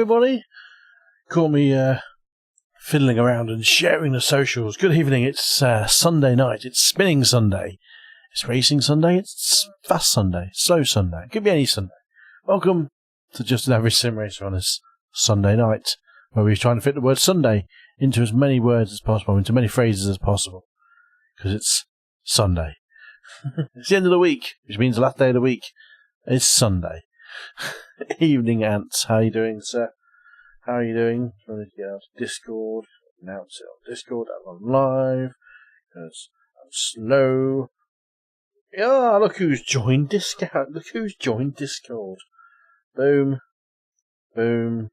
everybody. Call me fiddling around and sharing the socials. Good evening. It's Sunday night. It's Spinning Sunday. It's Racing Sunday. It's Fast Sunday. Slow Sunday. It could be any Sunday. Welcome to Just an Average Sim Racer on this Sunday night, where we're trying to fit the word Sunday into as many words as possible, into many phrases as possible, because it's Sunday. It's the end of the week, which means the last day of the week is Sunday. Evening, Ants. How are you doing, sir? How are you doing? Trying to get out of Discord. Announce it on Discord. I'm on live. Because I'm slow. Yeah, look who's joined Discord. Look who's joined Discord. Boom. Boom.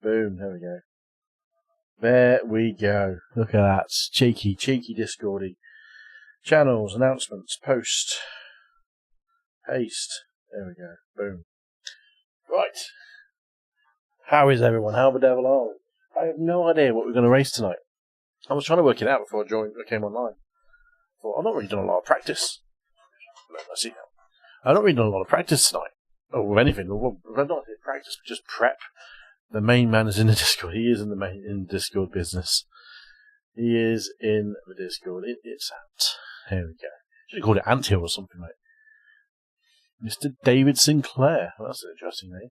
Boom. There we go. There we go. Look at that. Cheeky Discordy. Channels, announcements, post, paste. There we go. Boom. Right. How is everyone? How the devil are we? I have no idea what we're going to race tonight. I was trying to work it out before I came online. Thought, I've not really done a lot of practice. Let's see now. I've not really done a lot of practice tonight. Or with anything. Well, I've not done practice, but just prep. The main man is in the Discord. He is in the Discord business. He is in the Discord. It's Ant. Here we go. Should have called it Ant Hill or something, mate. Mr. David Sinclair. Well, that's an interesting name.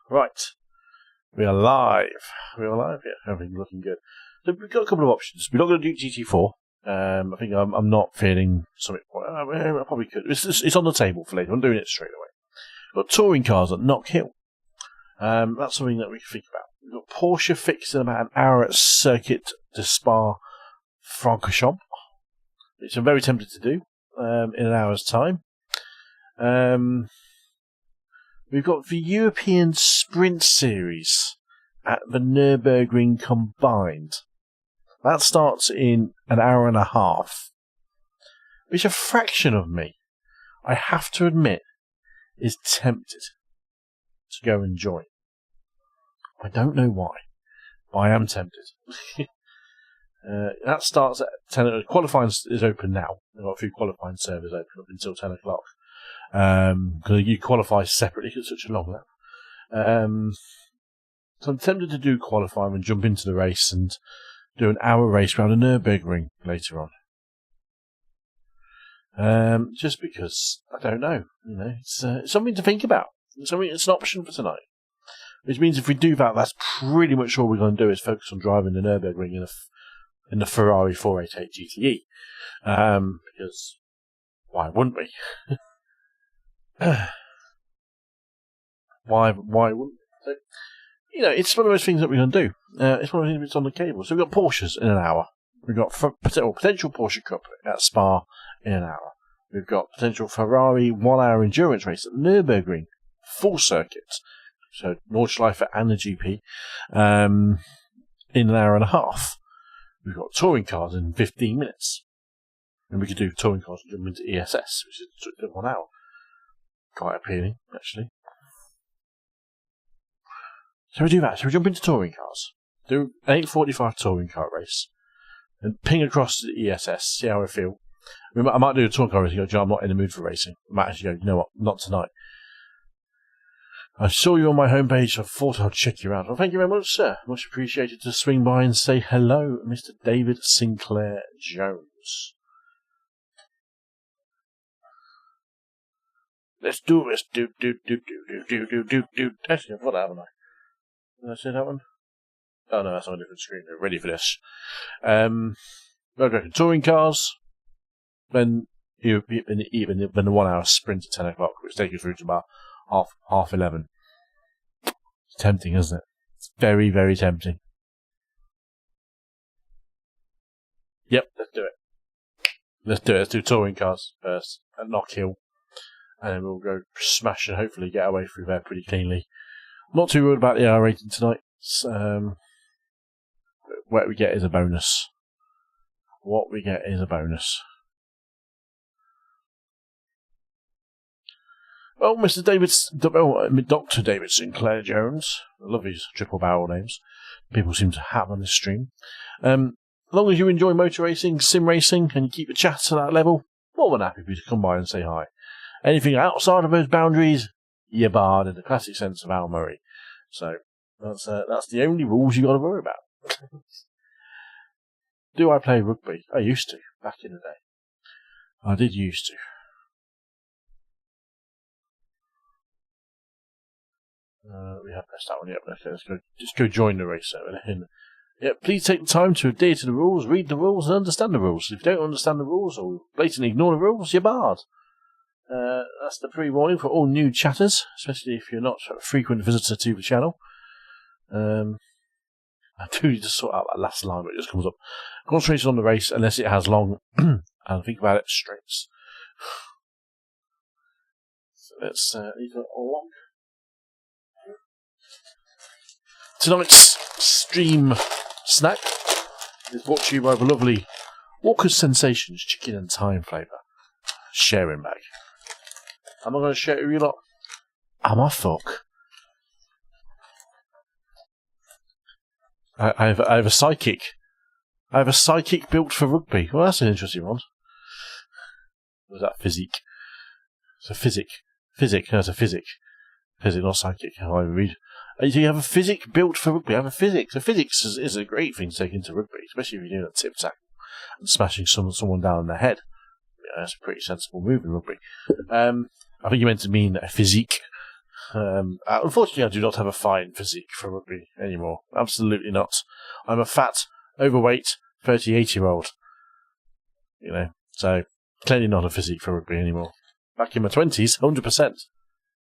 Right. We are live. We are live here. Everything looking good. So we've got a couple of options. We're not going to do GT4. I think I'm not feeling something. I probably could. It's on the table for later. I'm doing it straight away. We've got touring cars at Knock Hill. That's something that we can think about. We've got Porsche fixed in about an hour at Circuit de Spa-Francorchamps, which I'm very tempted to do in an hour's time. We've got the European Sprint Series at the Nurburgring combined. That starts in an hour and a half, which a fraction of me, I have to admit, is tempted to go and join. I don't know why, but I am tempted. That starts at 10. Qualifying is open now. There are a few qualifying servers open up until 10 o'clock. Because you qualify separately because it's such a long lap. So I'm tempted to do qualifying and jump into the race and do an hour race around the Nurburgring later on. Just because, I don't know. You know, it's something to think about. It's an option for tonight. Which means if we do that, that's pretty much all we're going to do is focus on driving the Nurburgring in the Ferrari 488 GTE. Because why wouldn't we? Why wouldn't we? So, you know, it's one of those things that we're going to do. It's one of the things that's on the cable. So we've got Porsches in an hour. We've got potential Porsche Cup at Spa in an hour. We've got potential Ferrari 1 hour endurance race at Nurburgring, full circuit. So Nordschleife and the GP in an hour and a half. We've got touring cars in 15 minutes. And we could do touring cars and jump into ESS, which is 1 hour. Quite appealing, actually. So we do that. So we jump into touring cars. Do an 8:45 touring car race. And ping across to the ESS, see how I feel. I might do a touring car race and go, I'm not in the mood for racing. I might actually go, you know what, not tonight. I saw you on my homepage, so I thought I'd check you out. Well, thank you very much, sir. Much appreciated to swing by and say hello, Mr. David Sinclair Jones. Let's do this. Do. Actually, I've got that, haven't I? Did I say that one? Oh, no, that's on a different screen. We're ready for this. Okay, touring cars. Then the 1 hour sprint at 10 o'clock, which takes you through to about half 11. It's tempting, isn't it? It's very, very tempting. Yep, let's do it. Let's do touring cars first at Knock Hill. And then we'll go smash and hopefully get our way through there pretty cleanly. Not too worried about the R rating tonight. What we get is a bonus. What we get is a bonus. Well, Dr. David Sinclair Jones. I love these triple barrel names. People seem to have on this stream. As long as you enjoy motor racing, sim racing, and you keep the chat to that level, more than happy for you to come by and say hi. Anything outside of those boundaries, you barred in the classic sense of Al Murray. So that's the only rules you got to worry about. Do I play rugby? I used to, back in the day. I did used to. We have pressed that one yet. Okay, let's go. Just go join the race. Yeah, please take the time to adhere to the rules, read the rules, and understand the rules. If you don't understand the rules or blatantly ignore the rules, you're barred. That's the pre-warning for all new chatters, especially if you're not a frequent visitor to the channel. I do need to sort out that last line, but it just comes up. Concentration on the race unless it has long, and think about it, straights. So let's leave it all. Tonight's stream snack is brought to you by the lovely Walker's Sensations Chicken and Thyme flavour sharing bag. Am I going to share it with you lot? Am I fuck? I have a psychic. I have a psychic built for rugby. Well, that's an interesting one. Was that physique? It's a physic. Physic. No, it's a physic. Physic, not psychic. How I read. Do you have a physic built for rugby? I have a physics. So physics is a great thing to take into rugby, especially if you're doing a tip tackle and smashing someone down on the head. Yeah, that's a pretty sensible move in rugby. I think you meant to mean a physique. Unfortunately, I do not have a fine physique for rugby anymore. Absolutely not. I'm a fat, overweight, 38-year-old. You know, so clearly not a physique for rugby anymore. Back in my 20s, 100%.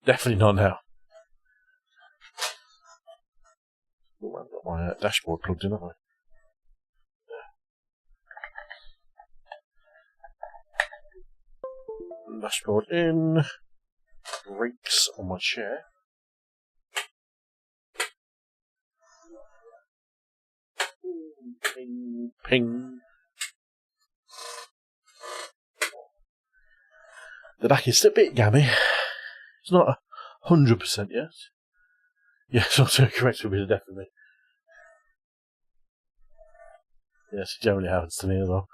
Definitely not now. Oh, I've got my dashboard plugged in, haven't I? Dashboard in. Brakes on my chair. Ping, ping. The back is still a bit gammy. It's not 100% yet. Yeah, it's not so correct would be the death of me. Yes, it generally happens to me as well.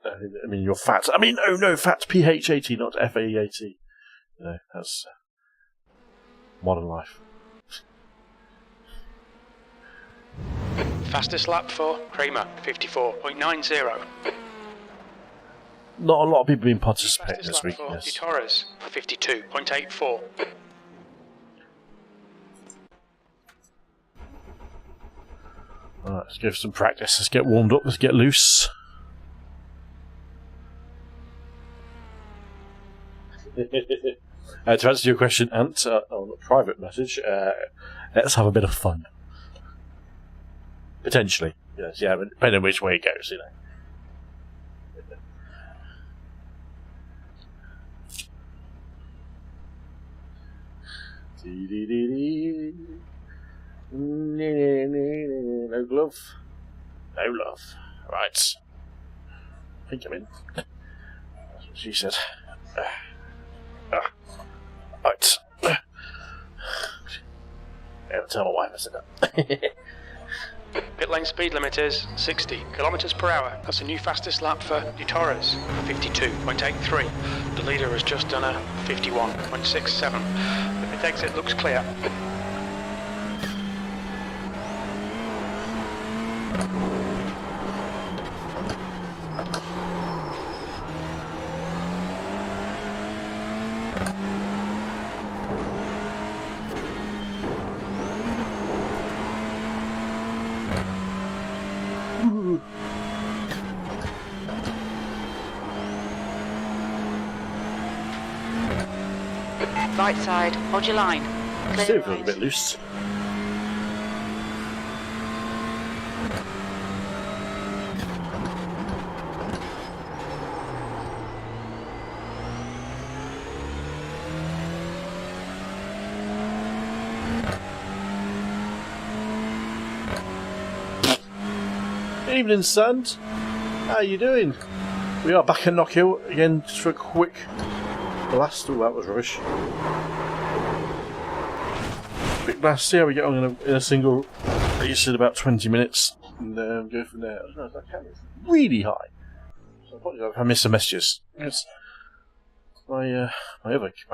I mean, you're fat. I mean, no, fat, P-H-A-T, not F-A-E-A-T. No, that's modern life. Fastest lap for Kramer, 54.90. Not a lot of people have been participating this week. Yes. Torres, 52.84. Alright, let's go for some practice. Let's get warmed up. Let's get loose. To answer your question, Ant, on a private message, let's have a bit of fun. Potentially. Yes, yeah, depending on which way it goes, you know. No glove. No love. Right. I think I'm in. That's what she said. Right. I'll tell my wife I said that. Pit lane speed limit is 60 kilometers per hour. That's the new fastest lap for Torres, 52.83. The leader has just done a 51.67. The pit exit looks clear. Right side, hold your line. Still feels a bit loose. Evening, Sand. How you doing? We are back in Knockhill again, just for a quick blast. Oh, that was rubbish. Quick blast, see how we get on in a single. You said about 20 minutes, and go from there. I don't know if that camera's really high. So I apologize if I missed some messages. Yes. My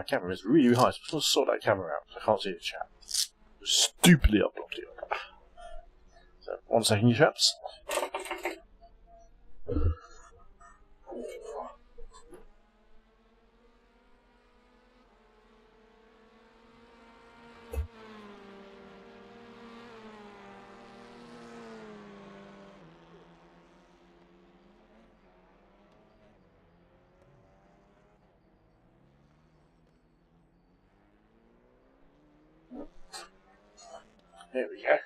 camera is really high, so I'm supposed to sort that camera out, so I can't see the chat. Stupidly uploaded it. So, 1 second, you chaps. There we go.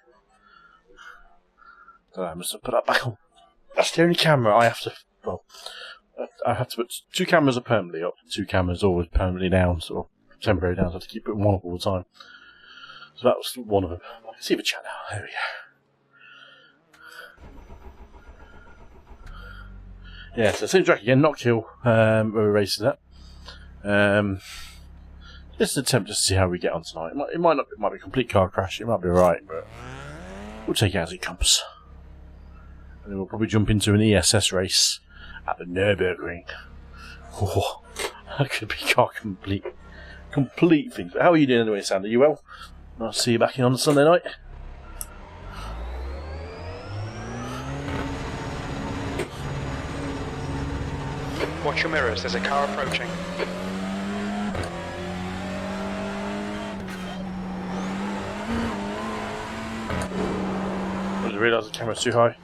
So I must have put that back on. That's the only camera I have to. Well, I have to put 2 cameras are permanently up, 2 cameras always permanently down, sort of temporary down. So I have to keep putting one up all the time. So that was one of them. I can see the chat now. There we go. Yeah, so same track again, not kill. Where we're racing at. Just an attempt just to see how we get on tonight. It might be a complete car crash. It might be alright, but we'll take it as it comes. And then we'll probably jump into an ESS race at the Nurburgring. Oh, that could be car complete thing. But how are you doing anyway, Sandy? You well? Nice to see you back in on a Sunday night. Watch your mirrors. There's a car approaching. I realise the camera's too high.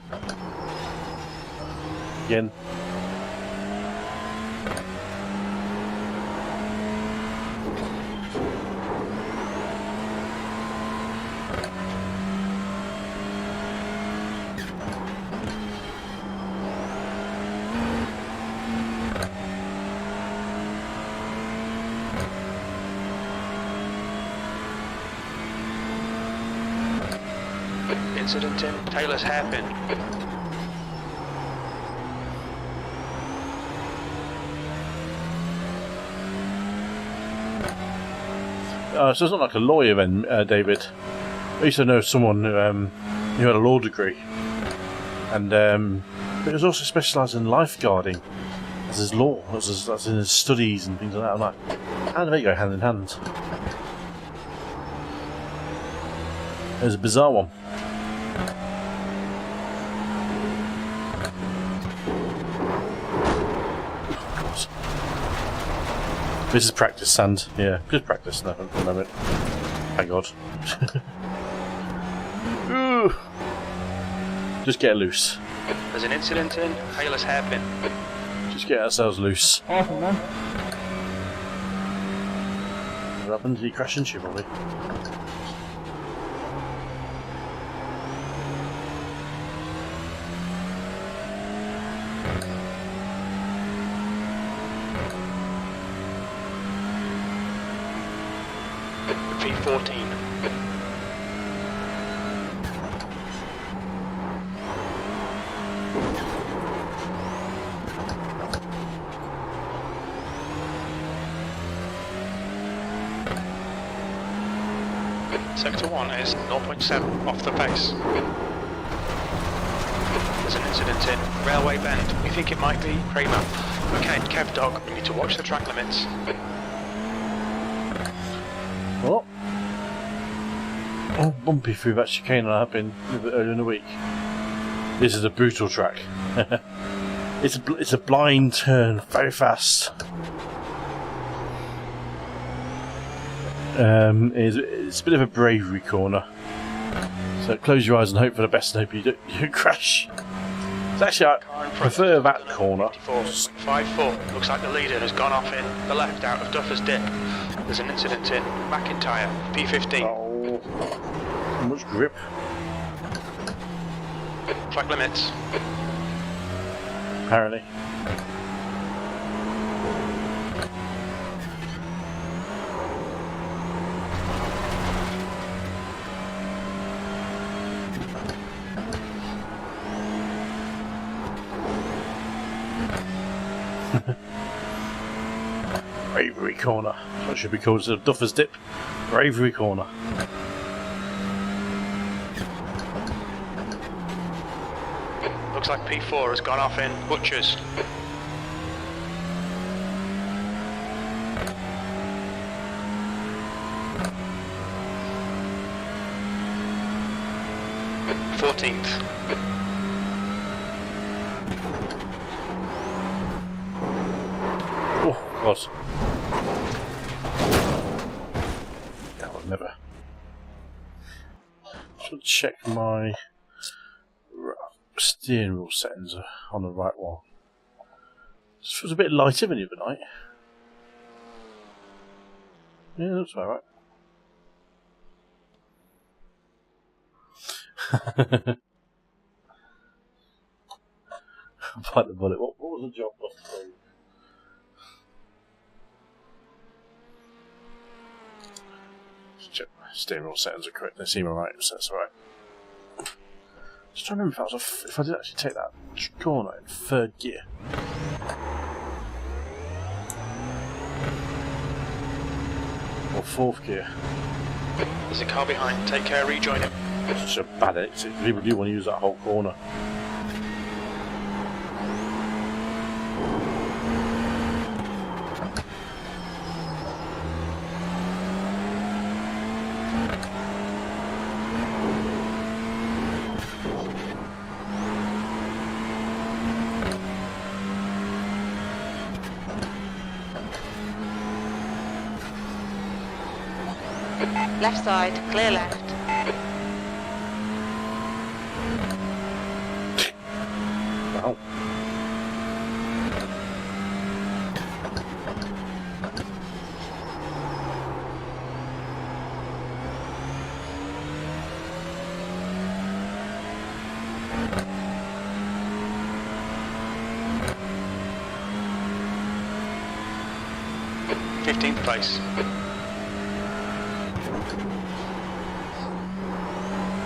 Again. Incident in Taylor's hairpin. So it's not like a lawyer then, David. I used to know someone who had a law degree, and but he was also specialised in lifeguarding as his law, as in his studies and things like that. I'm like, how do they go hand in hand? It was a bizarre one. This is practice, Sand. Yeah, just practice now at the moment. Thank God. Just get loose. There's an incident in Taylor's hairpin. Just get ourselves loose. Awesome, man. What happened? Did he crash into you, probably? V14. Sector 1 is 0.7 off the pace. There's an incident in Railway Bend. We think it might be Kramer. Okay, Kev Dog, we need to watch the track limits. What? Oh, bumpy through that chicane I have been earlier in the week. This is a brutal track. It's a blind turn, very fast. It's a bit of a bravery corner. So close your eyes and hope for the best and hope you don't crash. It's actually, I prefer that corner. 54. Looks like the leader has gone off in the left out of Duffer's Dip. There's an incident in McIntyre, P15. Oh, so much grip. Track limits. Apparently. Bravery corner. That should be called instead of Duffer's Dip. Bravery corner. Looks like P4 has gone off in Butchers. 14th. Oh, God. That would never. Should check my steering wheel settings on the right one. Just feels a bit lighter than the other night. Yeah, that's about right. Bite the bullet. What was the job? Check my steering wheel settings are correct. They seem alright, so that's alright. Just trying to remember if I did actually take that corner in 3rd gear. Or 4th gear. There's a car behind. Take care, rejoin him. It's such a bad exit. People do want to use that whole corner. Left side, clear left. Wow. Fifteenth place.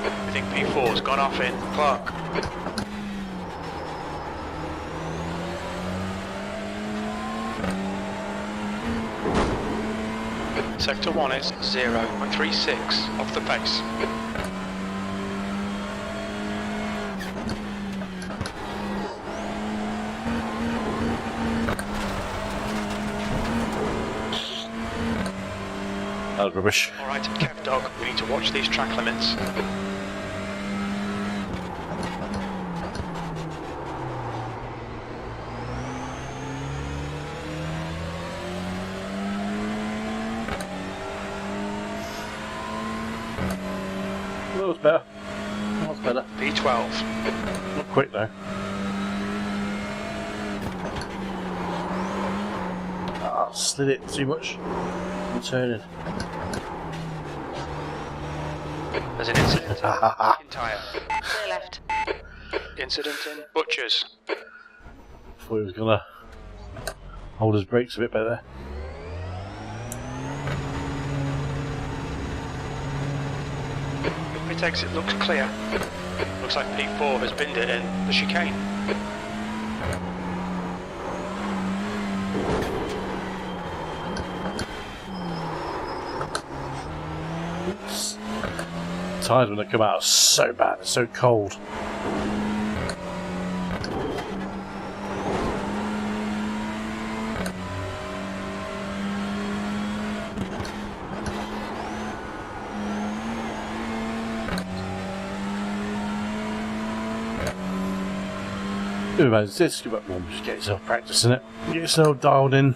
I think P4's gone off in Clark. Sector 1 is 0.36 off the pace. That was rubbish. Alright, Kev Dog, we need to watch these track limits. That was better. That was better. P12. Not quick though. Ah, slid it too much. I'm turning. There's an incident in tyre. Clear left. Incident in Butchers. Thought he was gonna hold his brakes a bit better. Pit exit looks clear. Looks like P4 has binned it in the chicane. Tyres when they come out are so bad, they're so cold. Just give up more, just get yourself practicing it, get yourself dialed in.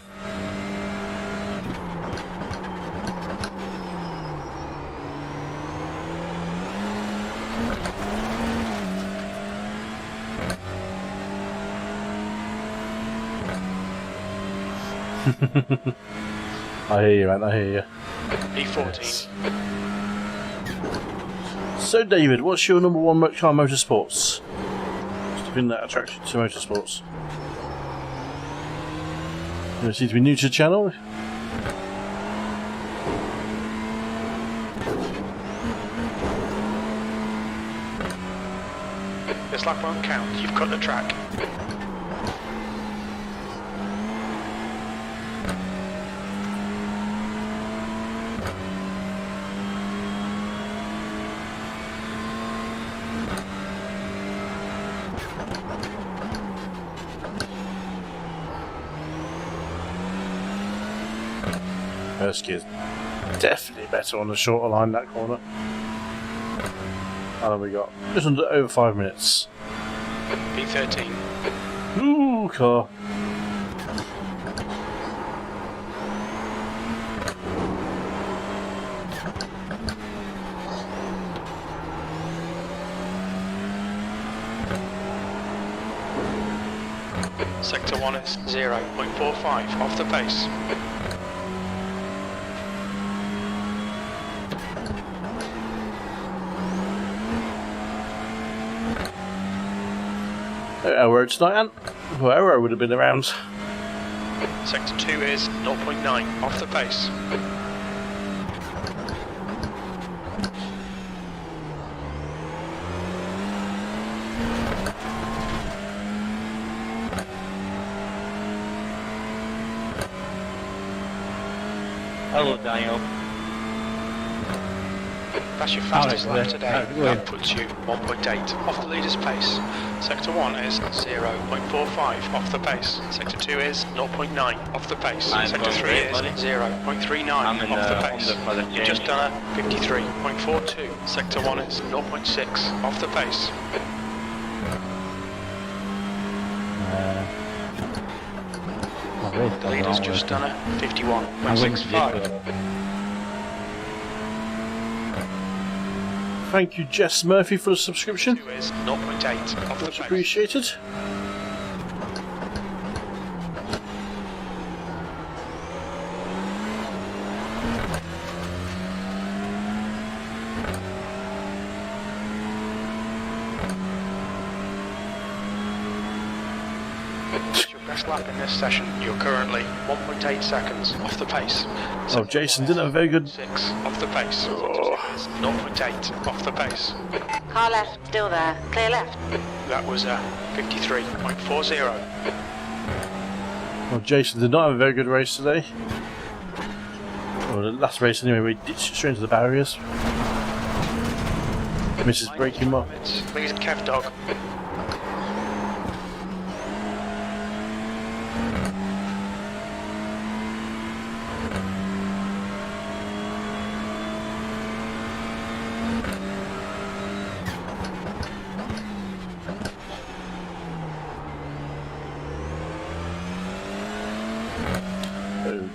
I hear you, man, I hear you. P14. Yes. So, David, what's your number one car motorsports? What's the thing that attracts you to motorsports? You seem to be new to the channel. This lap won't count, you've cut the track. First gear's definitely better on the shorter line, that corner. How long have we got? Just under over 5 minutes. P13. Ooh, car. Sector 1 is 0.45 off the base. Arrow tonight, Ant. Well, Arrow would have been around. Sector 2 is 0.9 off the base. Hello, Daniel. That's your fastest lap today. That puts you 1.8 off the leader's pace. Sector 1 is 0.45 off the pace. Sector 2 is 0.9 off the pace. Sector 3 is 0.39 off the pace. You've just done a 53.42. Sector 1 is 0.6 off the pace. The leader's just done a 51.65. Thank you, Jess Murphy, for the subscription. 2 is 0.8 off the Much pace. appreciated. Best lap in this session. You're currently 1.8 seconds off the pace. Oh, Jason didn't have a very good. 6 off the pace. 0.8 off the pace. Car left, still there. Clear left. That was a 53.40. Well, Jason did not have a very good race today. Well, the last race anyway, we ditched straight into the barriers. Misses breaking him up. Lead Kev Dog.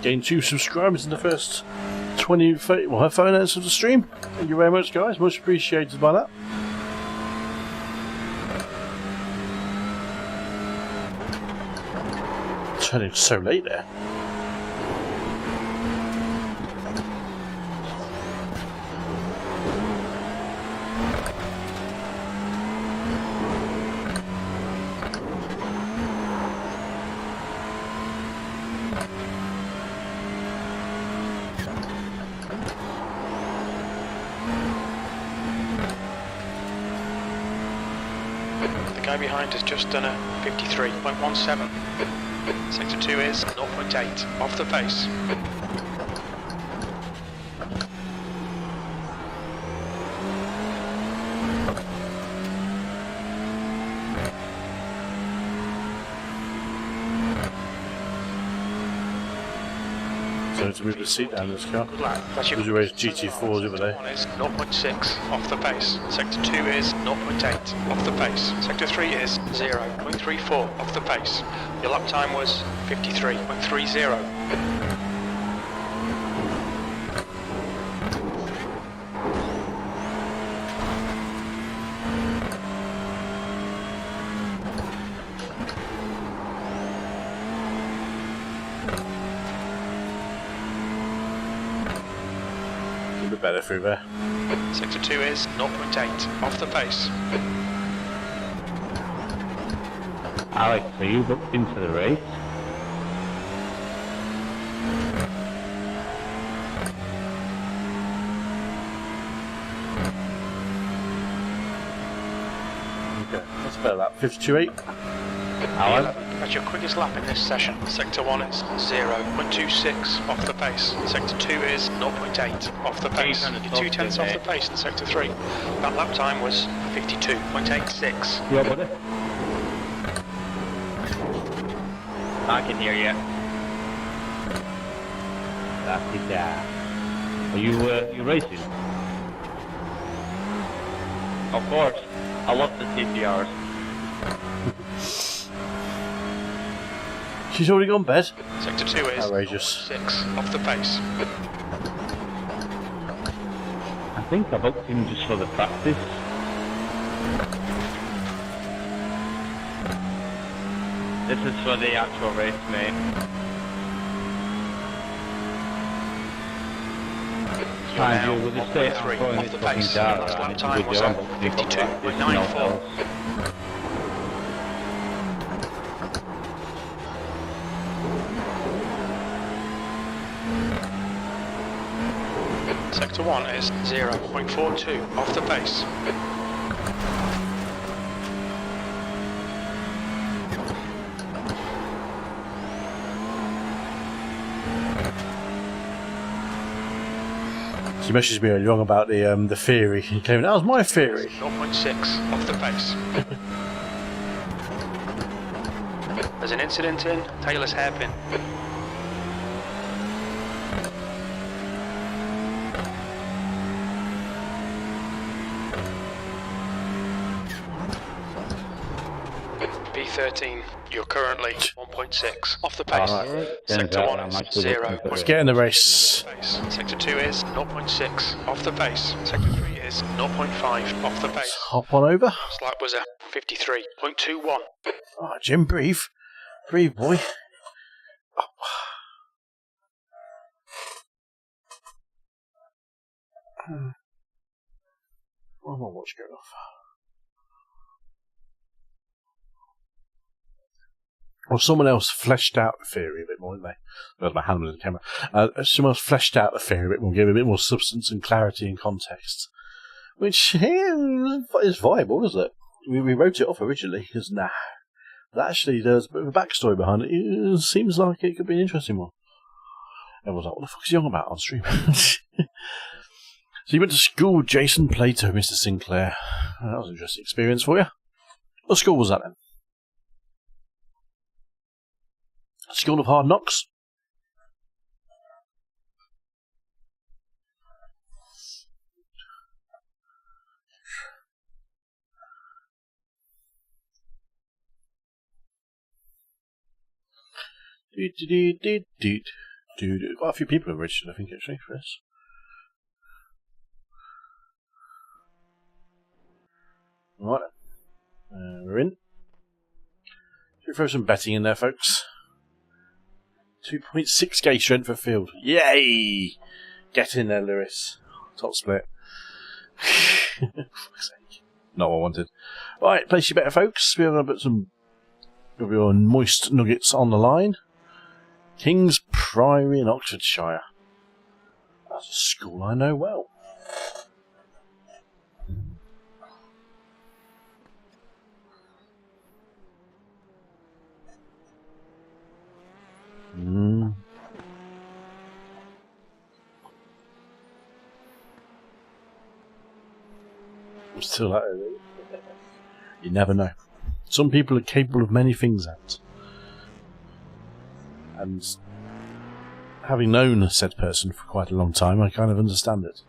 Gained 2 subscribers in the first 5 minutes of the stream. Thank you very much, guys. Much appreciated by that. Turning so late there. The guy behind has just done a 53.17. Sector 2 is 0.8 off the pace. So to move the seat down this car. Good lap. That's your Because we raised GT4s over there. 1 is 0.6 off the pace. Sector 2 is 0.8 off the pace. Sector 3 is 0.34 off the pace. Your lap time was 53.30. A bit better through there. Sector 2 is 0.8 off the pace. Alex, are you booked into the race? Okay, that's about that. 52.8. Alex? That's your quickest lap in this session. Sector 1 is 0.26 off the pace. Sector 2 is 0.8 off the pace. You're 0.2 off the pace in Sector 3. That lap time was 52.86. Yeah, buddy. I can hear you. That's it. Are you racing? Of course. I love the TTRs. She's already gone bed. Sector 2 is Outrageous. 6 off the pace. I think I booked him just for the practice. This is for the actual race, mate. You're Mind now you, with the state 1.3 I'm throwing off it the fucking pace. down, Last lap it's a time good was job. at 52.94. Sector 1 is 0.42 off the pace. She messaged me earlier on about the theory. He came, that was my theory. 0.6 off the pace. There's an incident in Taylor's hairpin. B13, you're currently 1.6 off the pace. Alright. Sector 1 is Let's 0. Let's get in the race. Sector 2 is 0.6 off the pace. Sector 3 is 0.5 off the pace. Hop on over. Last lap was a 53.21. Oh, Jim, breathe. Breathe, boy. Why am I watch going off? Well, someone else fleshed out the theory a bit more, didn't they? There's my hand on the camera. Someone else fleshed out the theory a bit more, gave it a bit more substance and clarity and context. Which is viable, isn't it? We wrote it off originally because, but actually, there's a bit of a backstory behind it. It seems like it could be an interesting one. Everyone's like, what the fuck is he on about on stream? So you went to school with Jason Plato, Mr. Sinclair. That was an interesting experience for you. What school was that then? School of Hard Knocks? Quite a few people have registered, I think, actually, for this. Right. We're in. Should we throw some betting in there, folks? 2.6 gauge strength for field. Yay! Get in there, Lewis. Top split. Not what I wanted. Right, place your bet, folks. We're going to put some of your moist nuggets on the line. King's Priory in Oxfordshire. That's a school I know well. I'm still at it. You never know. Some people are capable of many things, and having known said person for quite a long time, I kind of understand it.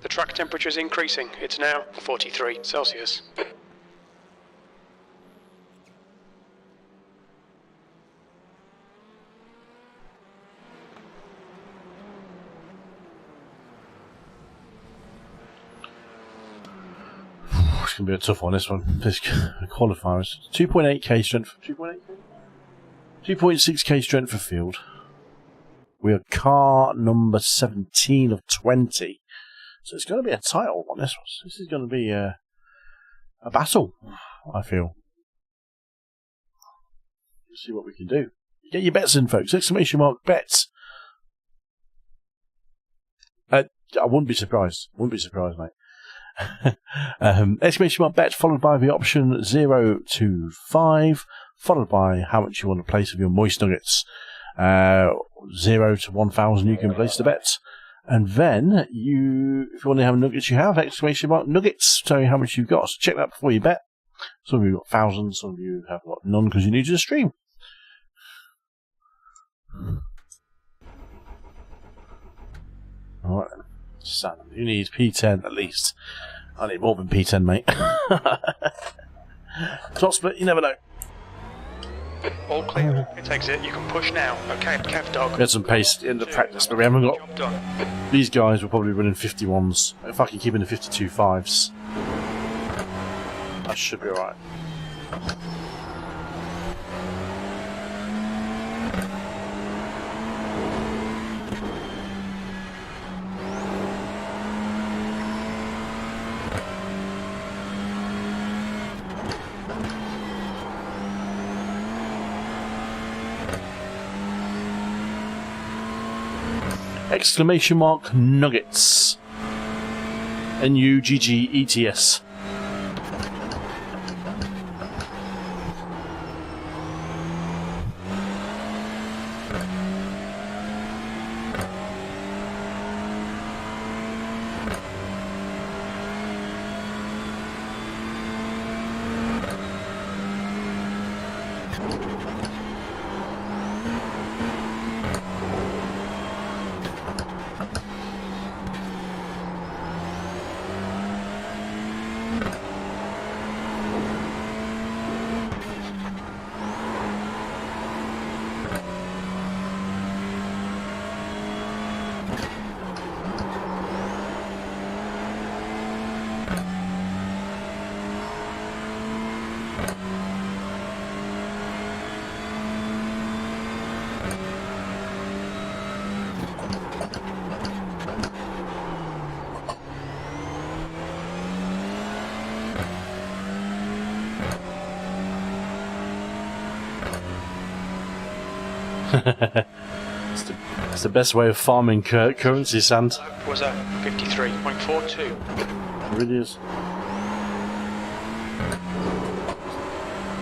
The track temperature is increasing. It's now 43 Celsius. It's going to be a tough one, this one. This qualifiers. 2.8k strength. 2.6k strength for field. We are car number 17 of 20. So it's going to be a title on this one. This is going to be a battle, I feel. Let's see what we can do. Get your bets in, folks. Exclamation mark bets. I wouldn't be surprised. Wouldn't be surprised, mate. Exclamation mark bet followed by the option 0 to 5, followed by how much you want to place of your moist nuggets. 0 to 1,000 you can place the bet, and then if you want to have nuggets, you have exclamation mark nuggets, tell you how much you've got. So check that before you bet. Some of you got thousands, some of you have got none because you're new to the stream. Alright then. So you need P10 at least. I need more than P10, mate. Top split, you never know. All clear. It's exit. You can push now. Okay, Kev dog. We had some pace in the practice, but we haven't got... Job done. These guys were probably running 51s. If I can keep in the 52 5s, I should be alright. Exclamation mark nuggets. Nuggets. It's the best way of farming currency sand. Was a 53.42. It really is.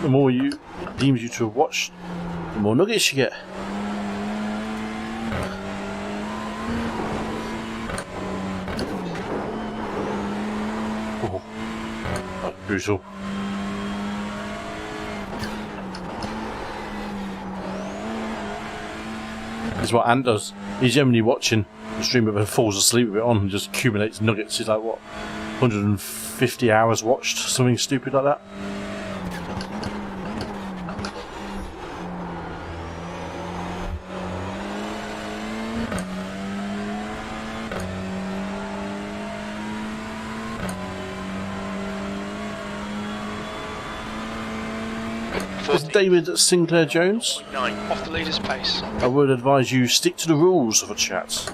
The more it deems you to have watched, the more nuggets you get. Oh, that's brutal. This is what Ant does. He's generally watching the stream but then falls asleep with it on and just accumulates nuggets. He's like, what, 150 hours watched? Something stupid like that. It's David Sinclair Jones. 9 off the leader's pace. I would advise you stick to the rules of a chat.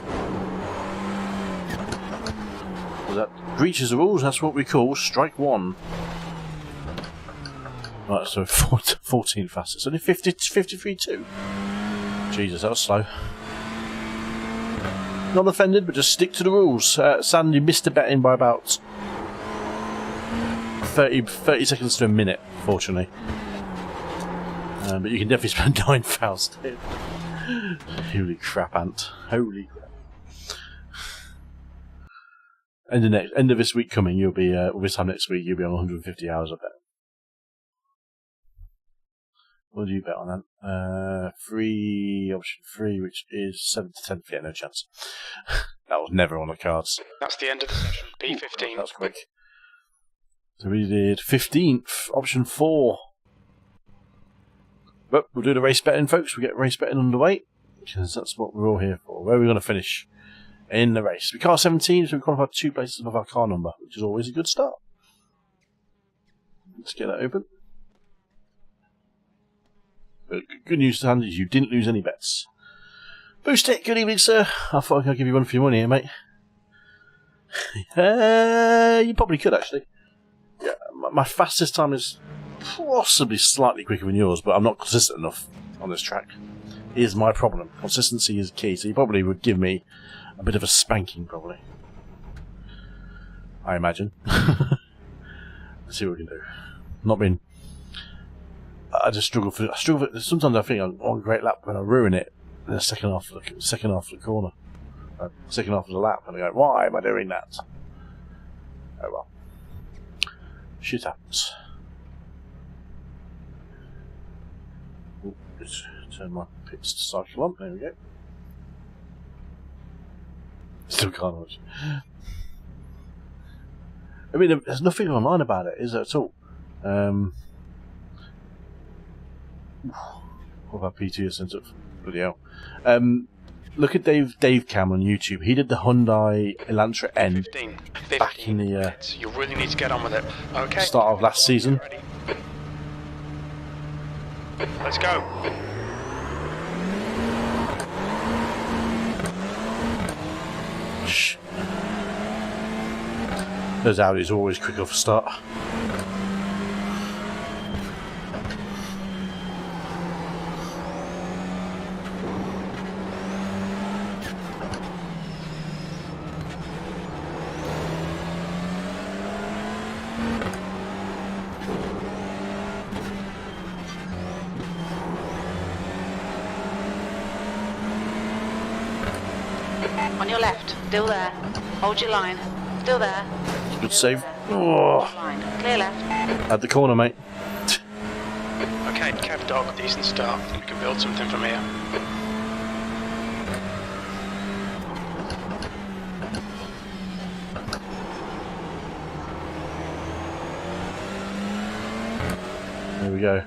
That breaches the rules, that's what we call strike one. Right, so 14 fast. It's only 53.2. Jesus, that was slow. Not offended, but just stick to the rules. Sandy missed a bet in by about 30 seconds to a minute, fortunately. But you can definitely spend 9,000. Holy crap, Ant. Holy crap. End of this week coming, you'll be, this time next week, you'll be on 150 hours, I bet. What do you bet on that? Option 3, which is 7 to 10. Yeah, no chance. That was never on the cards. That's the end of the session. P15. That's quick. So we did 15th, option 4. But we'll do the race betting, folks. We'll get race betting underway, because that's what we're all here for. Where are we going to finish in the race? We car 17, so we qualified 2 places above our car number, which is always a good start. Let's get that open. But good news to hand is you didn't lose any bets. Boost it, good evening, sir. I thought I'd give you one for your money here, mate. You probably could, actually. Yeah, my fastest time is possibly slightly quicker than yours, but I'm not consistent enough on this track. Here's my problem. Consistency is key, so you probably would give me a bit of a spanking, probably. I imagine. Let's see what we can do. Not been... I just struggle for... Sometimes I think I'm on a great lap when I ruin it in the second half of the corner. Second half of the lap, and I go, why am I doing that? Oh well. Shit happens. Just turn my pits to cycle on. There we go. Still can't watch. I mean, there's nothing online about it, is there at all? What about P2 incentive? Bloody hell. Look at Dave Cam on YouTube. He did the Hyundai Elantra N 15 back in the you really need to get on with it. Okay. start of last season. Ready. Let's go. Shh. Those Audis are always quick off the start. On your left, still there. Hold your line. Still there. Good save. Oh, Line. Clear left. at the corner, mate. Okay, Kev Dog, decent start. We can build something from here. There we go.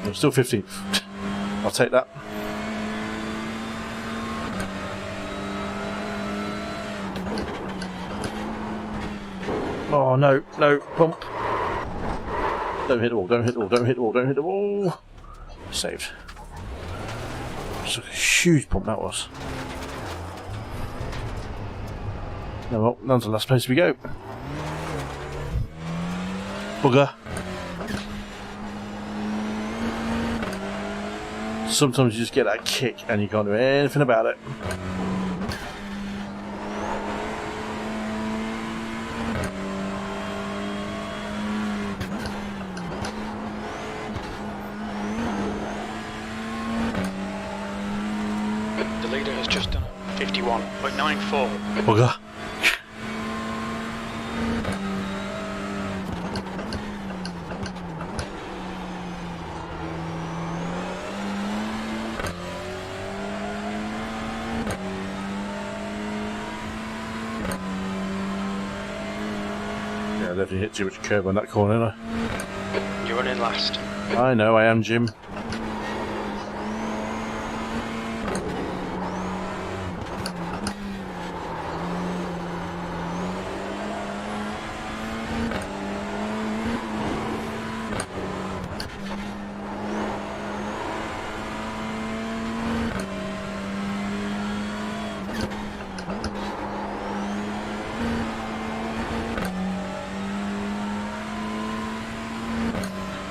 I'm still 15th. I'll take that. Oh no, no, pump. Don't hit the wall, don't hit the wall, don't hit the wall, don't hit the wall. Saved. It's a huge pump that was. No, well, down to the last place we go. Bugger. Sometimes you just get that kick and you can't do anything about it. The leader has just done 51.94. Bugger. Yeah, I definitely hit too much curb on that corner, didn't You're running last. I know, I am, Jim.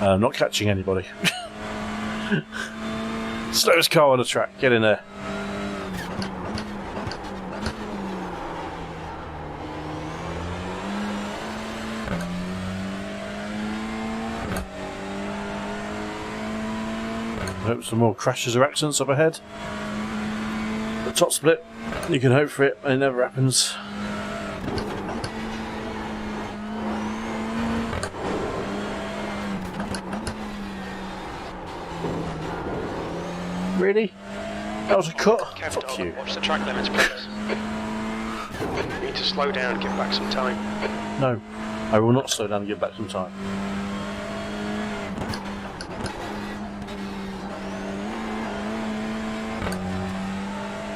I'm not catching anybody. Slowest car on the track, get in there. Hope some more crashes or accidents up ahead. The top split, you can hope for it, but it never happens. Really? That was a cut? Kev Fuck Dog, you. watch the track limits, please. You need to slow down and give back some time. No, I will not slow down and give back some time.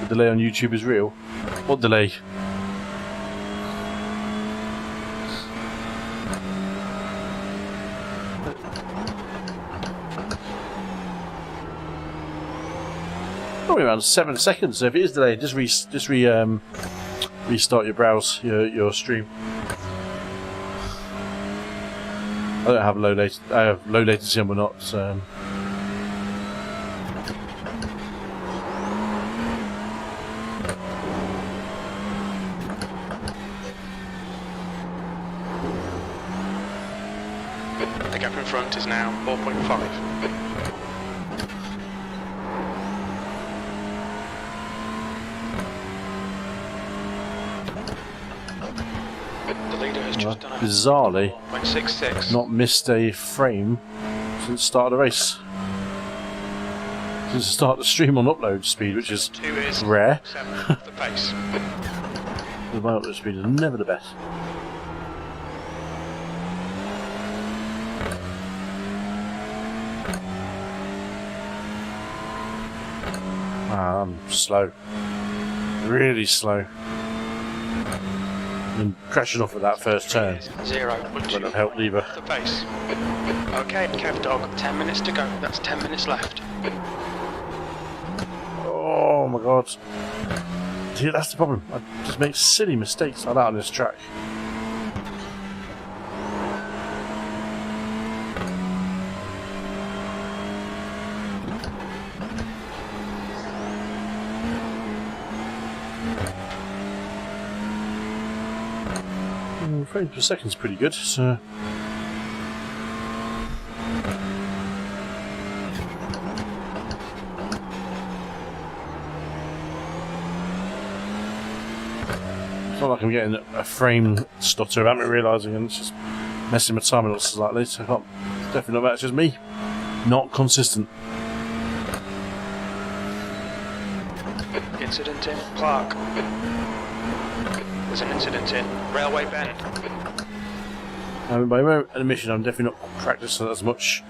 The delay on YouTube is real. What delay? Probably around 7 seconds. So if it is delayed, just restart your browse, your stream. I don't have low latency. I have low latency and we're not. The gap in front is now 4.5. The leader has just done a Bizarrely, 1.66. not missed a frame since the start of the race. Since the start of the stream on upload speed, which is 2 is rare. 7 the pace. The auto speed is never the best. Ah, I'm slow. Really slow. I'm crashing off at that first turn. 0.2. Won't help either. The base. Okay, Kev Dog, 10 minutes to go. That's 10 minutes left. Oh my god. See, that's the problem. I just make silly mistakes like that on this track. Frames per second's pretty good, so. It's not like I'm getting a frame stutter without me realising, and it's just messing my time up slightly, so I can't. Definitely not that, it's just me. Not consistent. Incident in Clark. There's an incident in Railway Bend. By my own admission, I'm definitely not practicing as much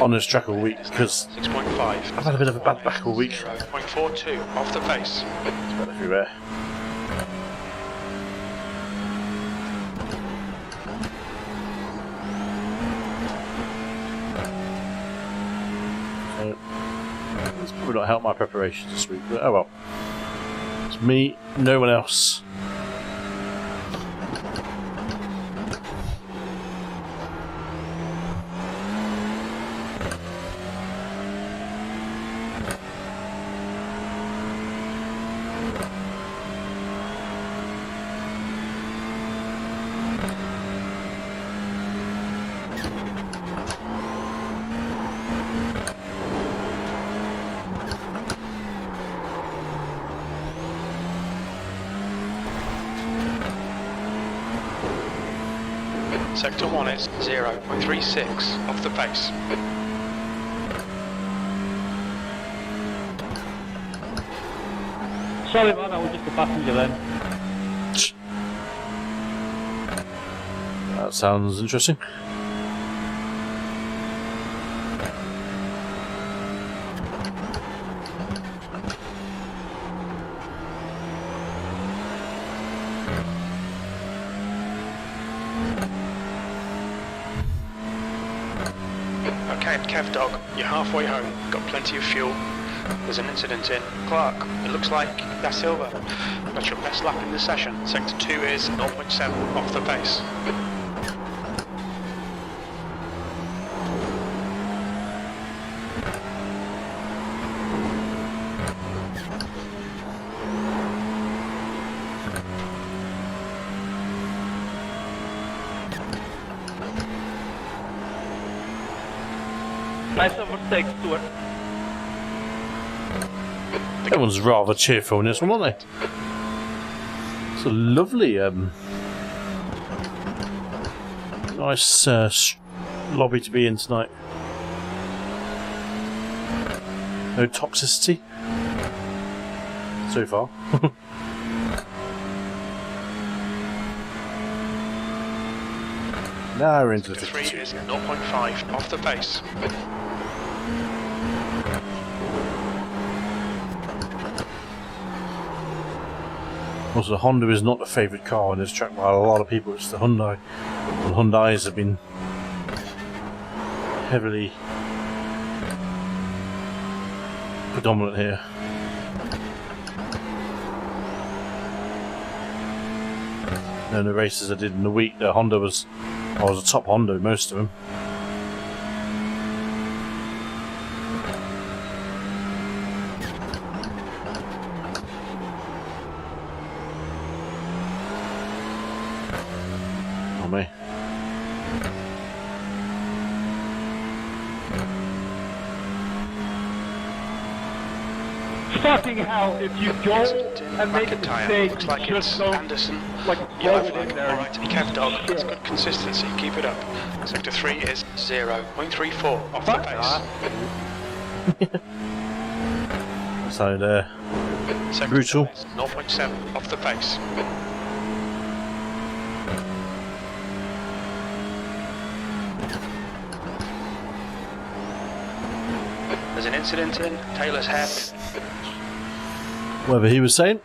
on this track all week because 6.5. I've had a bit of a bad back all week. 0.42 off the face. It's bad everywhere. So, it's probably not helped my preparation this week, but oh well. It's me, no one else. Sector 1 is 0.36 off the pace. Sorry man, I was just a passenger then. That sounds interesting. Okay, Kev Dog, you're halfway home, got plenty of fuel. There's an incident in Clark. It looks like that's Silver. That's your best lap in the session. Sector 2 is 0.7 off the pace. Nice overtake, Stuart. Everyone's rather cheerful in this one, aren't they? It's a lovely, nice lobby to be in tonight. No toxicity so far. Now we're into the Sector 3 is 0.5 off the pace. Also, the Honda is not the favourite car on this track by a lot of people. It's the Hyundai. And Hyundais have been heavily predominant here. And the races I did in the week, the Honda was, I was a top Honda, most of them. Oh me. Fucking hell, if you go and make a mistake, looks like just it's go Anderson. like Yellow blow it flag. in there. Alright, Kev Dog, that's good consistency, keep it up. Sector 3 is 0.34 off the pace. So there. Sector Brutal. 4 is 0.7 off the pace. incident in Taylor's Head. Whatever he was saying,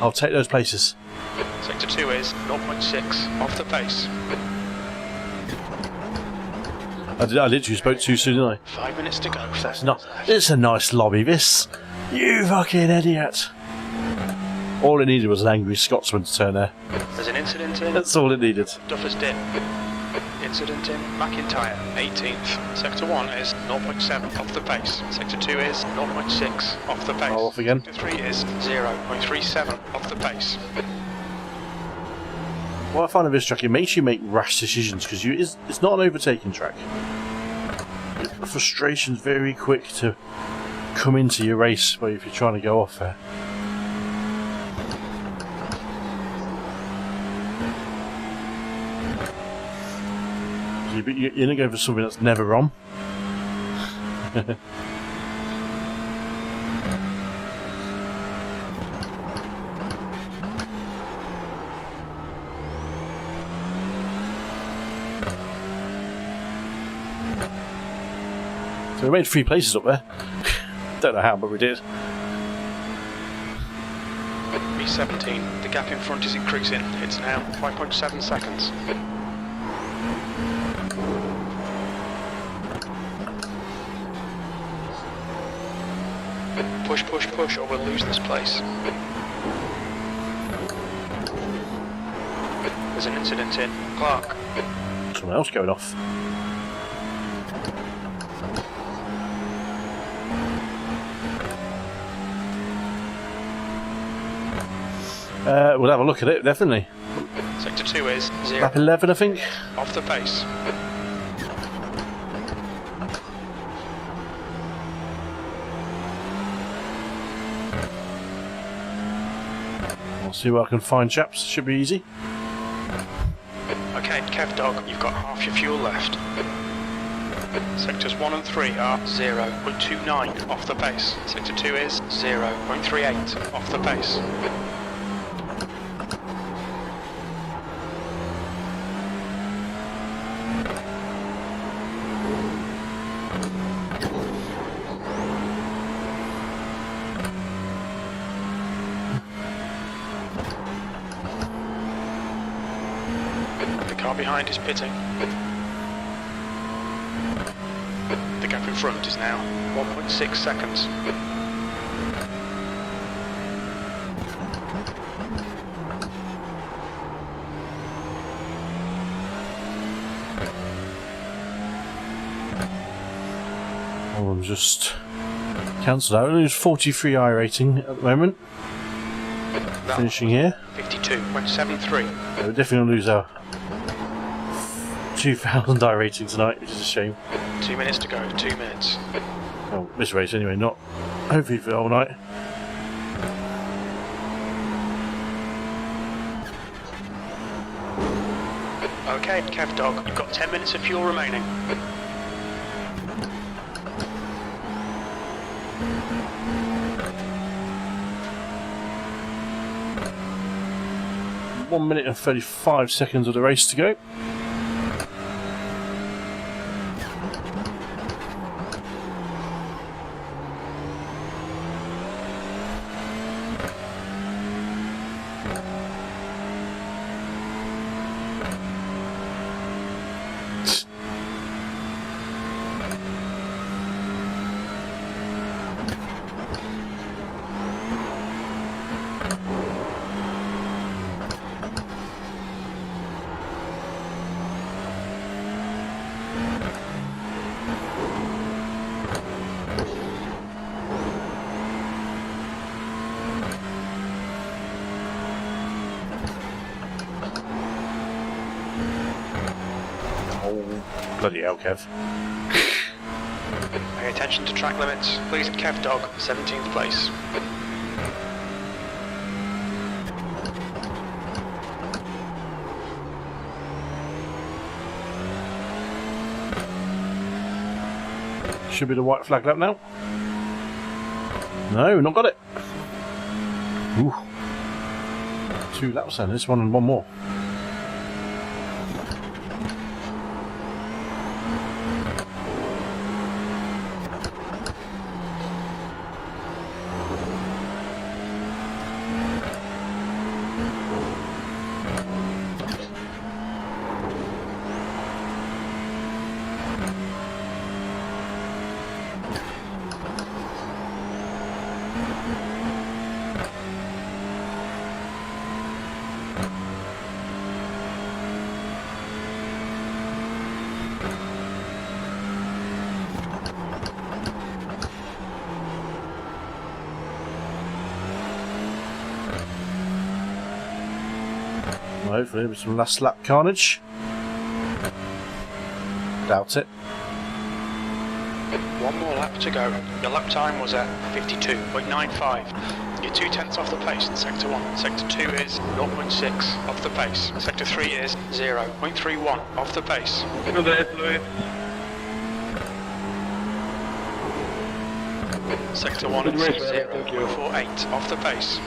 I'll take those places. Sector 2 is 0.6 off the pace. I literally spoke too soon, didn't I? 5 minutes to go. It's a nice lobby, this. You fucking idiot. All it needed was an angry Scotsman to turn there. There's an incident in That's all it needed. Duffers Dip. Incident in McIntyre, 18th. Sector 1 is 0.7 off the pace. Sector 2 is 0.6 off the pace. Oh, off again. Sector 3 is 0.37 off the pace. What I find of this track, it makes you make rash decisions because it's not an overtaking track. The frustration's very quick to come into your race if you're trying to go off there. You're going to go for something that's never on. So we made 3 places up there. Don't know how, but we did. B17, the gap in front is increasing. It's now 5.7 seconds. Push, push, push, or we'll lose this place. There's an incident in Clark. Someone else going off. We'll have a look at it, definitely. Sector 2 is 0. Lap 11, I think. Off the pace. I'll see what I can find, chaps. Should be easy. Okay, Kev Dog, you've got half your fuel left. Sectors 1 and 3 are 0.29 off the pace. Sector 2 is 0.38 off the pace. Behind is pitting. The gap in front is now 1.6 seconds. Oh, I'm just cancelled out. There's 43 iRacing at the moment. Finishing here. 52.73. Yeah, we're definitely going to lose our 2,000 iRating tonight, which is a shame. 2 minutes to go, 2 minutes. Well, this race anyway, not hopefully for the whole night. Okay, Kev Dog, you've got 10 minutes of fuel remaining. One minute and 35 seconds of the race to go. Bloody hell, Kev. Pay attention to track limits. Please, Kev Dog, 17th place. Should be the white flag lap now. No, not got it. Ooh. 2 laps then, this one and one more. hopefully there'll be some last lap carnage. Doubt it. One more lap to go. Your lap time was at 52.95. You're 2/10 off the pace in Sector 1. Sector 2 is 0.6 off the pace. Sector 3 is 0.31 off the pace. Good day, Louis. Sector 1 is 0.48 off the pace.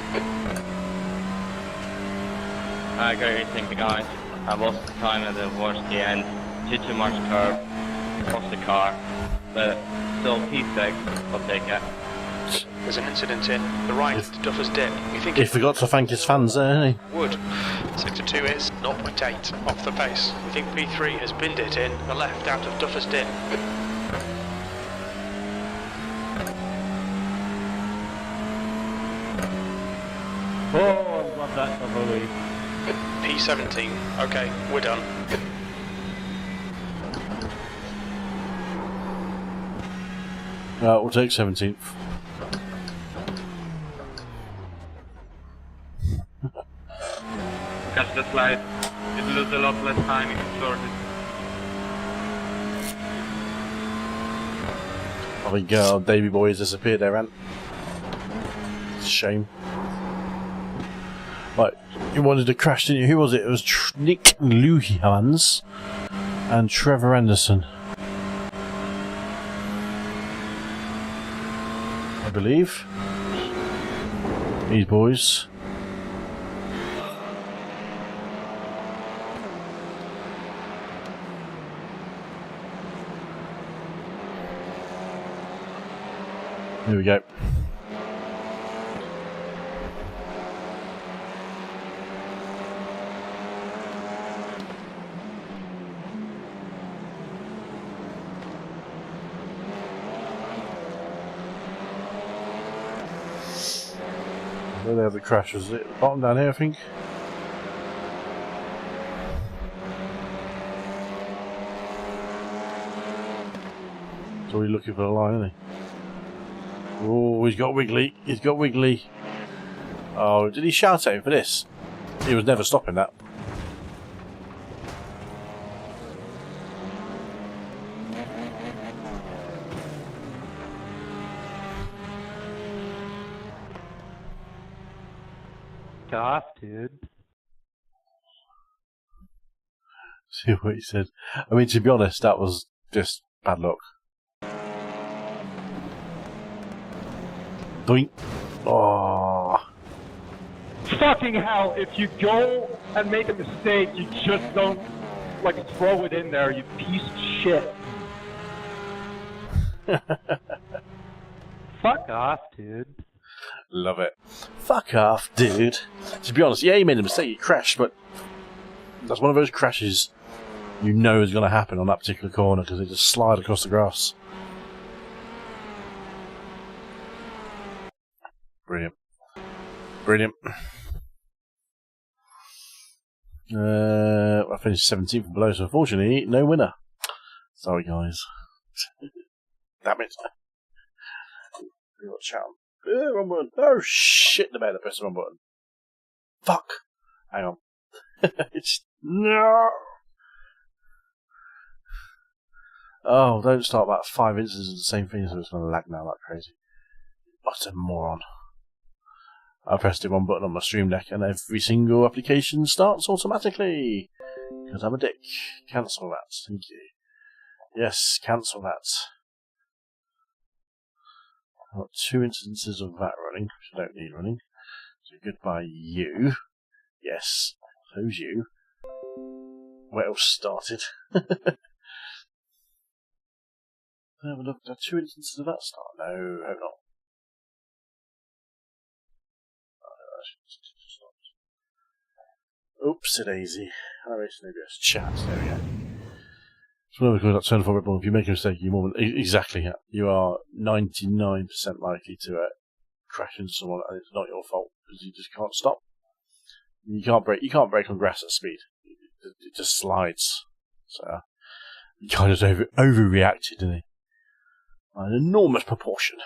I gotta think, guys. I lost the time at the towards the end. Did too much curve. Lost the car. But still P6, I'll take it. There's an incident in the right to Duffer's Dip. We think He forgot to thank his fans there, didn't he? would. Sector 2 is 0.8 off the pace. We think P3 has binned it in the left out of Duffer's Dip. Oh, I love that for Louis. P17. Okay, we're done. We'll take 17th. Catch the slide. It lose a lot less time if you short it. I think Davey Boy has disappeared there, Ant. It's a shame. Right, you wanted to crash, didn't you? Who was it? It was Nick Luhans and Trevor Anderson, I believe. These boys. Here we go. Where they have the crash? Was it bottom down here, I think? So we're looking for a line, isn't he? Oh, he's got Wiggly. He's got Wiggly. Oh, did he shout at him for this? He was never stopping that. Off, dude. See what he said. I mean, to be honest, that was just bad luck. Doink. Oh. Fucking hell, if you go and make a mistake, you just don't, like, throw it in there, you piece of shit. Fuck off, dude. Love it. Fuck off, dude. To be honest, yeah, he made a mistake, he crashed, but that's one of those crashes you know is going to happen on that particular corner because they just slide across the grass. Brilliant. Brilliant. I finished 17th and below, so unfortunately, no winner. Sorry, guys. Damn it. We got chat. Wrong button. Oh shit, the bed, I pressed the wrong button. Fuck. Hang on. No! Oh, don't start about 5 instances of the same thing, so it's going to lag now like crazy. What a moron. I pressed the wrong button on my Stream Deck and every single application starts automatically. Because I'm a dick. Cancel that. Thank you. Yes, cancel that. I've got 2 instances of that running, which I don't need running. So goodbye, you. Yes, who's you? What else started? Have a look. Are 2 instances of that start? No, hope not. Oopsie daisy. iRacing ABS chat. There we go. So when we call that turn for Red Bull, if you make a mistake, you're more than exactly. You are 99% likely to crash into someone, and it's not your fault because you just can't stop. You can't brake. You can't brake on grass at speed. It just slides. So he kind of overreacted, didn't he? An enormous proportion.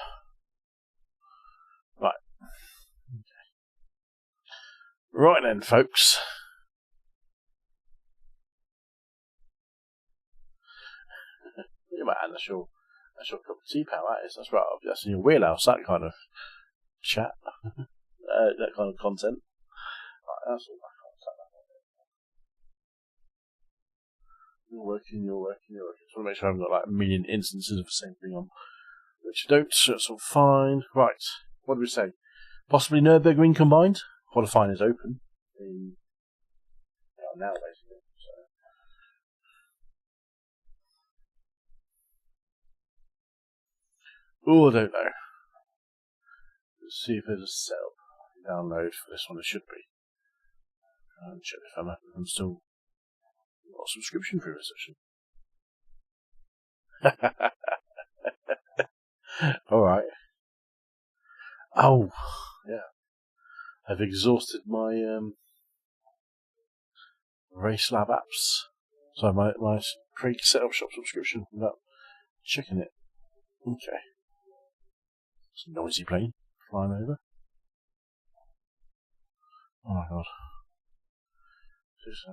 Right. Okay. Right then, folks. Yeah, man, that's your cup of tea, pal. That is. That's right. That's in your wheelhouse. That kind of chat, that kind of content. Right, that's all that content. You're working. Just want to make sure I haven't got like a million instances of the same thing on, which I don't. So it's all fine. Right. What do we say? Possibly Nurburgring combined. Qualifying is open. Now basically. Oh, I don't know. Let's see if there's a setup download for this one. It should be. And check if I'm still got a subscription for this session. Alright. Oh, yeah. I've exhausted my Race Lab apps. So my Creek Setup Shop subscription without checking it. Okay. It's a noisy plane flying over. Oh my god.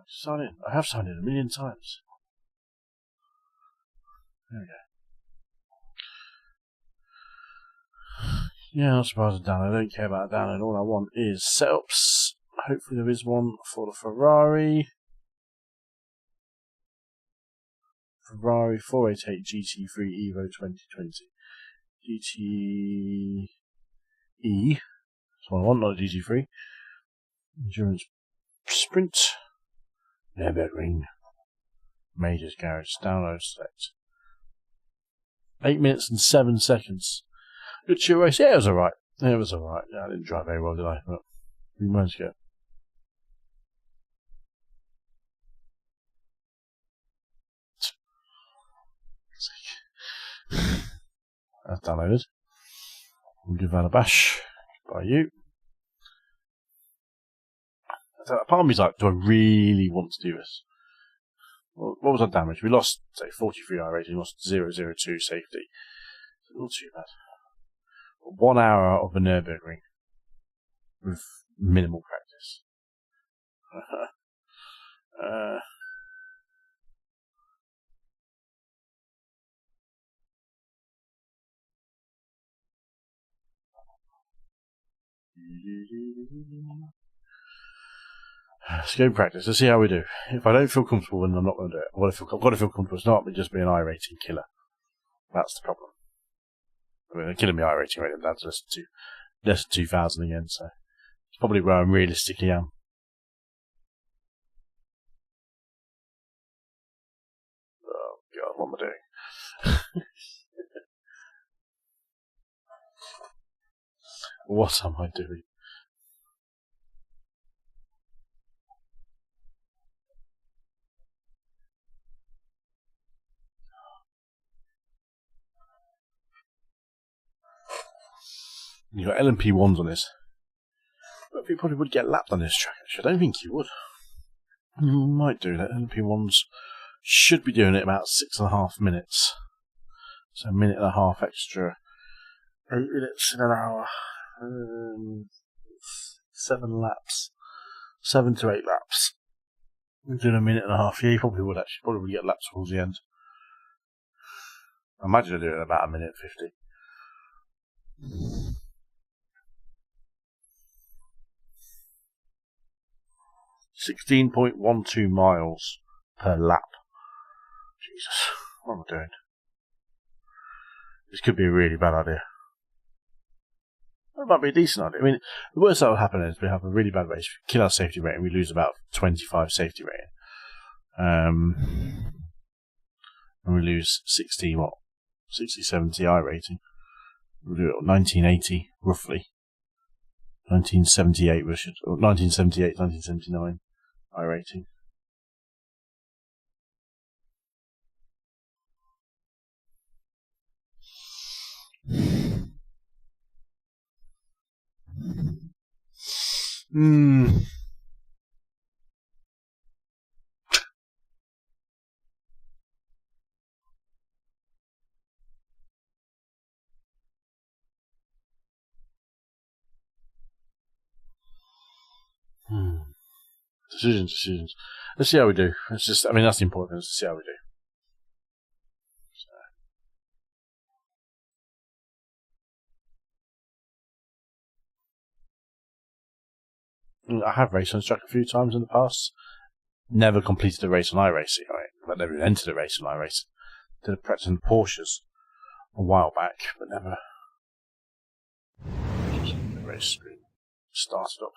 Sign in. I have signed in 1,000,000 times. There we go. Yeah, I'm not surprised at download. I don't care about a download. All I want is setups. Hopefully there is one for the Ferrari 488 GT3 Evo 2020. GTE. That's what I want, not a GT3. Endurance Sprint. Nurburgring. Majors Garage. Download select. 8 minutes and 7 seconds. Good show race. Yeah, it was alright. Yeah, I didn't drive very well, did I? But we managed to get. That's downloaded. We'll give that a bash by you. So part of me's like, do I really want to do this? Well, what was our damage? We lost, say, 43 iRacing, lost 002 safety. Not too bad. 1 hour of a Nurburgring with minimal practice. Let's go practice. Let's see how we do. If I don't feel comfortable, then I'm not going to do it. I've got to feel comfortable. It's not just being an iRating killer. That's the problem. I mean, they're killing me iRating rating down to less than 2,000 again, so it's probably where I realistically am. Oh god, what am I doing? What am I doing? You've got LMP1s on this. But you probably would get lapped on this track, actually. I don't think you would. You might do that. LMP1s should be doing it about 6.5 minutes. So 1.5 minutes extra. 8 minutes in an hour. 7 laps. 7 to 8 laps. Doing 1.5 minutes. Yeah, you probably would actually. Probably would get laps towards the end. I imagine I do it in about 1:50. 16.12 miles per lap. Jesus, what am I doing? This could be a really bad idea. It might be a decent idea. I mean, the worst that will happen is we have a really bad race, we kill our safety rating, we lose about 25 safety rating. And we lose 60, 70 I rating. We'll do it at 1980, roughly. 1978, 1979 I rating. Decisions. Let's see how we do. It's just, I mean, that's the important thing, is to see how we do. I have raced on this track a few times in the past. Never completed a race on iRacing. But never entered a race on iRacing. Did a practice in Porsches a while back, but never the race started up.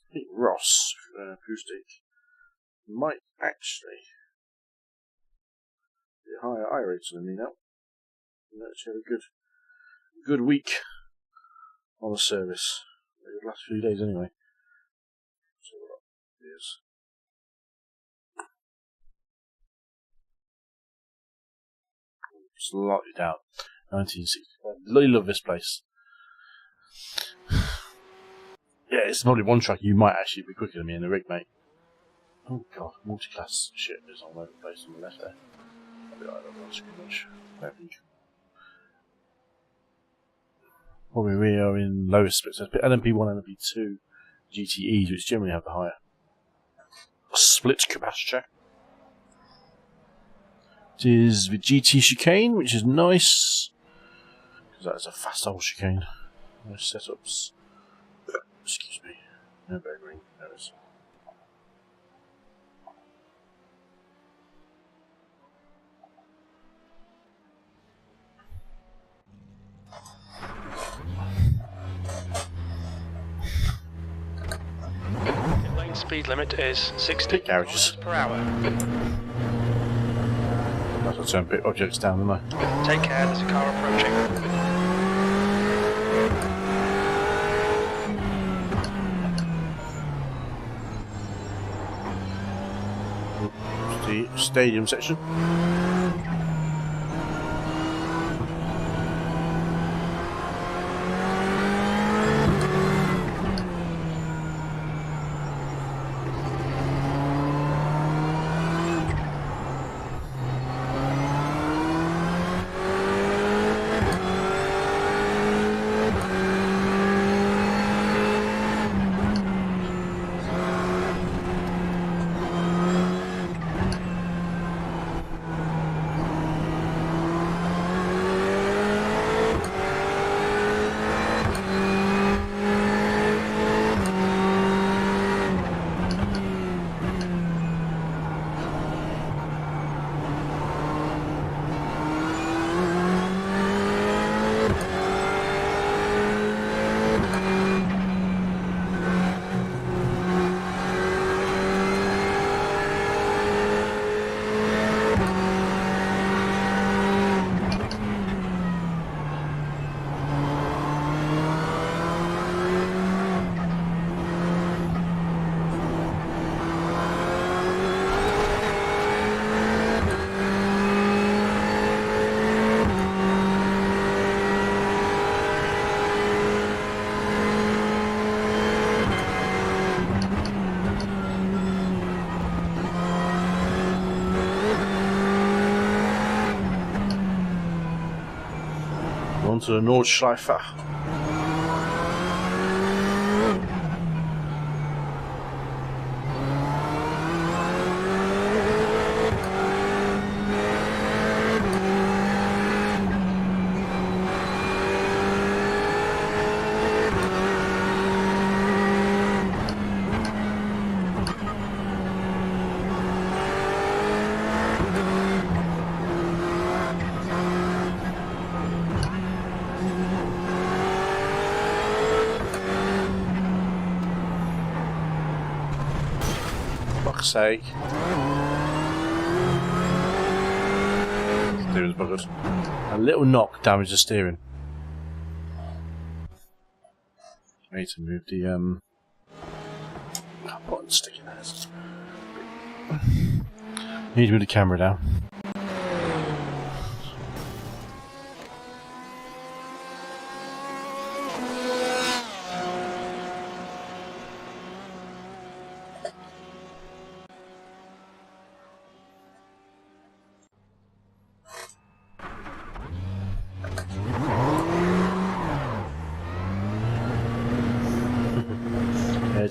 I think Ross, acoustic, might actually be a higher iRating than me now. He actually had a good week on the service. The last few days anyway. So what it is. Slightly down. 1960. I really love this place. Yeah, it's probably one track you might actually be quicker than me in the rig, mate. Oh god, multi-class shit is all over the place on the left there. I don't want to much. I think. Probably we are in lowest splits. So LMP1, LMP2 GTEs, which generally have the higher split capacitor. It is the GT chicane, which is nice. Because that is a fast old chicane. Nice setups. Excuse me. Nurburgring. There it is. The lane speed limit is 60 garages per hour. That's what turn pit objects down, don't I? Take care, there's a car approaching. The stadium section. To the Nordschleife. Sake. Steering's buggered. A little knock damaged the steering. I need to move the button sticking there. Need to move the camera down.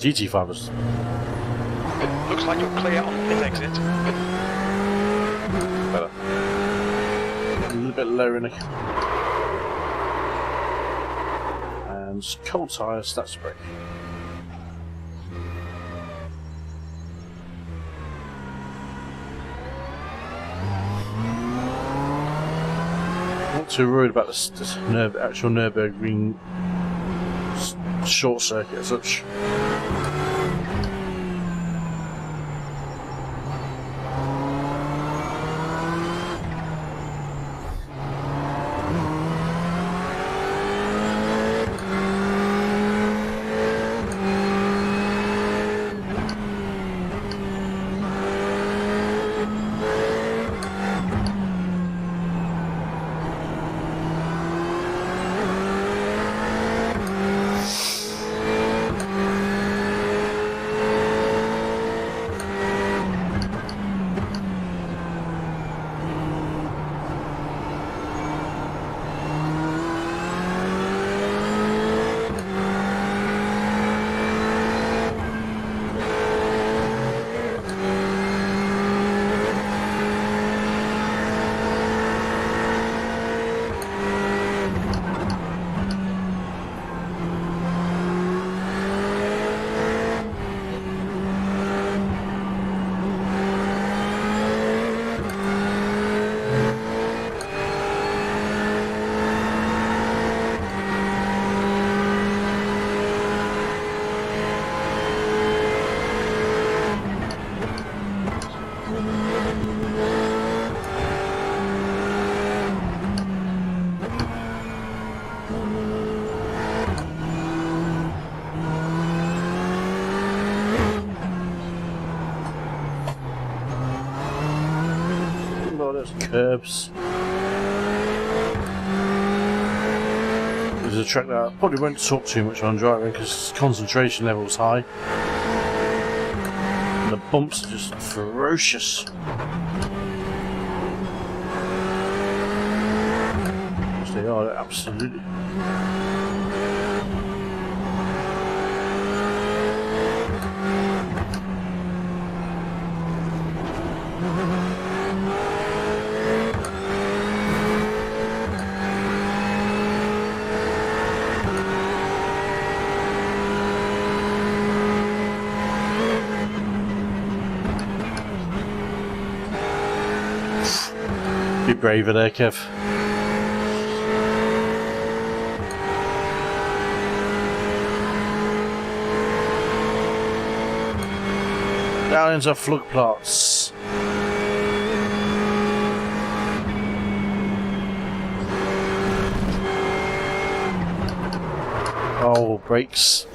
GT5 was Looks like you're clear on the pit exit. Better. A little bit lower in the... And cold tyres, that's brake. Not too worried about this actual Nurburgring short circuit as such. Curbs. There's a track that I probably won't talk too much on driving because concentration level is high. And the bumps are just ferocious. Yes, they are, absolutely. Be braver there, Kev. Down into Flugplatz. Oh, brakes.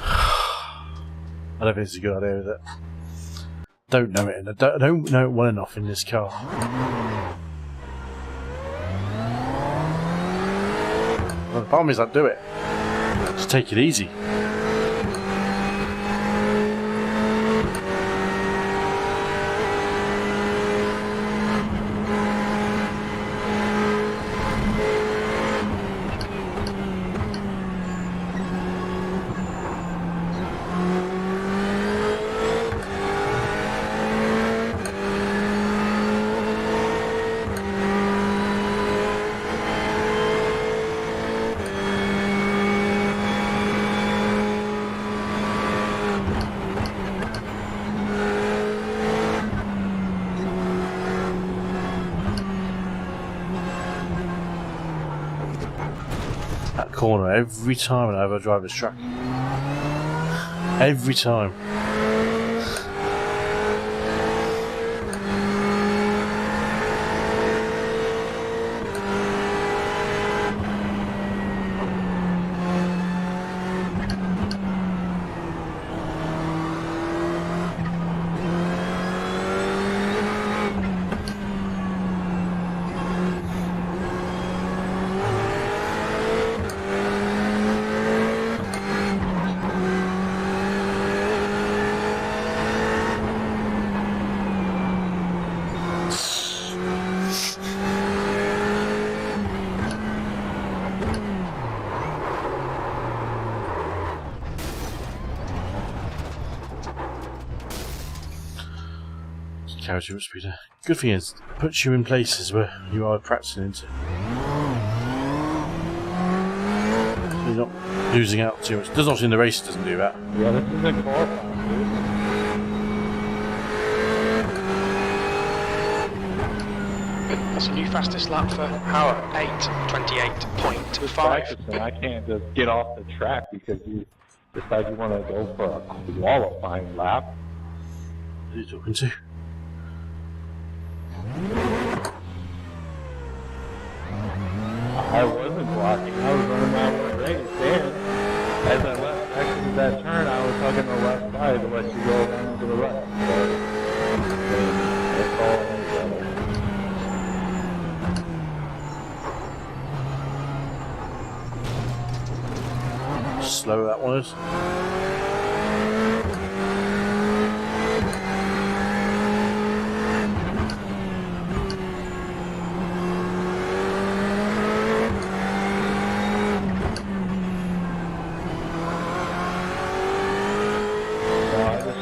I don't think it's a good idea, is it? Don't know it, and I don't know it well enough in this car. Well, the problem is I do it. Just take it easy. Corner every time I ever drive this track. Every time. carry too much speed. Good thing is, it puts you in places where you are practicing into. You're not losing out too much. Does obviously in the race it doesn't do that. Yeah, this is a qualifying. That's a new fastest lap for Power, 8:28.5. I can't just get off the track because you decide you want to go for a qualifying lap. Who are you talking to? I wasn't blocking. I was running my own race. And as I left exited that turn, I was hugging the left side to let you go around to the right. So, that's all I Slow that one is.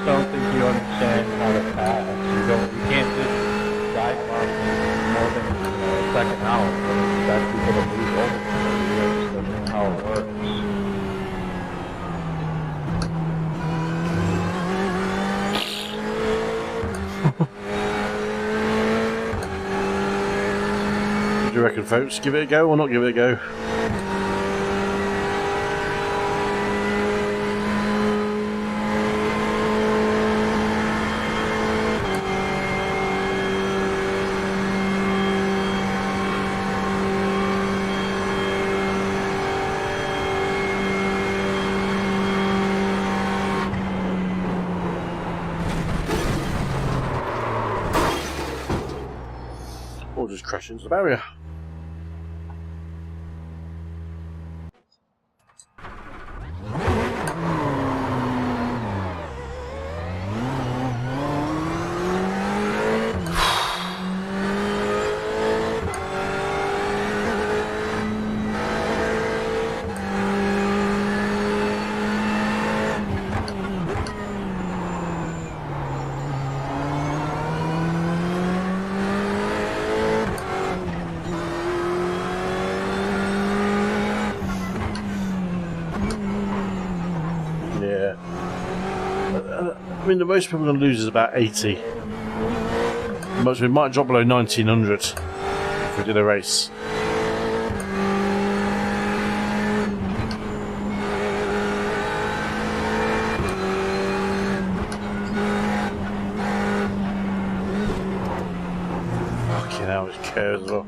don't think you understand how to pass. You can't just dive bomb more than a second out and expect people to move over. You just don't know how it works. What do you reckon, folks? Give it a go or not give it a go? Or just crash into the barrier. I mean, the most people are going to lose is about 80. We might drop below 1900 if we did a race. Fucking hell, it's curves as well.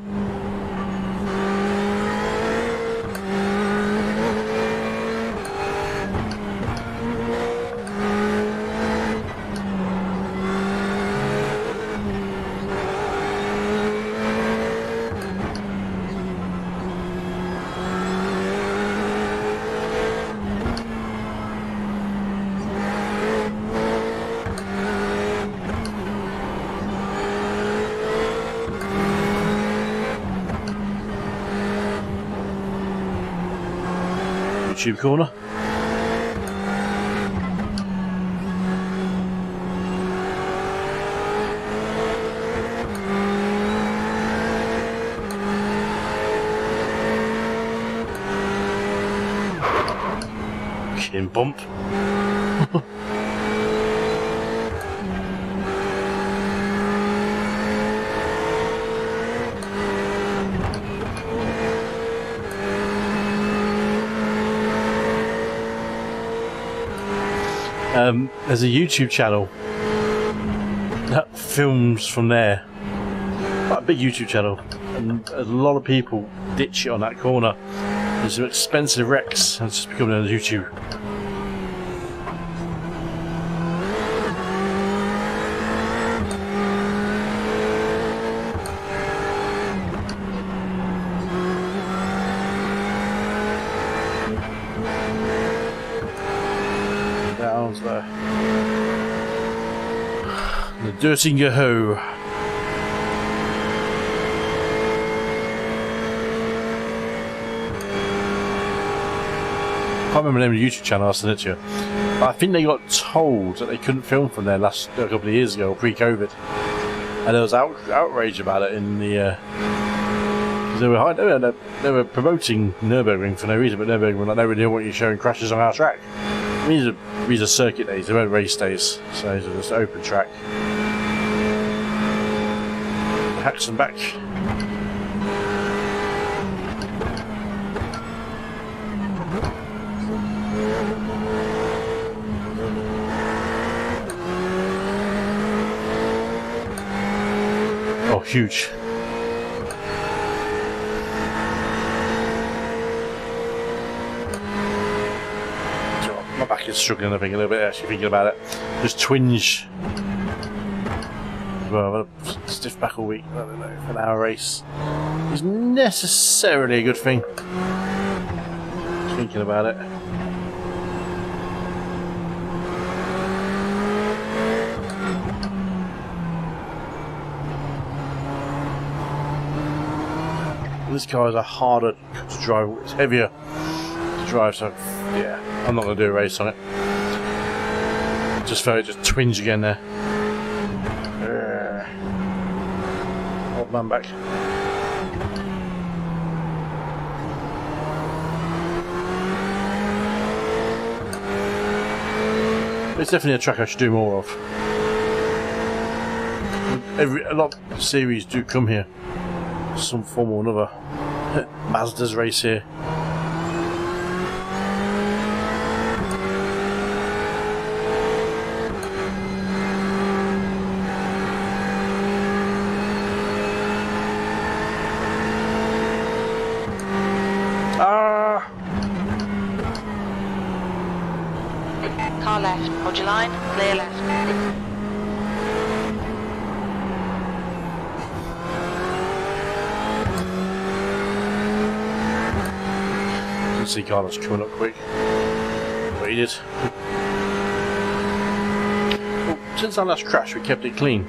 YouTube corner. Fucking bump. There's a YouTube channel that films from there, quite a big YouTube channel, and a lot of people ditch it on that corner. There's some expensive wrecks and it's just becoming on YouTube. There. The Dirtinger Ho. I can't remember the name of the YouTube channel, I'll send it to you. But I think they got told that they couldn't film from there a couple of years ago, pre-COVID. And there was outrage about it in the. They were promoting Nurburgring for no reason, but Nurburgring were like, no, we don't want you showing crashes on our track. These are circuit days, they weren't race days, so these are just open track. Haxton back. Oh, huge. My back is struggling, I think, a little bit, actually, thinking about it. Just twinge. Well, I've had a stiff back all week. I don't know if an hour race is necessarily a good thing. Just thinking about it. This car is harder to drive, it's heavier to drive, so yeah, I'm not going to do a race on it. Just felt it just twinge again there. Old man back. It's definitely a track I should do more of. A lot of series do come here, some form or another. Mazda's race here. Car left, hold your line, clear left. Didn't see Carlos coming up quick. But he did. Well, since our last crash, we kept it clean.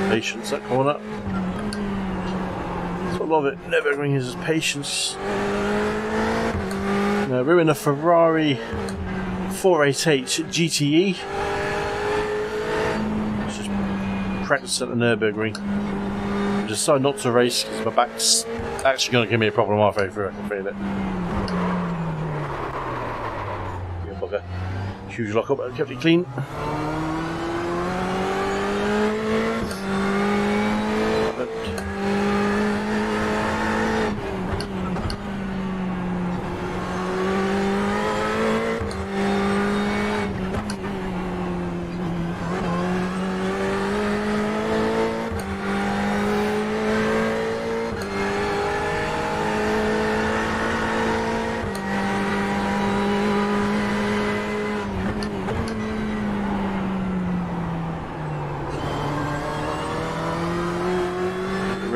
Patience, that corner. That's what I love it. Nurburgring is patience. Now, we're in a Ferrari 488 GTE. Let's just practice at the Nurburgring. I decided not to race because my back's actually going to give me a problem halfway through. I can feel it. Yeah, bugger. Huge lock up, but I kept it clean.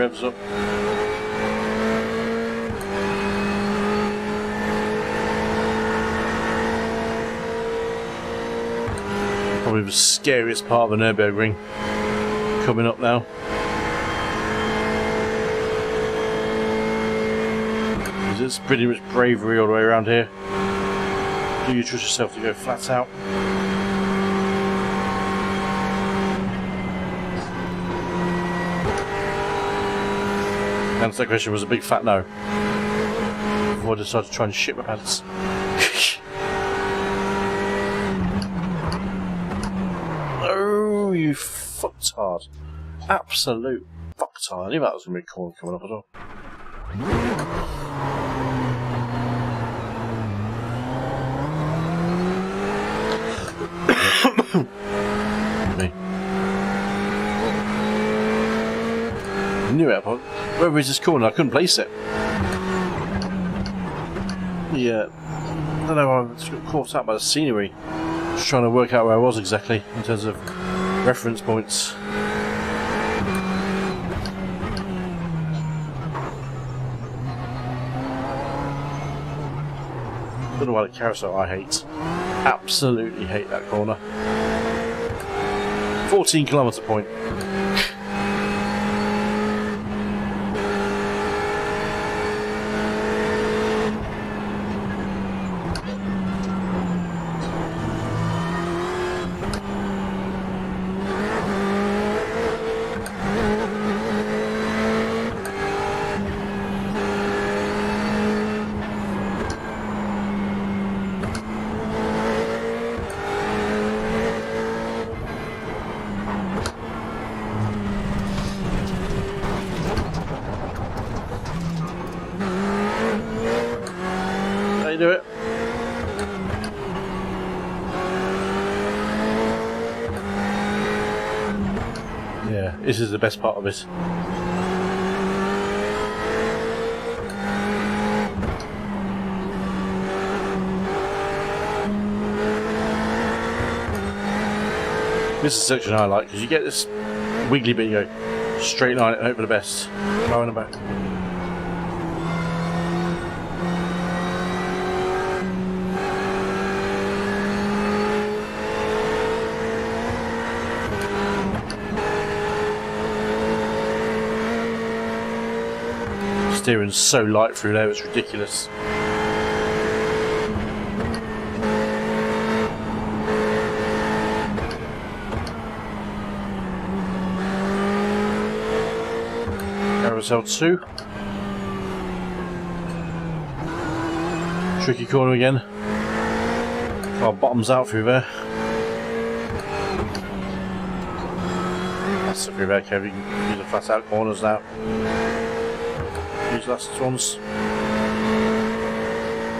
revs up. Probably the scariest part of the Nurburgring coming up now. It's pretty much bravery all the way around here. Do you trust yourself to go flat out? The answer to that question was a big fat no. Before I decided to try and shit my pants. Oh, you fucktard. Absolute fucktard. I knew that was going to be a corner coming up as well. Me. I knew it, but where was this corner? I couldn't place it. Yeah, I don't know, I just got caught out by the scenery. Just trying to work out where I was exactly in terms of reference points. Don't know why the carousel I hate. Absolutely hate that corner. 14km point. Do it. Yeah, this is the best part of it. This is the section I like because you get this wiggly bit, you go straight line it and hope for the best. Go in the back. Steering's so light through there, it's ridiculous. Carousel 2. Tricky corner again. Car bottoms out through there. That's through there, Kev. You can use the flat out corners now. These last ones.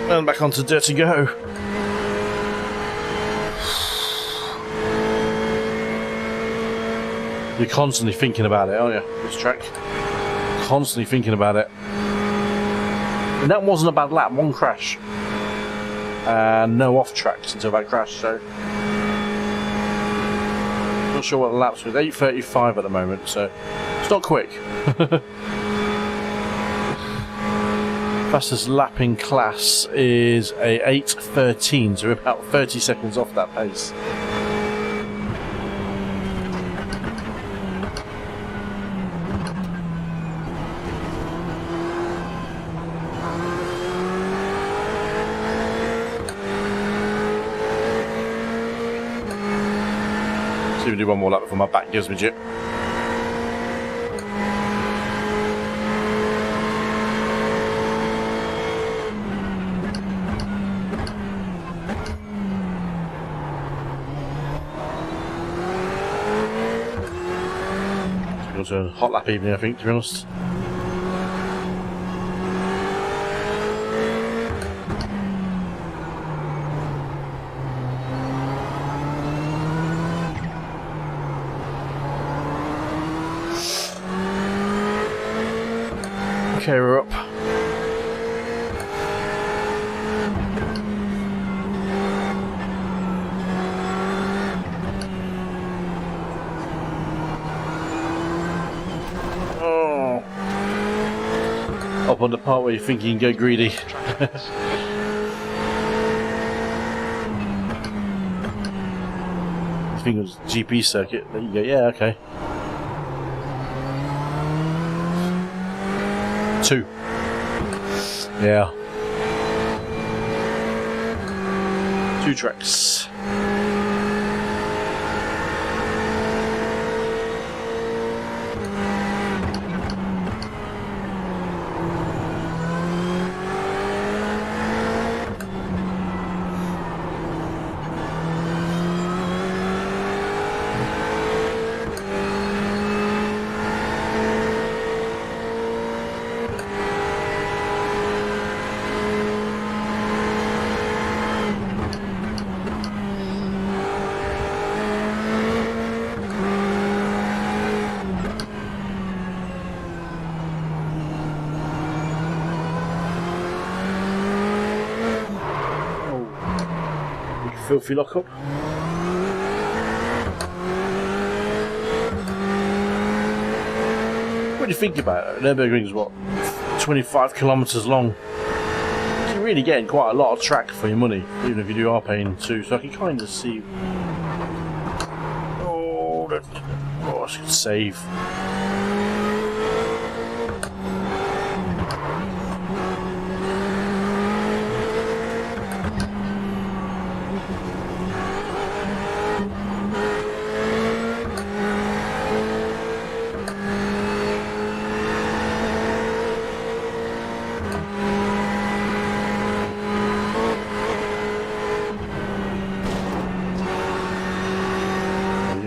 And back onto Dirty Go. You're constantly thinking about it, aren't you? This track. Constantly thinking about it. And that wasn't a bad lap, one crash. And no off tracks until that crash, so. Not sure what the lap's with. 8:35 at the moment, so it's not quick. Fastest lap in class is a 8:13, so we're about 30 seconds off that pace. See if we do one more lap before my back gives me jip. It's a hot lap evening, I think, to be honest. Okay, we're up. Up on the part where you think you can go greedy. I think it was GP circuit. There you go. Yeah, okay. 2. Yeah. 2 tracks. Filthy lockup. What do you think about it? Nurburgring is what, 25 kilometres long. So you're really getting quite a lot of track for your money, even if you are paying 2. So I can kind of see. Oh, I should save.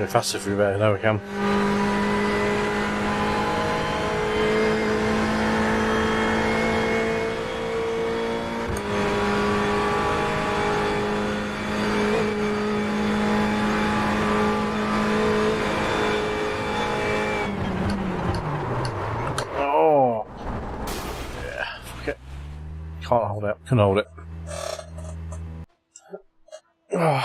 Faster through there, now we can. Oh, yeah, fuck it. Can't hold it. Couldn't hold it. Oh.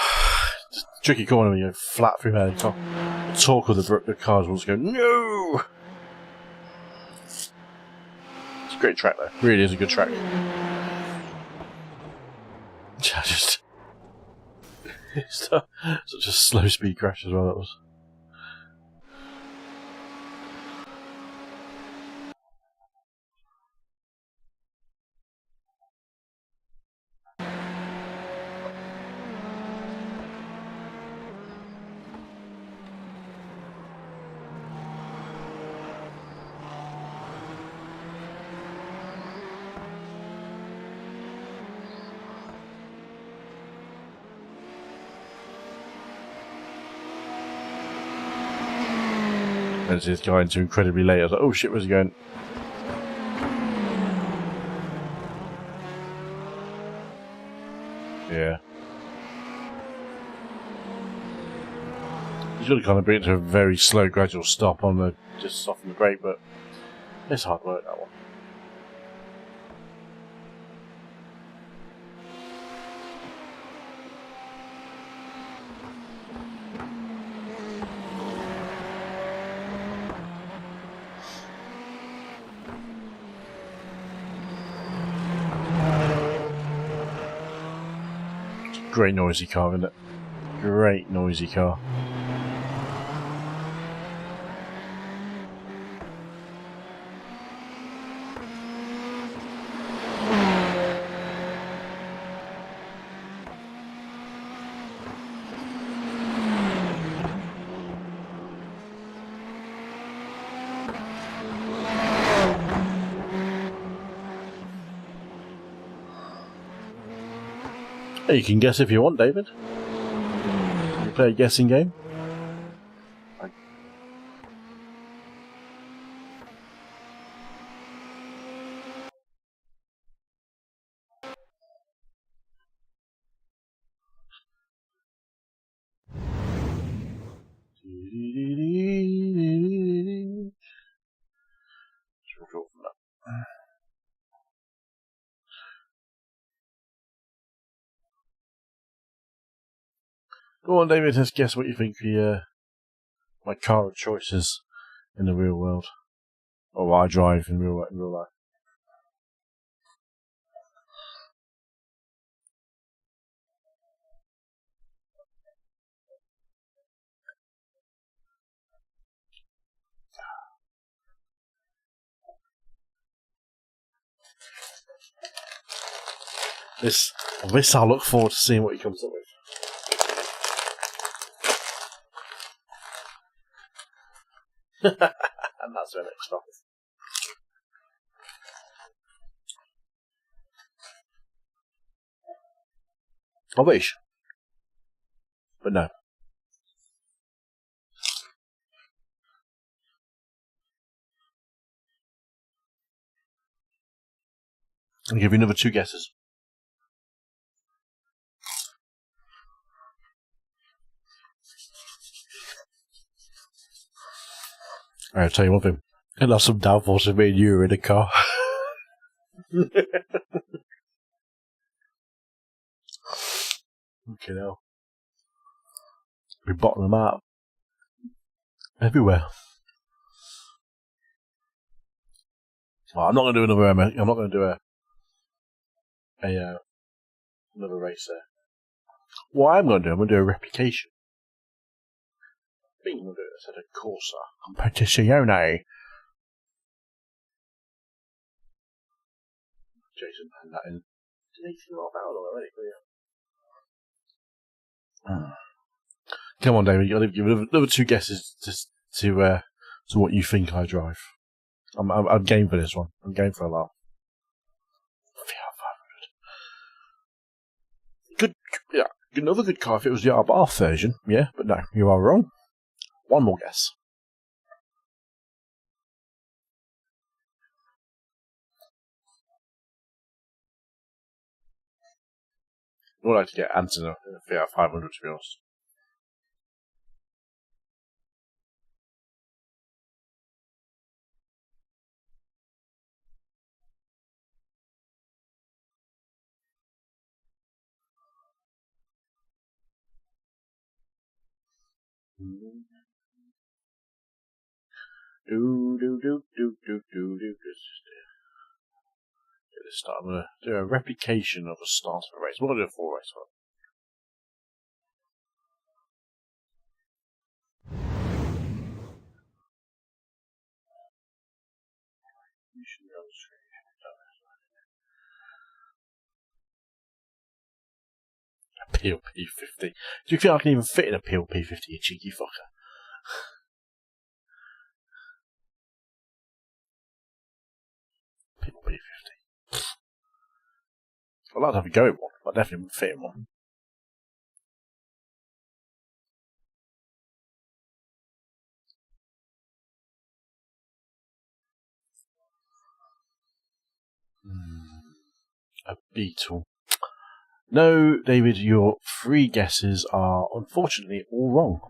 Tricky corner when you go flat through there. The torque of the cars will just go, no! It's a great track though. Really is a good track. Just such a slow speed crash as well, that was. As he's going to incredibly late, I was like, oh shit, where's he going? Yeah. He's got to kind of bring it to a very slow, gradual stop on the, just soften the brake, but it's hard work, that one. Great noisy car, isn't it? Great noisy car. You can guess if you want, David. You play a guessing game. Go on, David, let's guess what you think my car of choice is in the real world. Or what I drive in real life. This I'll look forward to seeing what he comes up with. And that's where next off. I wish. But no. I'll give you another 2 guesses. I'll tell you one thing. I'd have some downforce if me and you were in a car. Okay, now. We bottom them out. Everywhere. Well, I'm not going to do another. I'm not going to do another race there. What I'm going to do, I'm going to do a replication. I think I'm going to do it instead of Corsair Competizione. Jason had that in 18.5 hours already. Come on, David. You've got to give another 2 guesses to what you think I drive. I'm game for this one. I'm game for a laugh. Good, yeah. Another good car if it was the Abarth version, yeah. But no, you are wrong. One more guess. I would like to get answers in a VR 500 to be honest. Get this started. I'm going to do a replication of a start of a race. We're going to do a 4 race one. You should be on the screen. A PLP 50. Do you think I can even fit in a PLP 50, you cheeky fucker? PLP 50. I'd like to have a go in one, but I definitely wouldn't fit in one. A Beetle. No, David, your 3 guesses are unfortunately all wrong.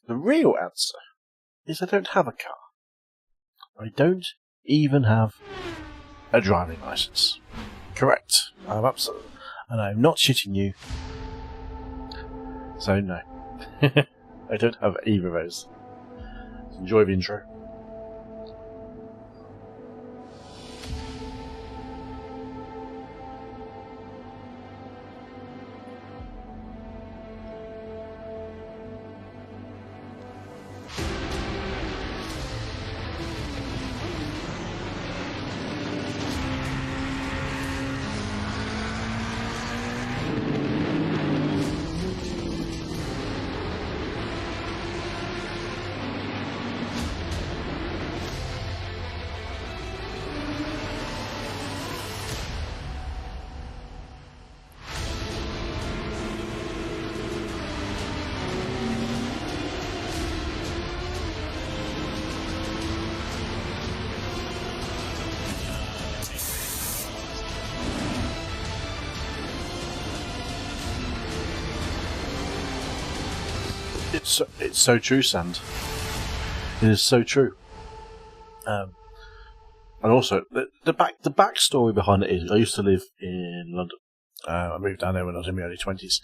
The real answer is I don't have a car. I don't even have a driving license. Correct. I'm absolutely, and I'm not shitting you. So no, I don't have either of those. Enjoy the intro. It's so true, Sand. It is so true. And also, the backstory behind it is, I used to live in London. I moved down there when I was in my early 20s,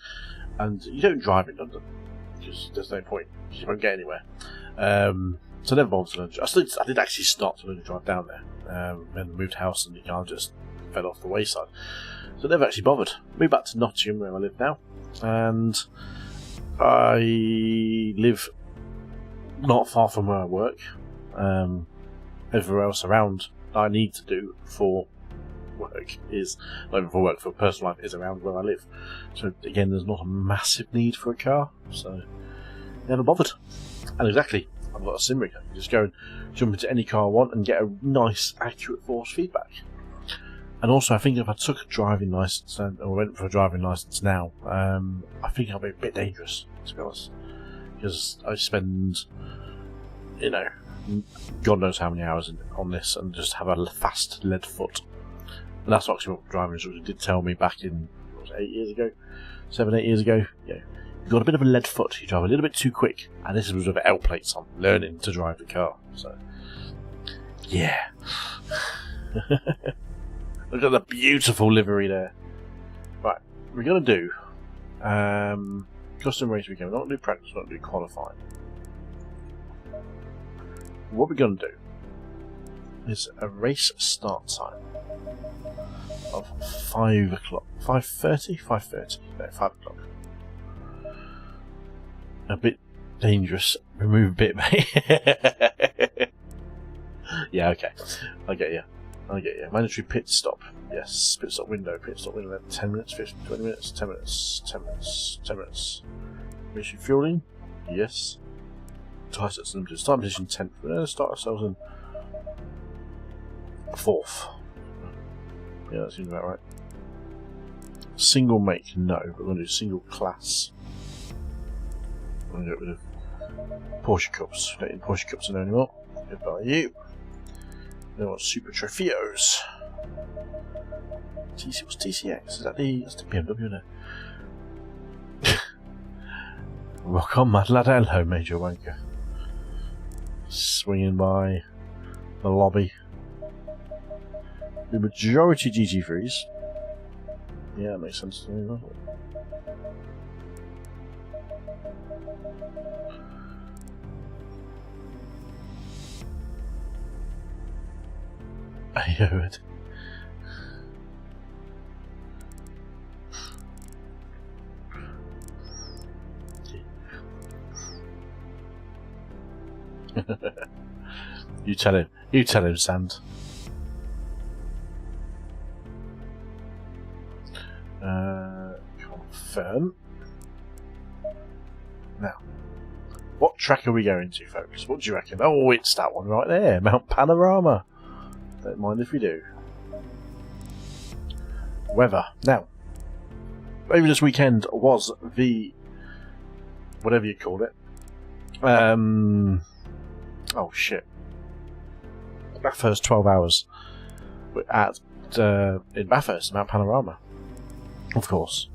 and you don't drive in London because there's no point. You won't get anywhere. So I never bothered to learn. I did actually start to learn to drive down there. Then I moved house, and the car just fell off the wayside. So I never actually bothered. Moved back to Nottingham, where I live now, and I live not far from where I work. everywhere else around I need to do for work is, not even for work, for personal life, is around where I live. So again, there's not a massive need for a car, so never bothered. And exactly, I've got a sim rig. I can just go and jump into any car I want and get a nice, accurate force feedback. And also, I think if I took a driving license or went for a driving license now, I think I'll be a bit dangerous, to be honest, because I spend, God knows how many hours on this, and just have a fast lead foot. And that's actually what the driving instructor did tell me back in, 8 years ago? 7, 8 years ago? Yeah. You've got a bit of a lead foot, you drive a little bit too quick, and this was with L plates on, learning to drive the car. So, yeah. Look at the beautiful livery there. Right, we're going to do custom race weekend. We're not going to do practice, we're not going to do qualifying. What we're going to do is a race start time of 5 o'clock. 5:30? 5:30. No, 5 o'clock. A bit dangerous. Remove a bit, mate. Yeah, okay. I get you. Mandatory pit stop. Yes, pit stop window. 10 minutes, 15, 20 minutes, 10 minutes, 10 minutes, 10 minutes. Refueling? Yes. Tire sets limited. Start position 10th. We're going to start ourselves in 4th. Yeah, that seems about right. Single make? No, but we're going to do single class. I'm going to get rid of Porsche Cups. Don't need Porsche Cups in there anymore. Goodbye, you. They want Super Trofeos. What's TCX? Is that that's the BMW, isn't it? Rock on, mad lad. Hello, Major Wanker. Swinging by the lobby. The majority GT3s. Yeah, that makes sense to me, doesn't it? I heard. You tell him, Sand. Confirm. Now, what track are we going to, folks? What do you reckon? Oh, it's that one right there, Mount Panorama. Don't mind if we do. Weather. Now, over this weekend was the whatever you call it. Oh shit. Bathurst 12 hours. We're at in Bathurst, Mount Panorama. Of course.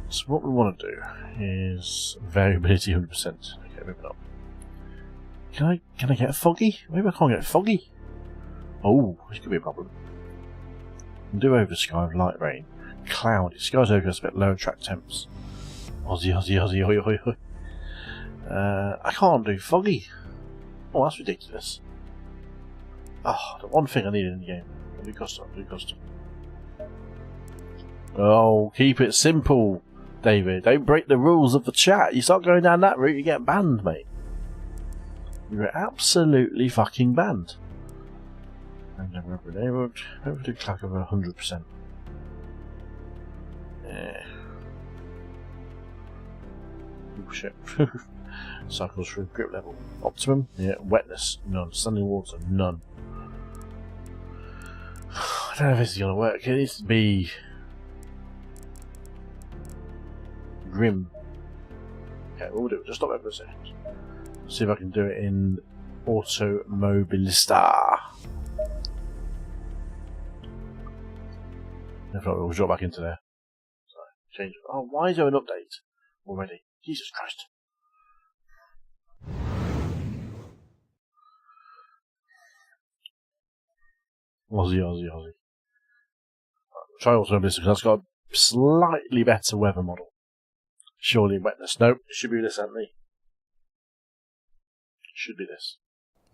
So what we want to do is variability 100%. Okay, moving on. Can I get foggy? Maybe I can't get foggy. Oh, this could be a problem. Do over sky with light rain. Cloudy. Skies overcast, a bit lower track temps. Aussie, oi, oi, oi. I can't do foggy. Oh, that's ridiculous. Oh, the one thing I need in the game. Do custom. Oh, keep it simple, David. Don't break the rules of the chat. You start going down that route, you get banned, mate. You're absolutely fucking banned. And never do clack over 100%. Yeah. Oh shit. Cycles through grip level. Optimum? Yeah. Wetness? None. Standing water? None. I don't know if this is going to work. It needs to be grim. Okay, what we'll do, just stop there for a second. See if I can do it in Automobilista. If not, we'll drop back into there. Sorry, change it. Oh, why is there an update already? Jesus Christ. Aussie. Right, try Automobilista because that's got a slightly better weather model. Surely wetness. Nope, it should be this, Anthony. Should be this.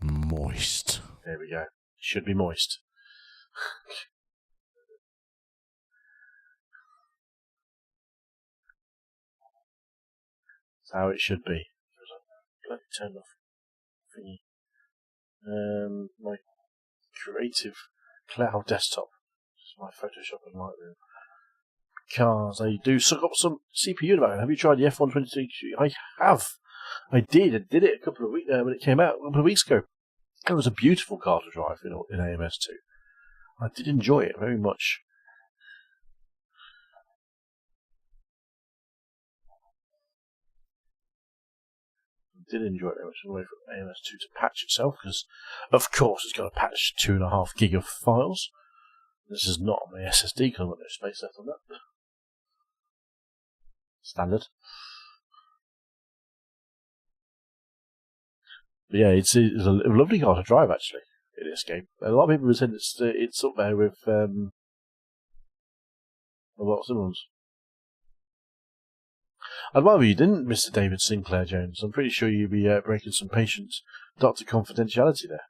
Moist. There we go. Should be moist. That's how it should be. Bloody turn off thingy. My creative cloud desktop. This is my Photoshop and Lightroom. Cars, they do suck up some CPU about it. Have you tried the F123? I have. I did it a couple of weeks when it came out a couple of weeks ago. It was a beautiful car to drive in AMS2. I did enjoy it very much. I did enjoy it very much. I'm waiting for AMS2 to patch itself because, of course, it's got to patch 2.5 gig of files. This is not on my SSD because I've got no space left on that. Standard. But yeah, it's a lovely car to drive actually in this game. A lot of people have said it's up there with a lot of similar ones. I'd rather you didn't, Mr. David Sinclair Jones. I'm pretty sure you'd be breaking some patient doctor confidentiality there.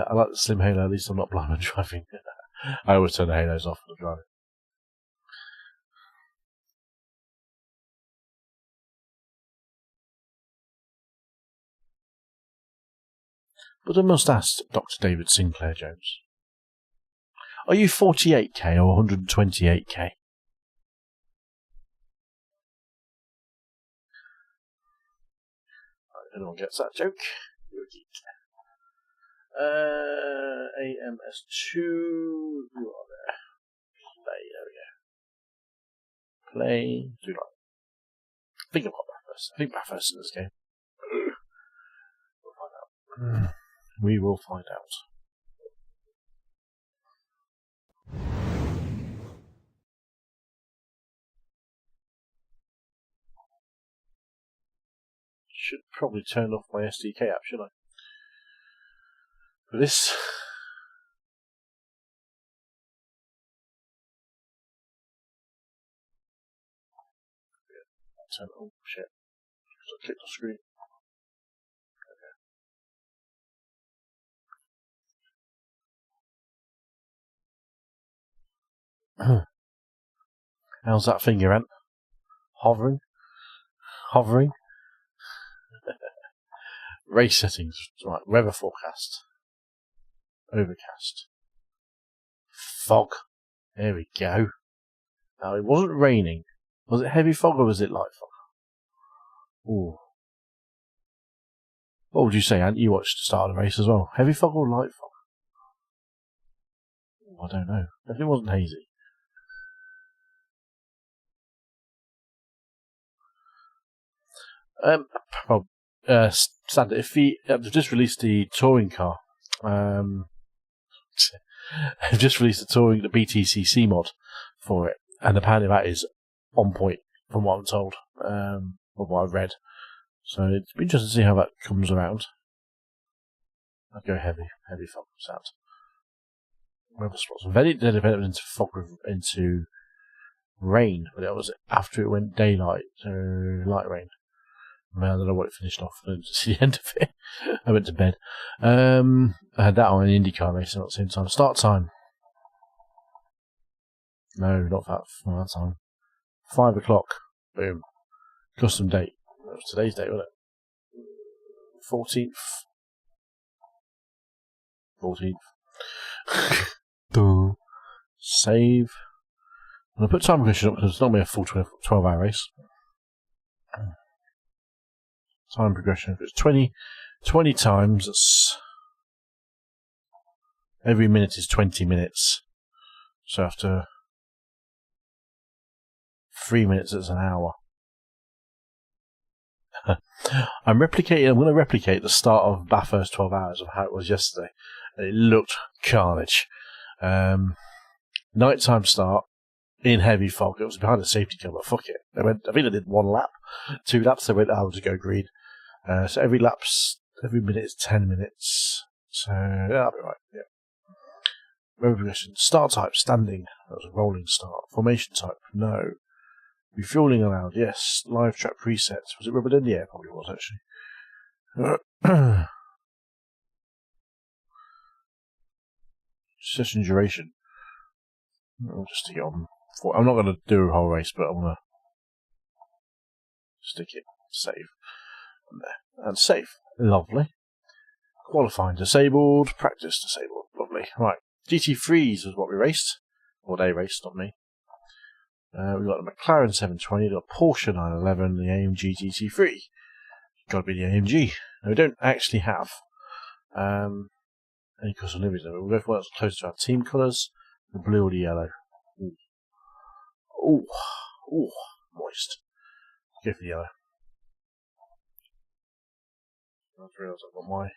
I like the slim halo, at least I'm not blind when driving. I always turn the halos off when I'm driving. But I must ask Dr. David Sinclair Jones, are you 48k or 128k? Anyone gets that joke? You're a geek. AMS2, you are there. Play, there we go. Play, do not. I think I've got Bathurst. I think Bathurst in this game. We'll find out. We will find out. Should probably turn off my SDK app, should I? For this. Turn it on. Shit. I clicked on screen. Okay. How's that finger, Ant? Hovering? Hovering? Race settings. Right, weather forecast. Overcast. Fog. There we go. Now, it wasn't raining. Was it heavy fog or was it light fog? Ooh. What would you say, Ant? You watched the start of the race as well. Heavy fog or light fog? Ooh, I don't know. Definitely wasn't hazy. Standard. If they've just released the touring car. They've just released the BTCC mod for it, and apparently that is on point from what I'm told, or what I've read. So it's interesting to see how that comes around. I'll go heavy fog sound. Weather spots. Then it developed into fog into rain, but it was after it went daylight, so light rain. I don't know what it finished off. I didn't see the end of it. I went to bed. I had that on an IndyCar racing at the same time. Start time. No, not that time. 5 o'clock. Boom. Custom date. That was today's date, wasn't it? 14th. Save. I'm going to put time progression up because it's not going to be a full 12-hour race. Time progression. If it's 20 times, that's every minute is 20 minutes. So after 3 minutes, it's an hour. I'm going to replicate the start of Bathurst 12 hours of how it was yesterday. And it looked carnage. Nighttime start in heavy fog. It was behind a safety car, but fuck it. I think I did 1 lap. 2 laps, I went out to go green. So every minute is 10 minutes. So that'll be right. Yeah. Road progression. Start type, standing. That was a rolling start. Formation type, no. Refueling allowed, yes. Live track presets. Was it rubbered in? Yeah, it probably was actually. Session duration. I'll just stick it on. I'm not going to do a whole race, but I'm going to stick it. Save. And there. And save. Lovely. Qualifying disabled, practice disabled. Lovely. Right, GT3s is what we raced. Or they raced, not me. We've got the McLaren 720, the Porsche 911, the AMG GT3. Got to be the AMG. Now, we don't actually have any custom liveries. We'll go for what's close to our team colours, the blue or the yellow. Ooh, moist. Go for the yellow. I realise I've got my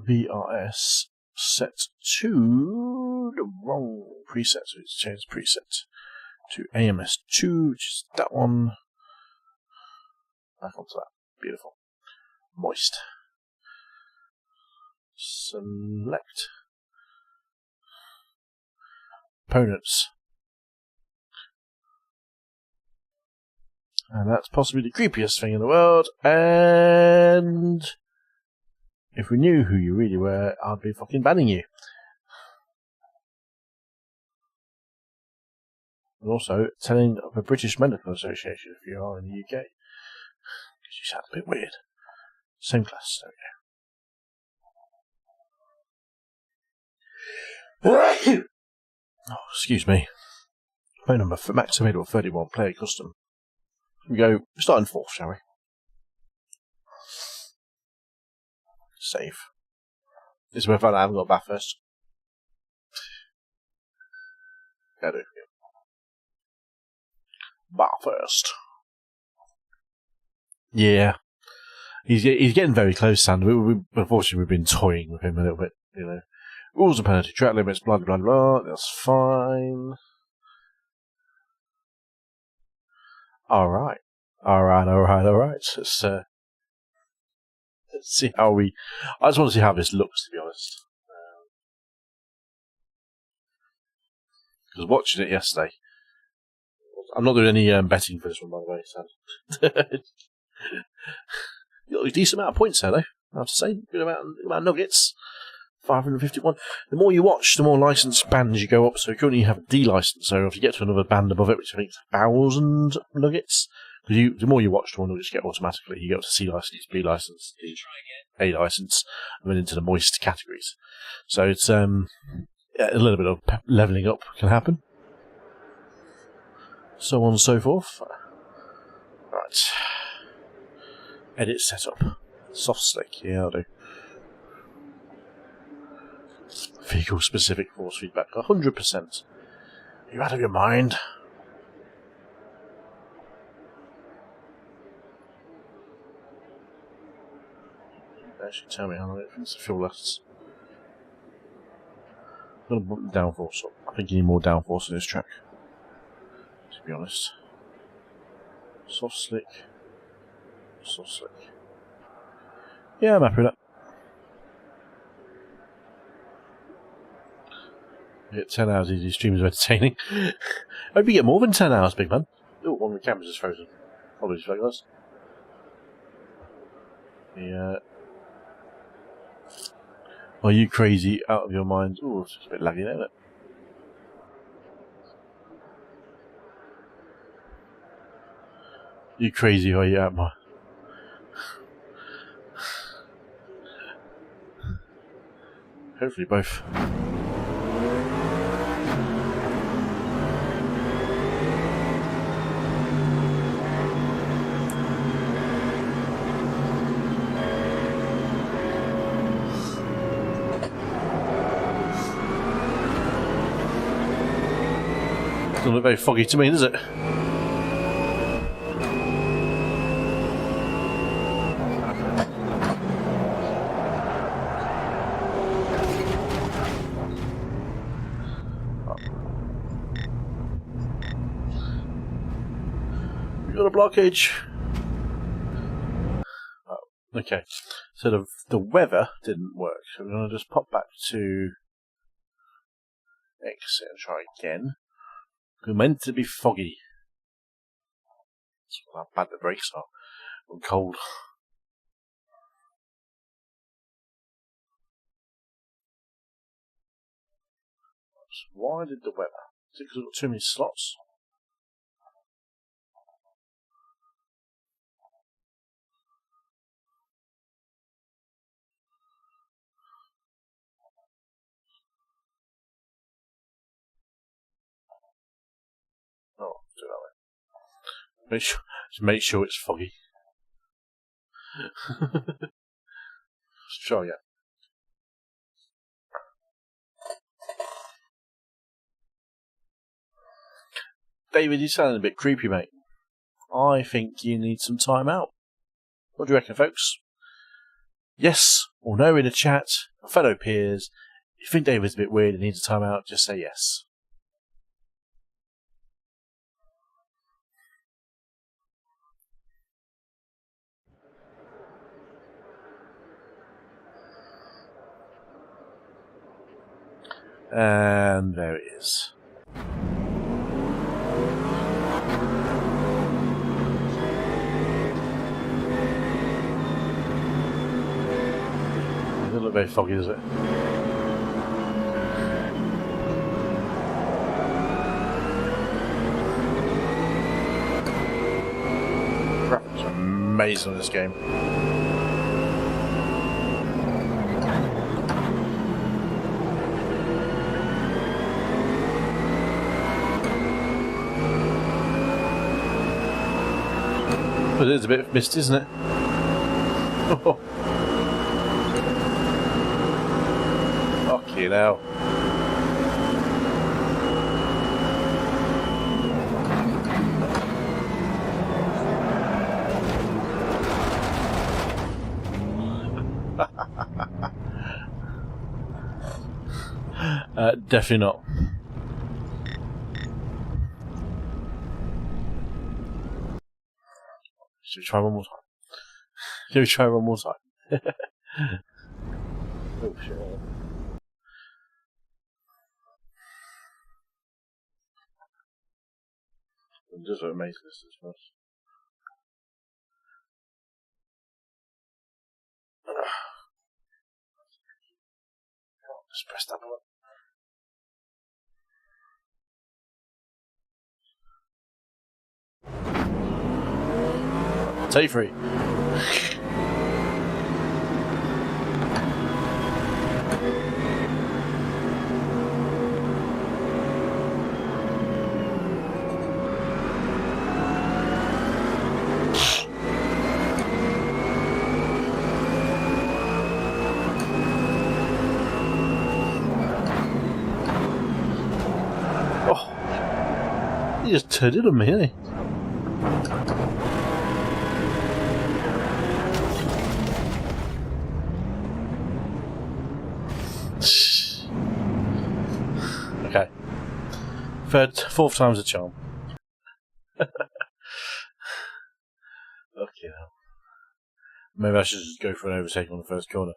VRS set to the wrong preset, so it's changed preset to AMS2, which is that one. Back onto that. Beautiful. Moist. Select opponents. And that's possibly the creepiest thing in the world. And if we knew who you really were, I'd be fucking banning you. And also telling of the British Medical Association if you are in the UK. Because you sound a bit weird. Same class, there we go. Oh, excuse me. Phone number for max available 31, player custom. We go, start in fourth, shall we? Save. This is where I haven't got a bath first. Yeah, I do. Bath first. Yeah. He's getting very close, Sander. Unfortunately, we've been toying with him a little bit, you know. Rules and penalty, track limits, blah, blah, blah. That's fine. Alright. Let's see how we... I just want to see how this looks, to be honest. Because watching it yesterday... I'm not doing any betting for this one, by the way, Sam. You got a decent amount of points there, though. I have to say. Good amount of nuggets. 551. The more you watch, the more license bands you go up. So currently you have a D license. So if you get to another band above it, which I think is 1,000 nuggets, because the more you watch, the more nuggets you get automatically. You get up to C license, B license, D, A license, and then into the moist categories. So it's a little bit of leveling up can happen. So on and so forth. Right. Edit setup. Soft slick. Yeah, I'll do. Vehicle specific force feedback. 100%. Are you out of your mind? Actually, tell me how long it thinks the fuel lasts. I'm going to put the downforce up. I think you need more downforce in this track. To be honest. Soft slick. Soft slick. Yeah, I'm happy with that. Get 10 hours easy streams are entertaining. I hope you get more than 10 hours, big man. Oh, one of the cameras is frozen. Apologies for that, guys. Are you crazy out of your mind? Oh, it's just a bit laggy there, isn't it? You crazy, or are you out of my... Hopefully both. Doesn't look very foggy to me, does it? We got a blockage. Oh, okay. So the weather didn't work. So we're going to just pop back to exit and try again. We're meant to be foggy. That's how bad the brakes are. I'm cold. So why did the weather? Is it because we've got too many slots? do that way. Make sure it's foggy. Let's try again. David, you sounding a bit creepy, mate. I think you need some time out. What do you reckon, folks? Yes or no in the chat, fellow peers. If you think David's a bit weird and needs a time out, just say yes. And there it is. It doesn't look very foggy, does it? Graphics are amazing on this game. But it is a bit misty, isn't it? Oh. Fucking hell. Definitely not. Should we try one more time? Should we try one more time? Oh shit. I'm just so amazed this is first. Just press that button. Take free. Oh, he just turned it on me, didn't he? Okay. Fourth time's a charm. Okay. Maybe I should just go for an overtake on the first corner.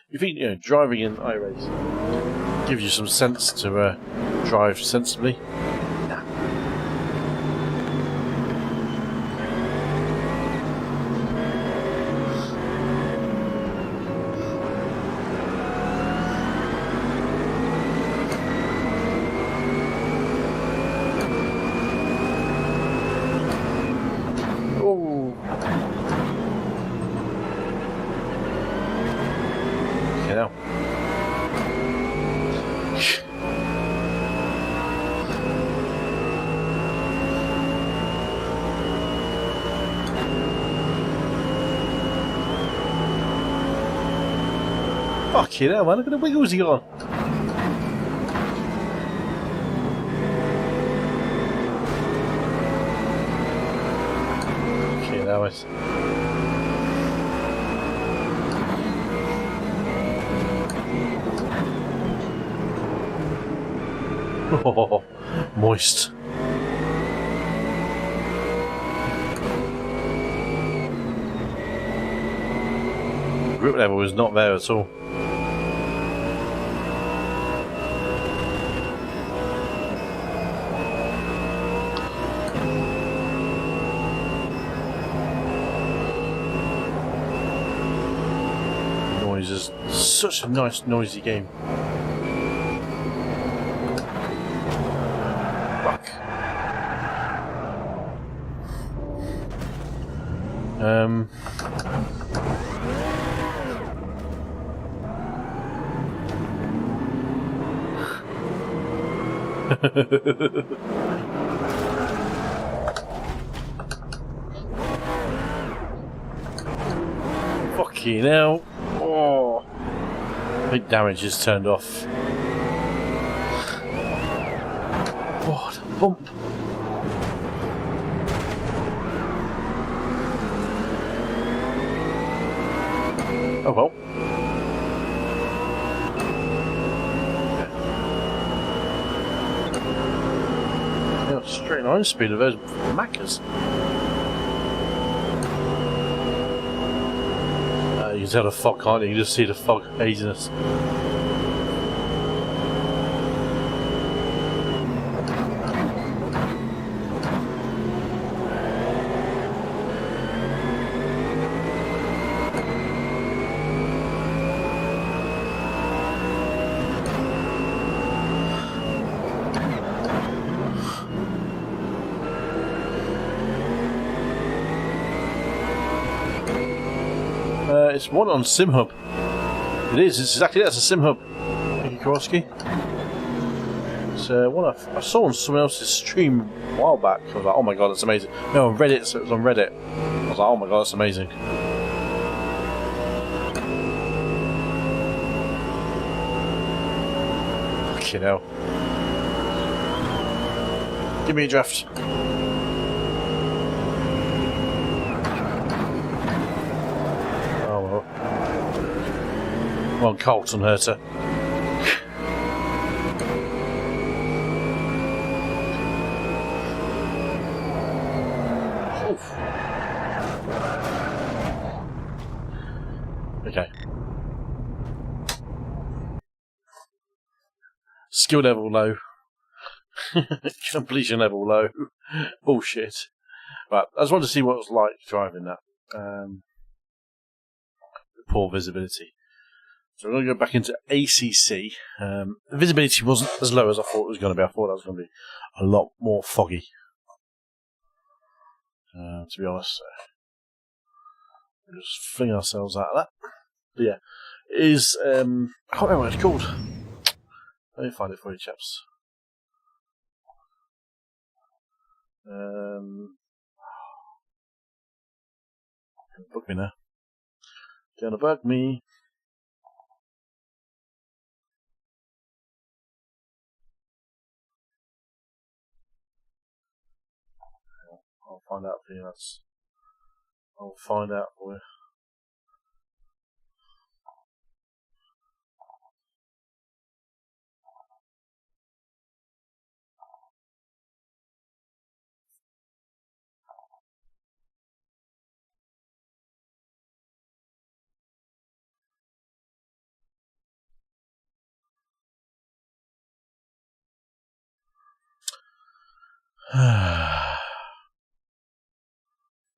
You think, driving in iRacing gives you some sense to drive sensibly? Nah. Fucking hell, man, look at the wiggles he got on. Okay, that was. Oh, moist. Grip level was not there at all. Noise is such a nice noisy game. Fuck. Fucking hell. Oh. Big damage is turned off. What a bump. Oh well. Yeah, straight line speed of those Maccas. You can tell the fog, can't you? You can just see the fog haziness. It's one on SimHub. It is. It's exactly that. It's a SimHub. Thank you, Kowalski. It's one I saw on someone else's stream a while back. I was like, oh my god, that's amazing. No, on Reddit. So it was on Reddit. I was like, oh my god, that's amazing. Fucking hell. Give me a draft. Well, Colton hurt her. Oof. Okay. Skill level low. Completion level low. Bullshit. But I just wanted to see what it was like driving that. Poor visibility. So we're going to go back into ACC. The visibility wasn't as low as I thought it was going to be. I thought that was going to be a lot more foggy. To be honest. We'll just fling ourselves out of that. But yeah. It is, I can't remember what it's called. Let me find it for you, chaps. Book me now. Gonna bug me. I'll find out for you, lads. I'll find out for you.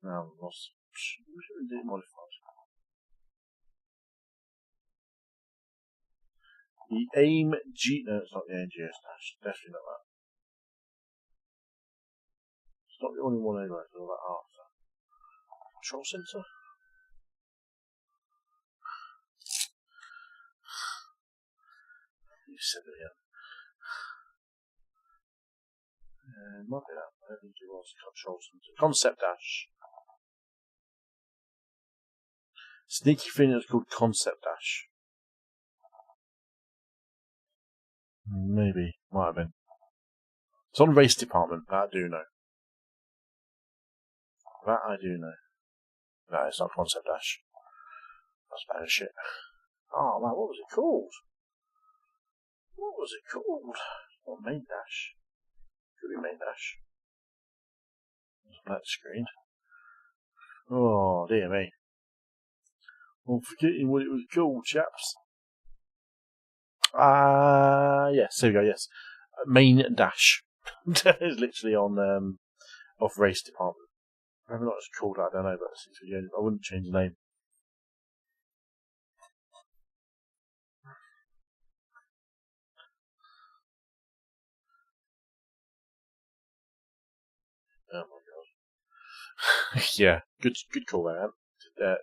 Now I've lost. We should do modified. The AIM G. No, it's not the AIM GS dash. Definitely not that. It's not the only one anyway. It's all that after. Control center. You said it again. Might be that. I don't think it was control center. Concept dash. Sneaky thing that's called Concept Dash. Maybe. Might have been. It's on race department. That I do know. That I do know. No, it's not Concept Dash. That's bad as shit. Oh man, what was it called? What was it called? Not Main Dash. Could be Main Dash. There's a black screen. Oh dear me. I'm forgetting what it was called, chaps. Yes, there we go, yes. Main Dash. It's literally on off race department. Maybe not it's called, I don't know, but I wouldn't change the name. Oh my god. Yeah, good call there, man.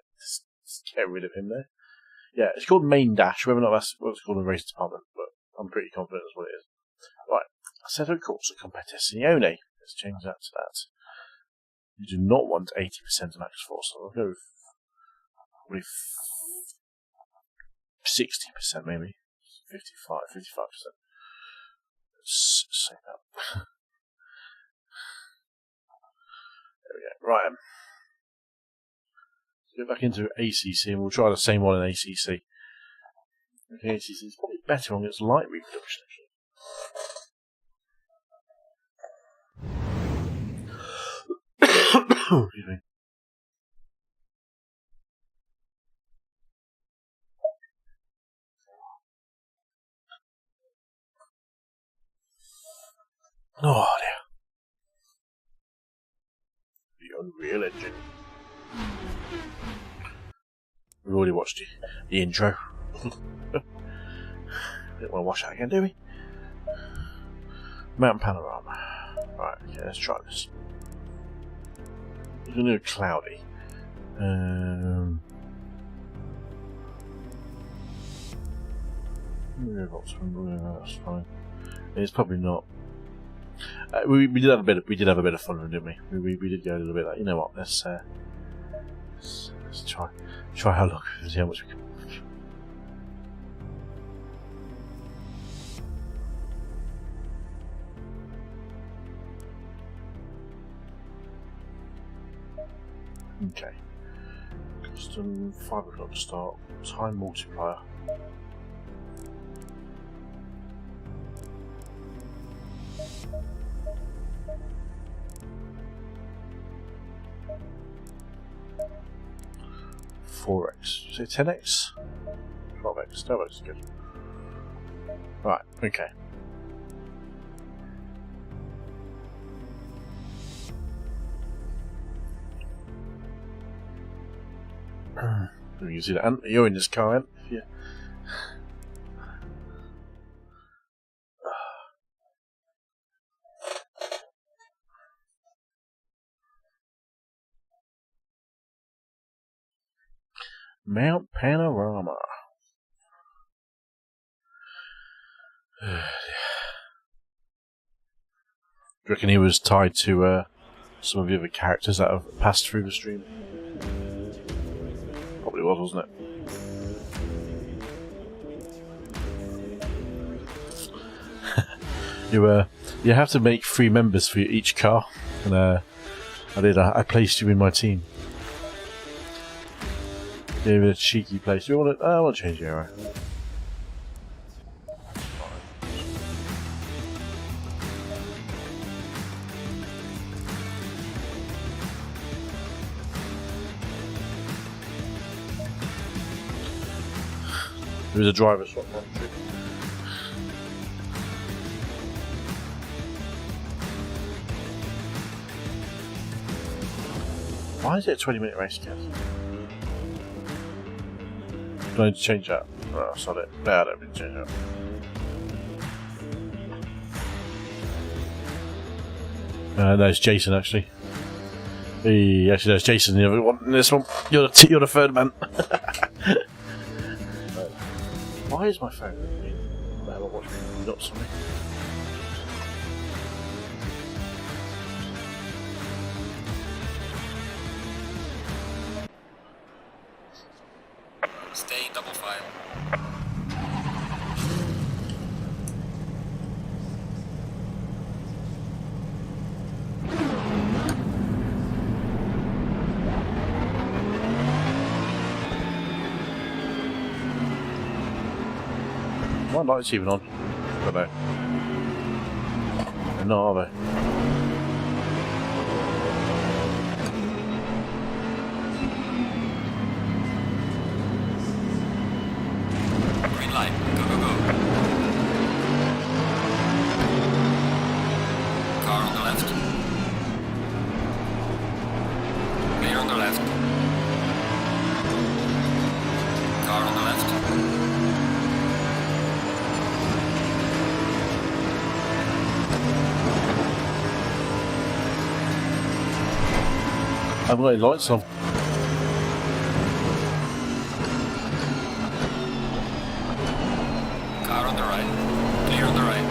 Just get rid of him there. Yeah, it's called Main Dash, whether or not that's what it's called in the race department, but I'm pretty confident that's what it is. Right, Assetto Corsa Competizione. Let's change that to that. You do not want 80% of max force, so I'll go with probably 60% maybe. 55%. Let's save that. There we go. Right. Get back into ACC and we'll try the same one in ACC. Okay, ACC is probably better on its light reproduction actually. Excuse me. Oh dear. The Unreal Engine. We've already watched the intro. Didn't want to watch that again, do we? Mountain panorama. Right, okay, let's try this. We're going to do cloudy. That's fine. It's probably not. We did have a bit of fun, didn't we? We did go a little bit like, you know what? Let's try how long and see how much we can. Okay. Custom 5 o'clock start. Time multiplier. $4x. Is it 10x? 12x. 12x is good. Right, okay. You can see that, Ant. You're in this car, Ant. Yeah. Mount Panorama. Do you reckon he was tied to some of the other characters that have passed through the stream? Probably was, wasn't it? You have to make 3 members for each car, and I placed you in my team. Gave it a cheeky place. You want to? I want to change the arrow. There is a driver swap one too. Why is it a 20-minute race, Kev? Do I need to change that? Oh, I saw it. No, I don't need to change that. No, it's Jason actually. Actually, no, it's Jason. The other one. This one, you're the third man. Why is my phone ringing? I haven't watched me nuts on me. Stay double file. My lights even on. Don't know. They're not, are they? Green light. Go, go, go. Car on the left. Clear on the left. Car on the left. I've got any lights on. Car on the right. Clear on the right.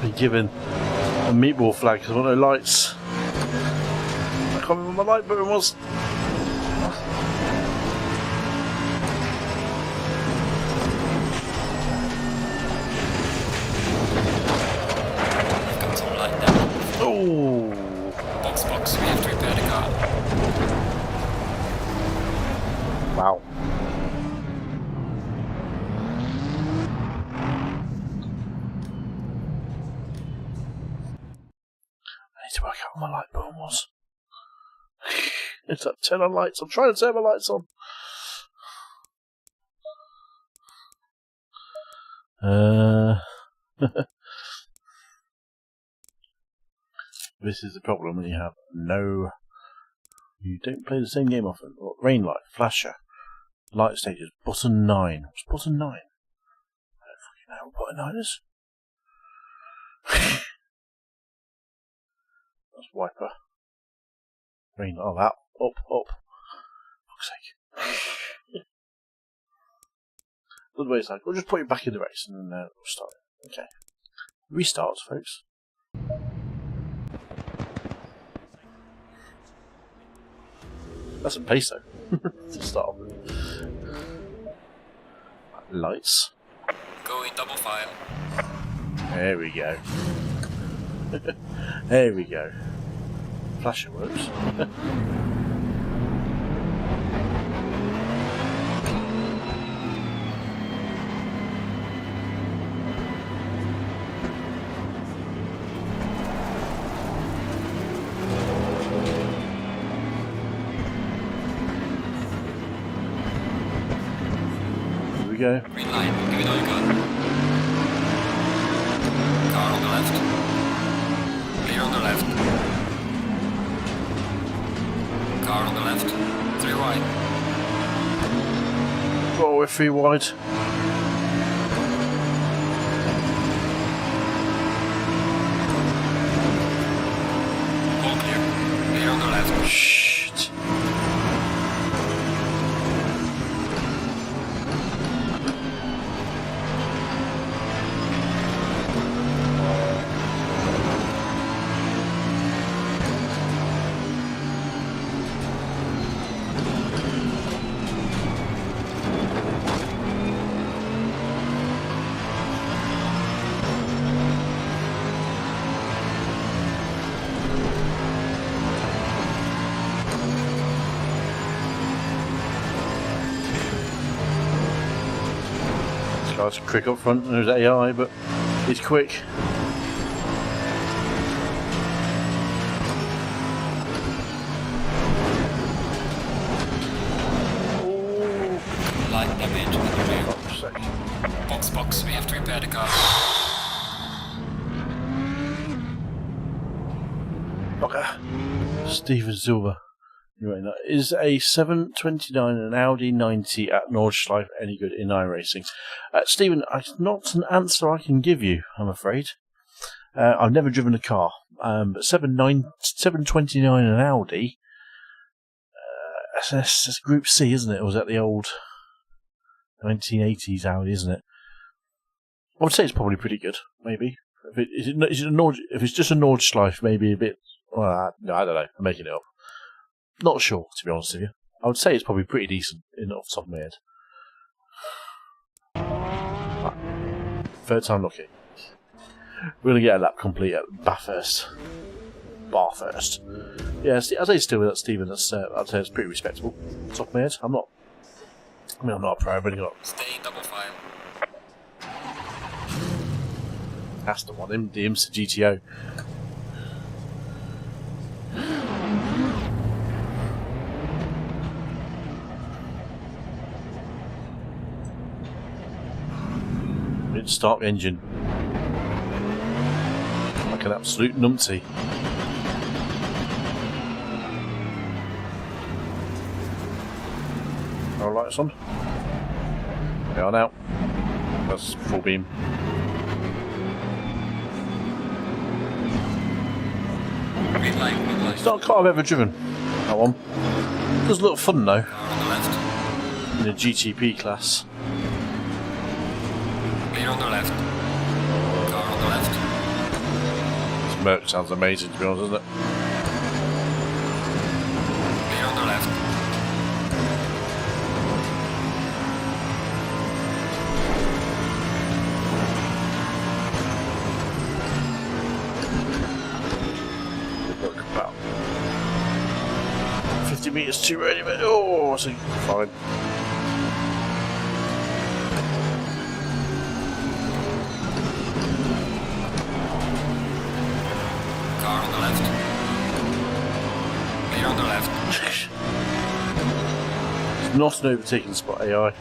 be given a meatball flag because I want no lights. I can't remember what my light button was. Got some light now. Oh, Box, we have to repair the car. wow. I need to work out what my light button was. It's that turn on lights. I'm trying to turn my lights on. This is the problem when you have you don't play the same game often. Rain light, flasher, light stages, button 9. What's button 9? I don't fucking know what button 9 is. That's wiper. Rain light, oh that, up. Fuck's sake. Otherwise, like, we'll just put it back in the race and then we'll start it. Okay. Restarts, folks. That's some pace though. To start with. Lights. Go in double file. There we go. There we go. Flasher works. Go. Green light, give it all you got. Car on the left. Clear on the left. Car on the left. 3 wide. Oh, we're 3 wide. All clear. Clear on the left. Shit. It's quick up front and there's AI, but he's quick. Light damage in the rear. Oh, sec. Box, we have to repair the car. Okay. Steven Silver. Right, now, is a 729 and an Audi 90 at Nordschleife any good in iRacing? Stephen, it's not an answer I can give you, I'm afraid. I've never driven a car, but 729 and an Audi, that's Group C, isn't it? Or was that the old 1980s Audi, isn't it? I would say it's probably pretty good, maybe. If it's just a Nordschleife, maybe a bit, well, no, I don't know, I'm making it up. Not sure, to be honest with you. I would say it's probably pretty decent, off the top of my head. Third time lucky. We're going to get a lap complete at Bathurst. Yeah, I'd say still with that, Stephen. I'd say it's pretty respectable. Top of my head. I'm not a pro, I've only got. Stay in double file. That's the one, the IMSA GTO. Start the engine like an absolute numpty. Our lights on. They are now. That's full beam. Green light. It's not a car I've ever driven. That one. It does look fun though. Car on the left. In the GTP class. Clear on the left. Car on the left. Merc sounds amazing, to be honest, doesn't it? Clear on the left. Look, about 50 metres too early, but oh, I see. Fine. Car on the left. Clear on the left. It's not an overtaking spot, AI.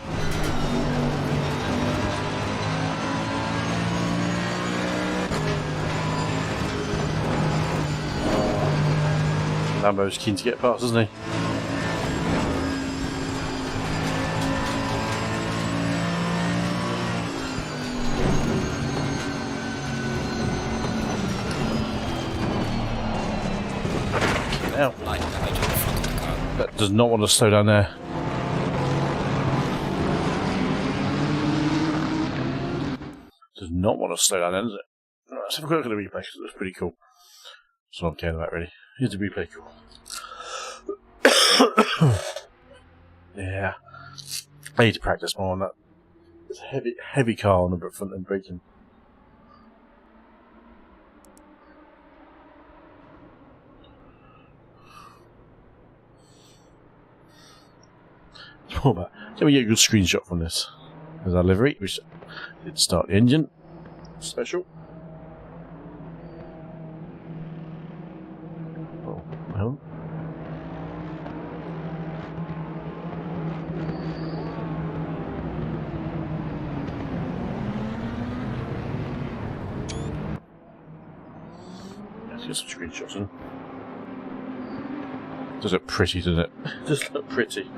Lambo's keen to get past, isn't he? Now, Light damage on the front of the car. that does not want to slow down there. Does not want to slow down there, does it? Right, let's have a quick look at the replay, because it looks pretty cool. That's what I'm caring about, really. Here's the replay cool. Yeah. I need to practice more on that. It's a heavy car on the front end braking. Can we get a good screenshot from this? There's our livery, which did start the engine. Special. Oh, well. Let's get some screenshots in. Does look pretty, doesn't it? Does look pretty.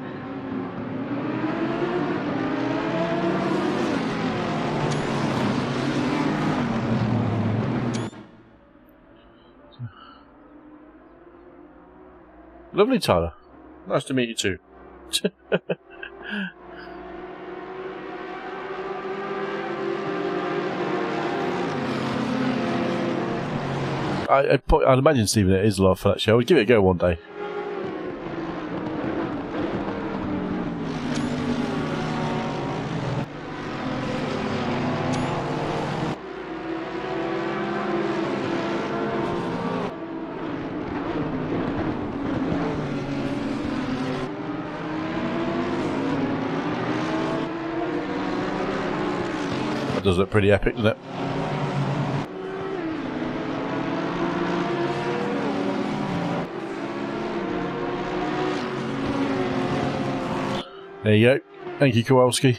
Lovely, Tyler. Nice to meet you too. I'd imagine, Stephen, it is a lot for that show. We'll give it a go one day. That does look pretty epic, doesn't it? There you go. Thank you, Kowalski.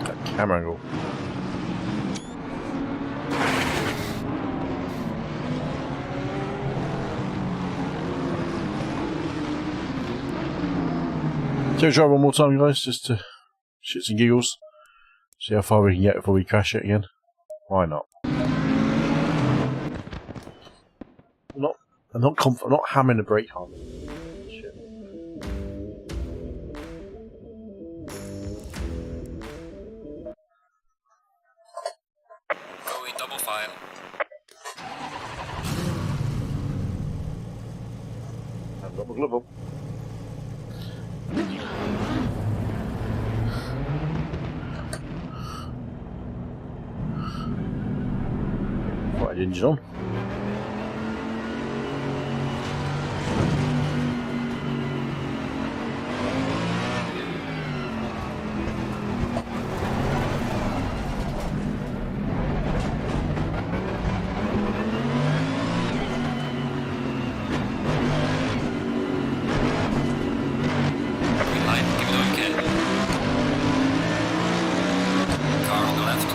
That camera angle. So try one more time, guys, just to shits and giggles. See how far we can get before we crash it again. Why not? I'm not hammering the brake hard. Shit. Going double file. I've got my glove on. Right, engine on. Green light, give it all you can. Car on the left.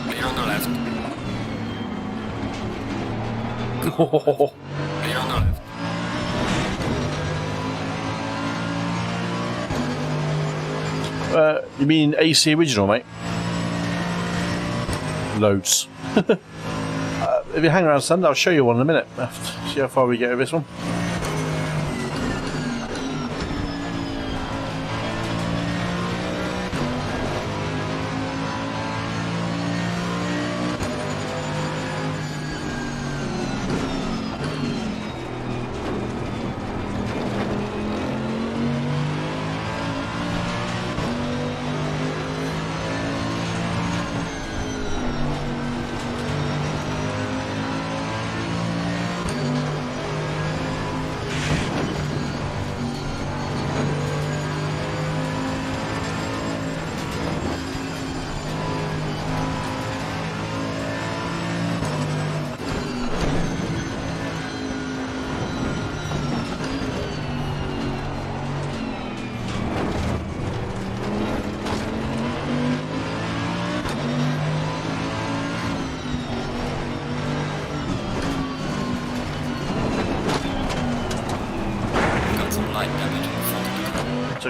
Clear on the left. Clear on the left. You mean AC original, mate? Loads. If you hang around, Sunday, I'll show you one in a minute. See how far we get with this one.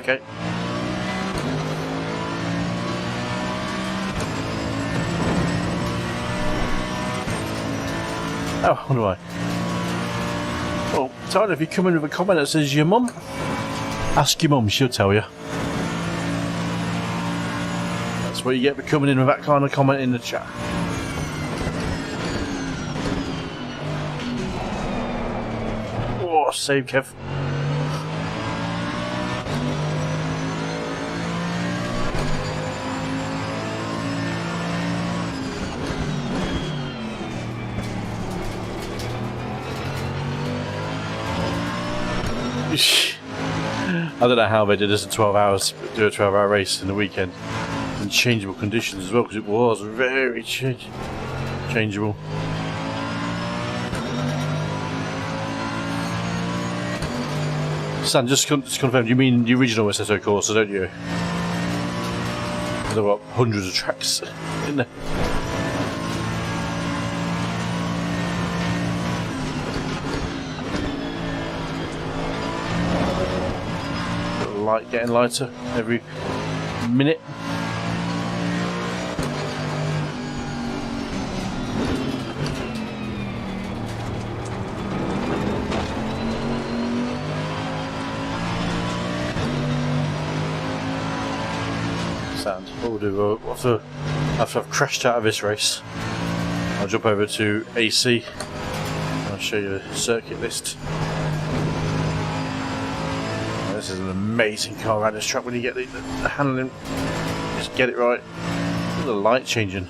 Okay. Oh, what do I? Well, Tyler, if you come in with a comment that says your mum, ask your mum, she'll tell you. That's what you get for coming in with that kind of comment in the chat. Oh, save Kev. I don't know how they did this in 12 hours, do a 12-hour race in the weekend in changeable conditions as well, because it was very changeable. Sam, just confirm, you mean the original SSO Corsa, don't you? There were hundreds of tracks in there. Light getting lighter every minute. Sound. What we'll do, after I've crashed out of this race, I'll jump over to AC. I'll show you the circuit list. This is an amazing car around this track when you get the handling, just get it right. Look at the light changing.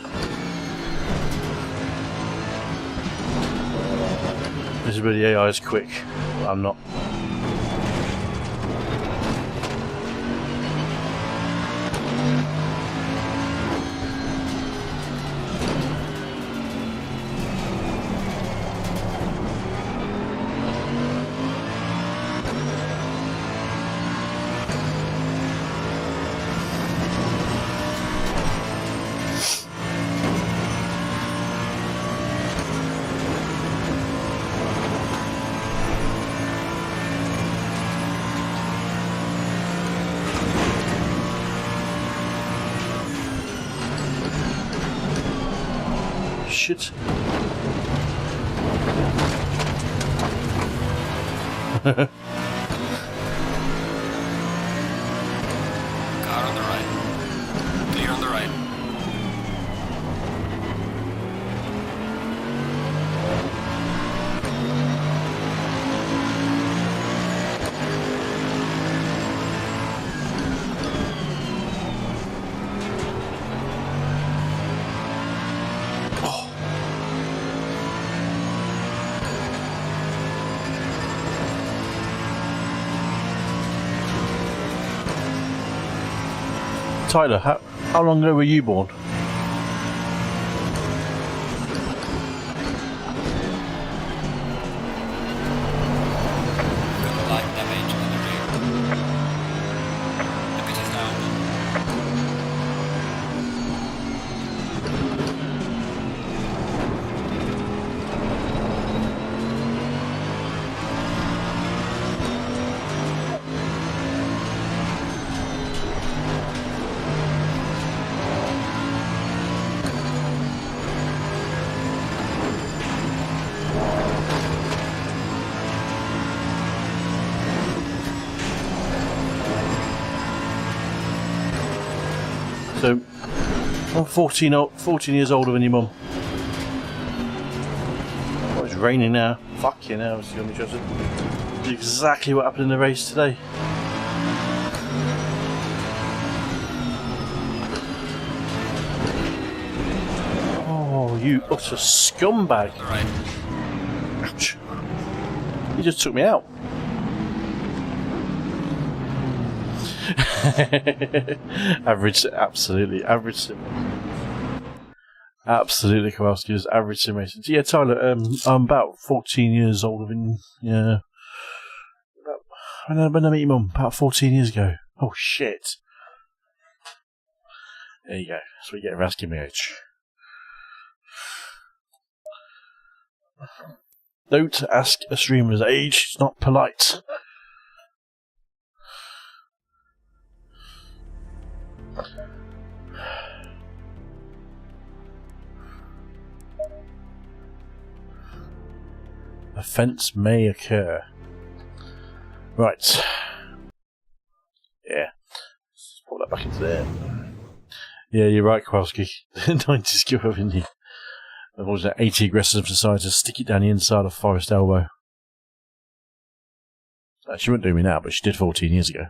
This is where the AI is quick, but I'm not. Shit. Car on the right. Clear on the right. Tyler, how long ago were you born? Light damage on the rear. The pitch is down. So, I'm 14 years older than your mum. Oh, it's raining now. Fuck you now, it's going to be just exactly what happened in the race today. Oh, you utter scumbag. Right. Ouch. You just took me out. Average, absolutely average sim. Absolutely, Kowalski is average sim racing. So yeah, Tyler, I'm about 14 years older than when I met your mum, about 14 years ago. Oh shit! There you go. That's what you get for asking me age. Don't ask a streamer's age. It's not polite. Offence may occur. Right. Yeah. Let's put that back into there. Yeah, you're right, Kowalski. 90 skill, haven't you? What was that? 80 aggressive decided to stick it down the inside of Forest Elbow. She wouldn't do me now, but she did 14 years ago.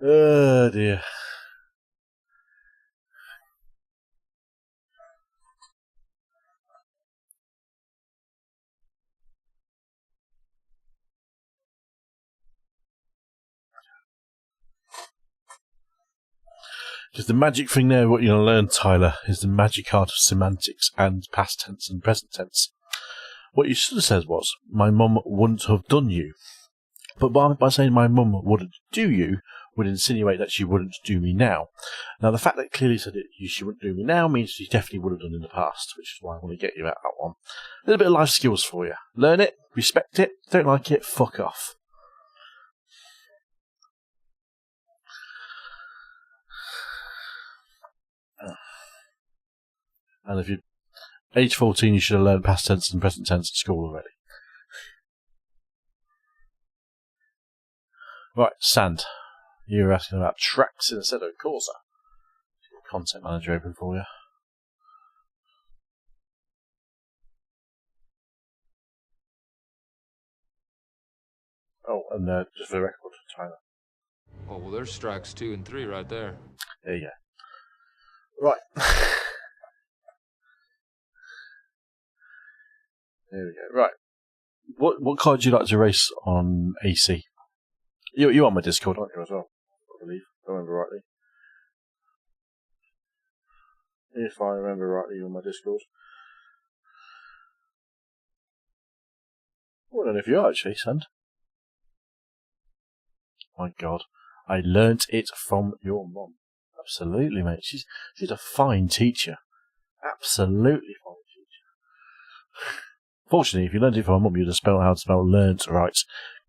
Oh dear. Because the magic thing there, what you're going to learn, Tyler, is the magic art of semantics and past tense and present tense. What you should have said was, my mum wouldn't have done you. But by saying my mum wouldn't do you, would insinuate that she wouldn't do me now. Now, the fact that it clearly said she wouldn't do me now means she definitely would have done in the past, which is why I want to get you out that one. A little bit of life skills for you. Learn it, respect it, don't like it, fuck off. And if you're age 14, you should have learned past tense and present tense at school already. Right, Sand. You were asking about tracks instead of corsair. Content manager open for you. Oh, and just for the record, China. Oh, well, there's strikes 2 and 3 right there. There you go. Right. There we go. Right. What car do you like to race on AC? You're on my Discord, aren't you, as well? I believe. If I remember rightly. If I remember rightly, you're on my Discord. Well, I don't know if you are, actually, Sand. My God. I learnt it from your mum. Absolutely, mate. She's a fine teacher. Absolutely fine teacher. Fortunately, if you learnt it from my mum, you'd have spelled how to spell learnt right.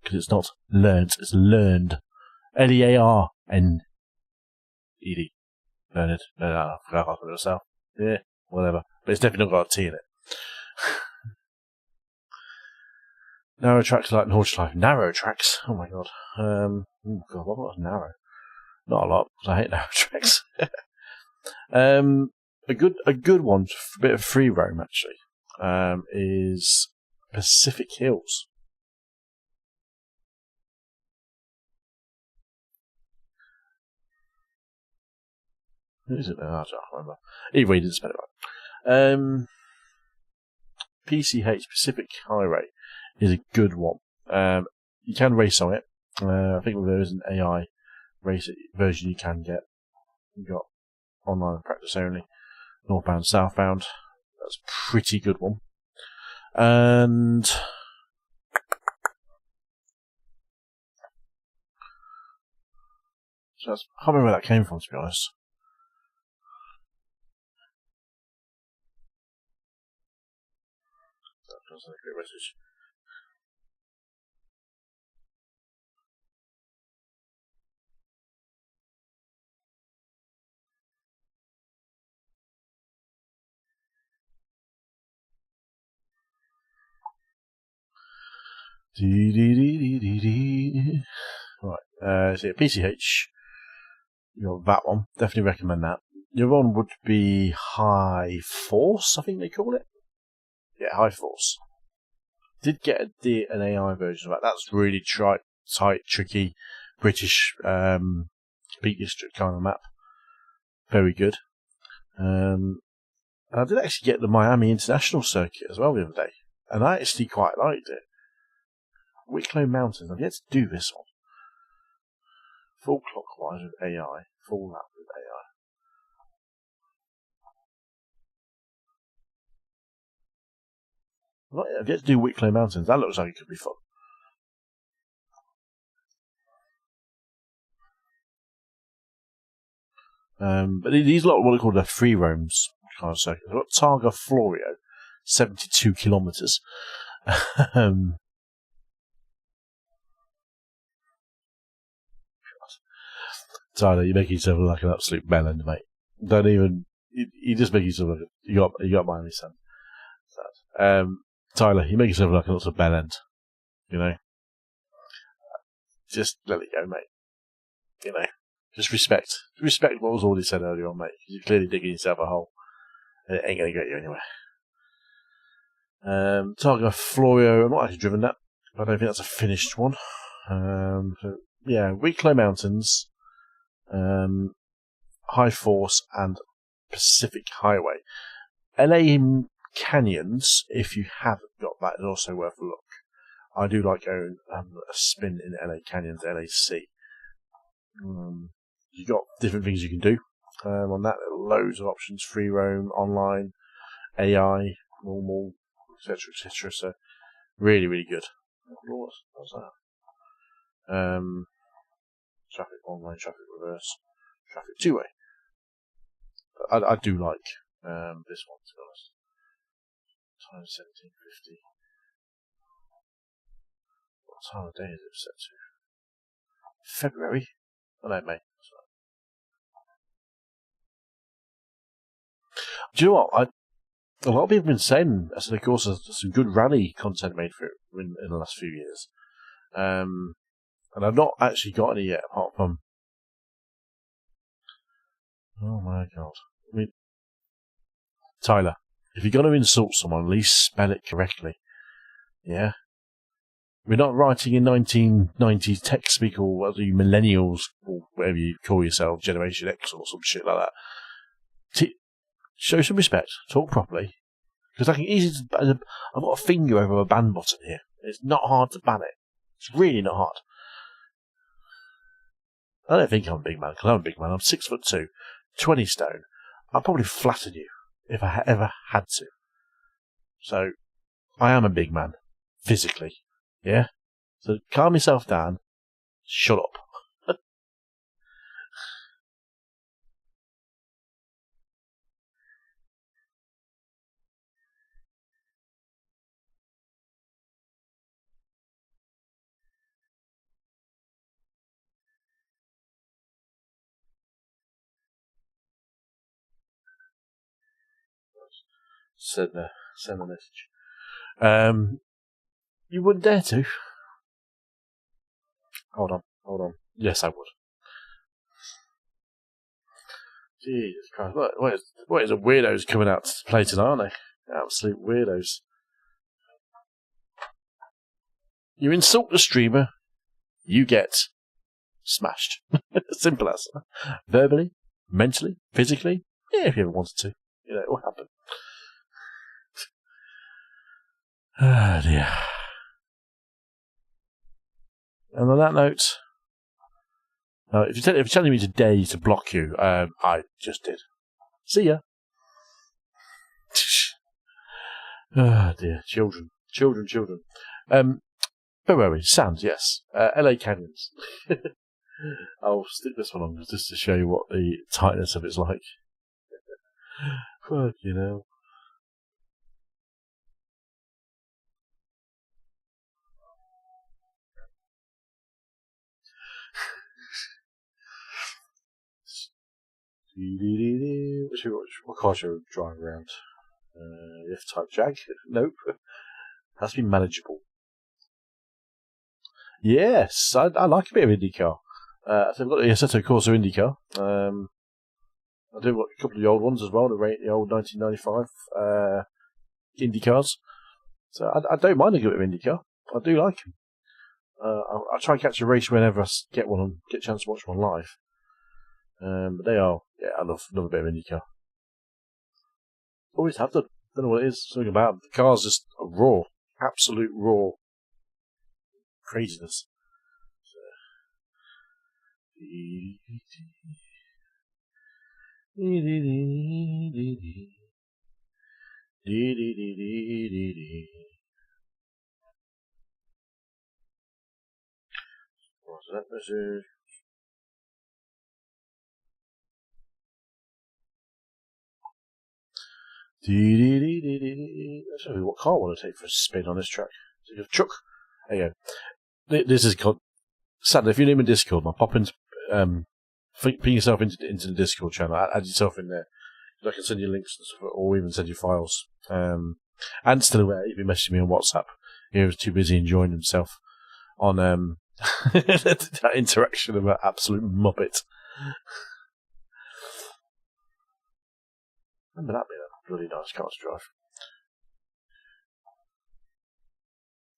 Because it's not learnt, it's learned. Learned. Learned. I forgot how to do myself. Yeah, whatever. But it's definitely not got a T in it. Narrow tracks like Nordschleife. Narrow tracks? Oh my God. Oh God, what was narrow? Not a lot, because I hate narrow tracks. A good one, a bit of free roam actually, is Pacific Hills. Who is it now? I can't remember. Either way, he didn't spell it right. PCH, Pacific Highway, is a good one. You can race on it. I think there is an AI race version you can get. You've got online practice only. Northbound, southbound. That's a pretty good one. And so I can't remember where that came from, to be honest. That's a good message. Right, so PCH, you got that one, definitely recommend that. The other one would be High Force, I think they call it. Yeah, High Force. Did get an AI version of that. That's really tight, tricky, British Peak District kind of map. Very good. I did actually get the Miami International Circuit as well the other day, and I actually quite liked it. Wicklow Mountains, I've yet to do this one. Full clockwise with AI, full lap with AI. I've yet to do Wicklow Mountains, that looks like it could be fun. But these lot are what are called the free roams kind of circuits. I've got Targa Florio, 72 kilometres. Tyler, you make yourself look like an absolute bellend, mate. Don't even you just make yourself look. You got Miami Sun. Tyler, you make yourself look like a little bell end. You know, just let it go, mate. You know, just respect what was already said earlier on, mate. You're clearly digging yourself a hole, and it ain't gonna get you anywhere. Targa Florio, I've not actually driven that. I don't think that's a finished one. So, yeah, Wicklow Mountains, High Force, and Pacific Highway. LA Canyons, if you haven't got that, is also worth a look. I do like going a spin in LA Canyons, LAC. You've got different things you can do on that. Loads of options, free roam, online, AI, normal, etc., etc. So, really, really good. What's that? Traffic online, traffic reverse, traffic two-way. I do like this one, to be honest. Time 17:50. What time of day is it set to? February? Oh no, May. Sorry. Do you know what? A lot of people have been saying, as of course, there's some good rally content made for it in the last few years. And I've not actually got any yet, apart from... Oh my god. I mean, Tyler, if you're going to insult someone, at least spell it correctly. Yeah? We're not writing in 1990s tech speak, or what are you, millennials, or whatever you call yourself, Generation X or some shit like that. Show some respect, talk properly, because I can easily... I've got a finger over a ban button here. It's not hard to ban it. It's really not hard. I don't think I'm a big man, because I'm a big man. I'm 6'2", 20 stone. I'd probably flatten you if I ever had to. So, I am a big man, physically. Yeah? So, calm yourself down. Shut up. Send a message. You wouldn't dare to. Hold on. Yes, I would. Jesus Christ. What is the weirdos coming out to play tonight, aren't they? Absolute weirdos. You insult the streamer, you get smashed. Simple as. Verbally, mentally, physically. Yeah, if you ever wanted to. You know, it will happen. Ah, dear. And on that note, if you're telling me today to block you, I just did. See ya. Ah, dear. Children. Where were we? Sands, yes. LA Canyons. I'll stick this one on just to show you what the tightness of it's like. Fuck, you know. What car should I drive around? F-Type Jag? Nope. Has to be manageable. Yes, I like a bit of IndyCar. I've got the Assetto Corsa IndyCar. I do a couple of the old ones as well, the old 1995 IndyCars. So I don't mind a good bit of IndyCar. I do like them. I try and catch a race whenever I get one and get a chance to watch one live. But they are, I love a bit of IndyCar. Always have done. Don't know what it is. Something about them. The car's just a raw, absolute raw craziness. What's that message? Let's show you what car I want to take for a spin on this track. Take a truck. There you go. This is called. Sadly, if you're new in Discord, pop into, put yourself into the Discord channel, add yourself in there. I can send you links and stuff, or even send you files. And still aware, he'd be messaging me on WhatsApp. He was too busy enjoying himself on that interaction of an absolute muppet. Remember that being a bloody nice car to drive.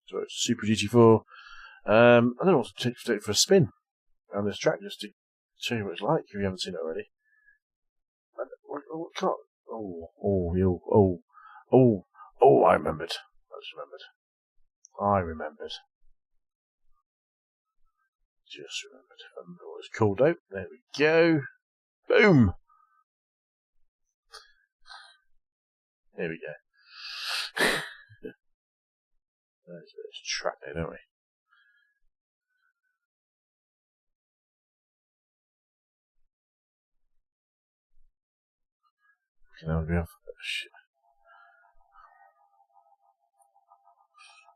So it's Super GT4. I don't know what to take for a spin around this track, just to show you what it's like if you haven't seen it already. What car? I remembered. I remembered. Just remembered. I remember what it's called out. There we go. Boom! There we go. There's a bit of track there, don't we? Okay, now we have... Shit.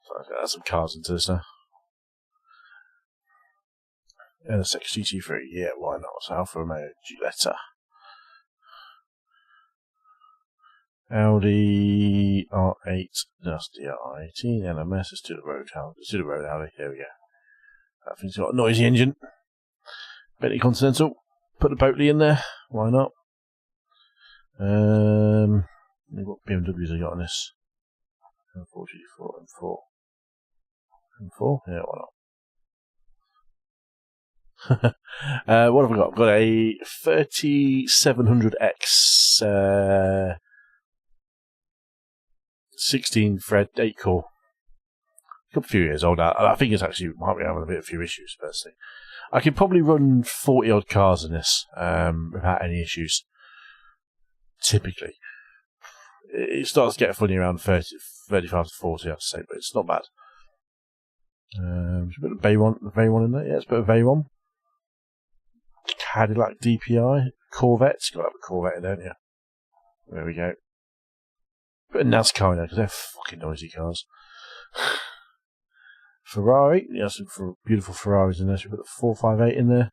So I've got to add some cars into this now. NSX GT3, yeah, why not? So Alfa Romeo Giulietta. Audi R8, that's the R18, LMS, let's do the road Audi, there we go. That thing's got a noisy engine. Bentley Continental, put the Boatley in there, why not? What BMWs I got on this? M4, G4, M4. M4? Yeah, why not? What have I got? I've got a 3700X 16 thread 8 core. A few years old. I think it's actually might be having a few issues personally. I could probably run 40 odd cars in this without any issues. Typically, it starts to get funny around 35 to 40, I have to say, but it's not bad. There's a bit of Veyron in there. Yeah, it's a bit of Veyron. Cadillac DPI, Corvette's got to have a Corvette in there, don't you? There we go. Bit of NASCAR in there because they're fucking noisy cars. Ferrari, yeah, some beautiful Ferraris in there. So we've got the 458 in there.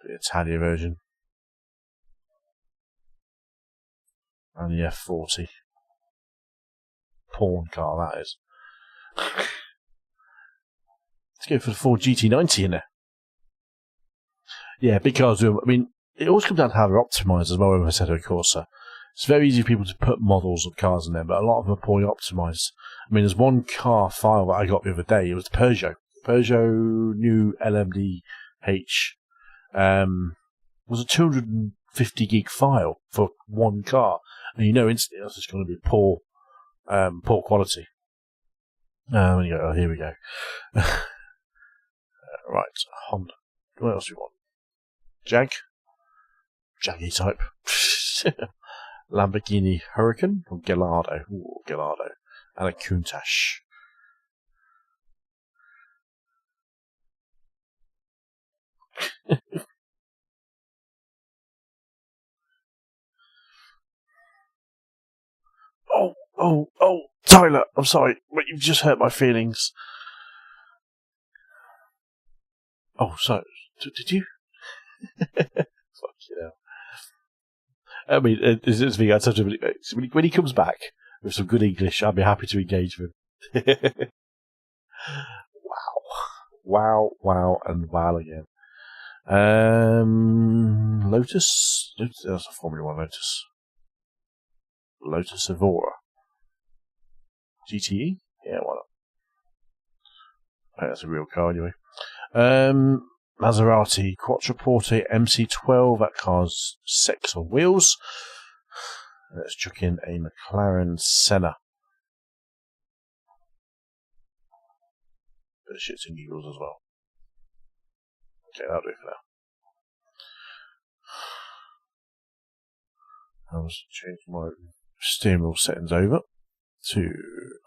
The Italia version. And the F40. Porn car, that is. Let's go for the Ford GT90 in there. Yeah, big cars do. I mean, it always comes down to how they're optimised as well with Assetto Corsa. It's very easy for people to put models of cars in there, but a lot of them are poorly optimised. I mean, there's one car file that I got the other day. It was the Peugeot new LMDH. Was a 250 gig file for one car, and you know instantly that's just going to be poor quality. And you go, oh, here we go. Right, Honda. What else do we want? Jaggy type. Lamborghini Huracan or Gallardo. Ooh, Gallardo. And a Countach. Oh, Tyler, I'm sorry, but you've just hurt my feelings. Oh, so, did you? Fuck you know. I mean, it's the thing. When he comes back with some good English, I'll be happy to engage with him. Wow, and wow again. Lotus? That's a Formula 1 Lotus. Lotus Evora. GTE? Yeah, why not? I think that's a real car anyway. Maserati Quattroporte MC12. That car's 6 on wheels. Let's chuck in a McLaren Senna. Bit of shits and giggles as well. Okay, that'll do for now. I'll just change my steering wheel settings over to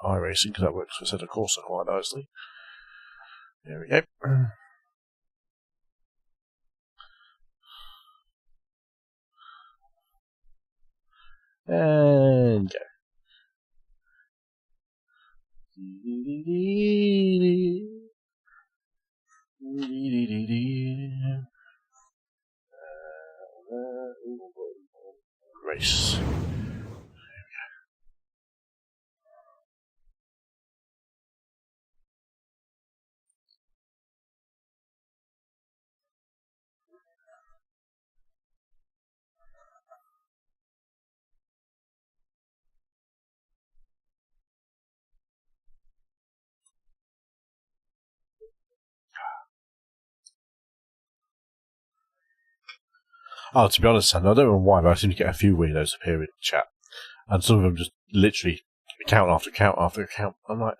iRacing because that works for Assetto Corsa quite nicely. There we go. And go. race. Oh, to be honest, Sam, I don't know why, but I seem to get a few weirdos appear in the chat. And some of them just literally account after account after account. I'm like,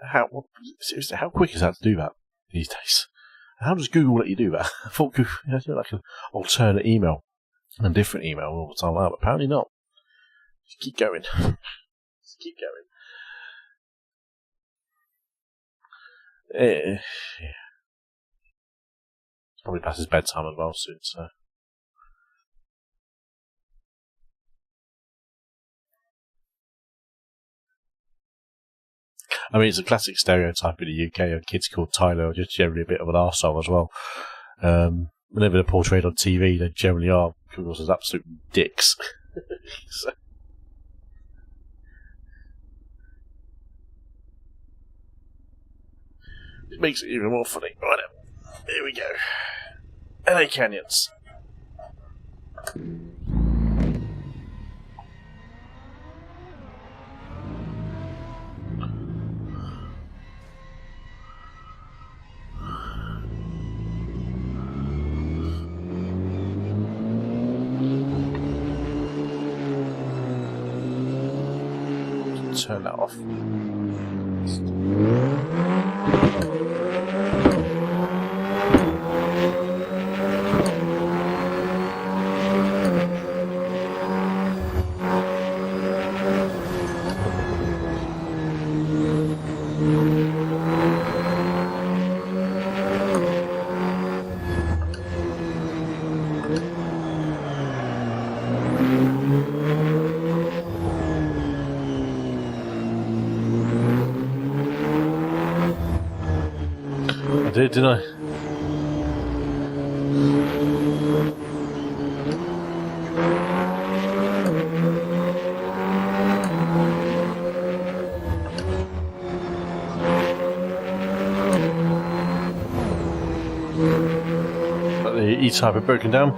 seriously, how quick is that to do that these days? How does Google let you do that? I thought Google had like an alternate email and a different email all the time, but apparently not. Just keep going. Just keep going. Yeah. It's probably past his bedtime as well soon, so. I mean, it's a classic stereotype in the UK of kids called Tyler are just generally a bit of an arsehole as well. Whenever they're portrayed on TV, they generally are because as absolute dicks. So. It makes it even more funny. Right now. Here we go. LA Canyons. Turn that off. I did, didn't I? But the E-Type had broken down.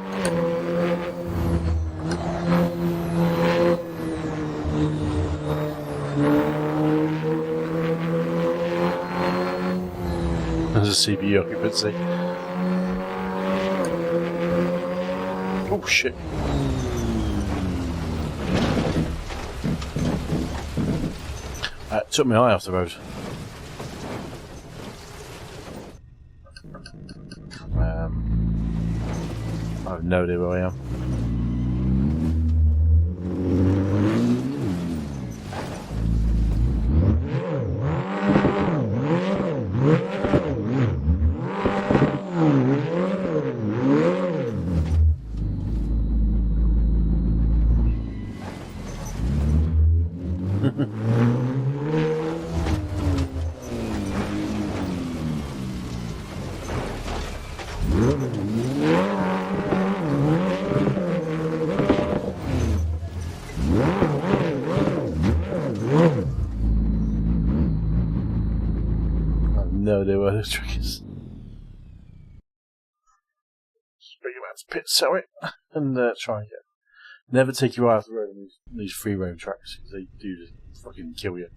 There's a CPU occupancy. Oh shit. Took my eye off the road. I have no idea where I am. No idea where this trick is. Just bring him out to pit, sell it, and try again. Never take your eye off the road on these free roam tracks, because they do just fucking kill you.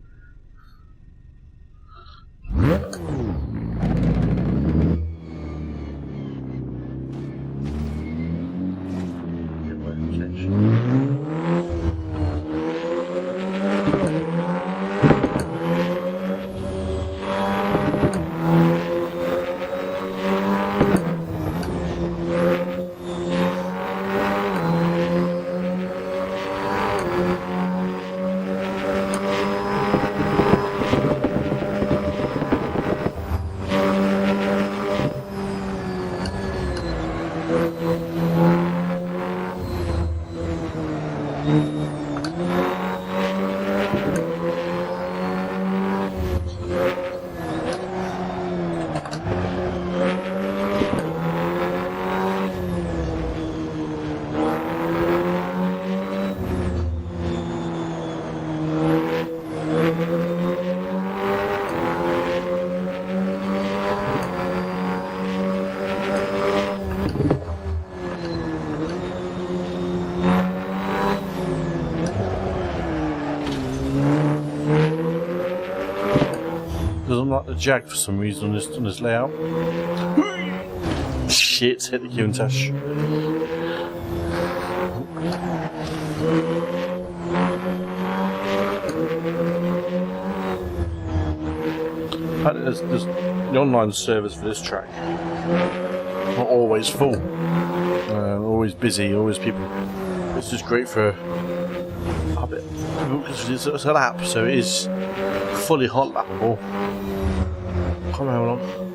doesn't like the Jag for some reason on this layout. Shit, hit the Countach. There's the online servers for this track not always full, always busy, always people. It's just great for a bit because it's a lap, so it is fully hot lappable. Come on, hold on.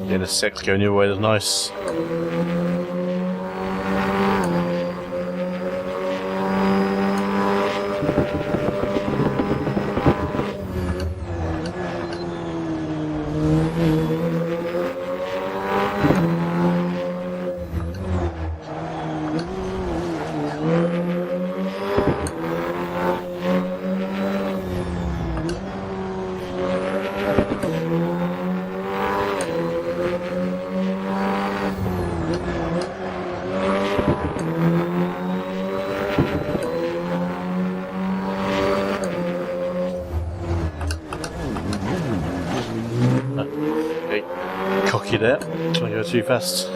In a sec going your way, that's nice. Cocky there, trying to go too fast.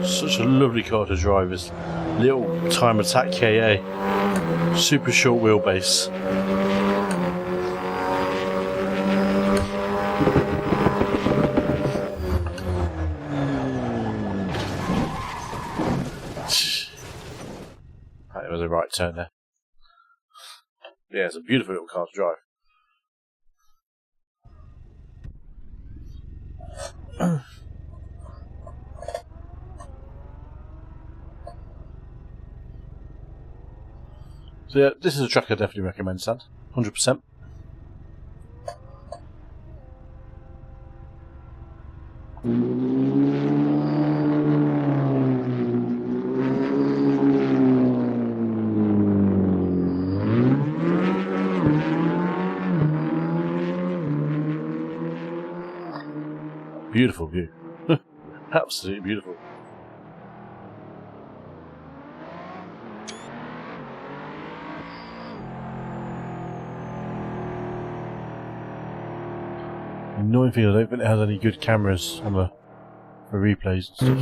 Such a lovely car to drive, this little time attack KA, super short wheelbase. That was a right turn there. Yeah, it's a beautiful little car to drive. So yeah, this is a track I definitely recommend, Sad. 100%. Beautiful view. Absolutely beautiful. Annoying thing, I don't think it has any good cameras on the for replays and stuff.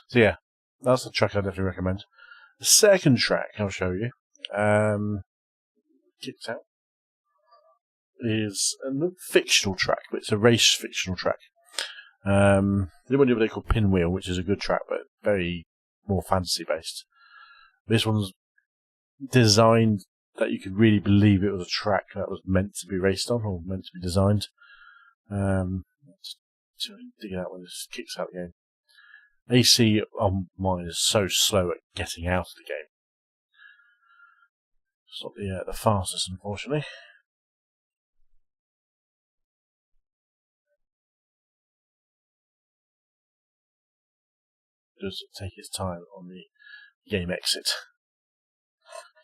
So yeah, that's the track I definitely recommend. The second track I'll show you, kicked out, is a fictional track, but it's a race fictional track. The one they call Pinwheel, which is a good track, but very more fantasy based. This one's designed that you could really believe it was a track that was meant to be raced on, or meant to be designed. Just dig it out when this kicks out the game. AC on mine is so slow at getting out of the game. It's not the fastest, unfortunately. Does take its time on the game exit.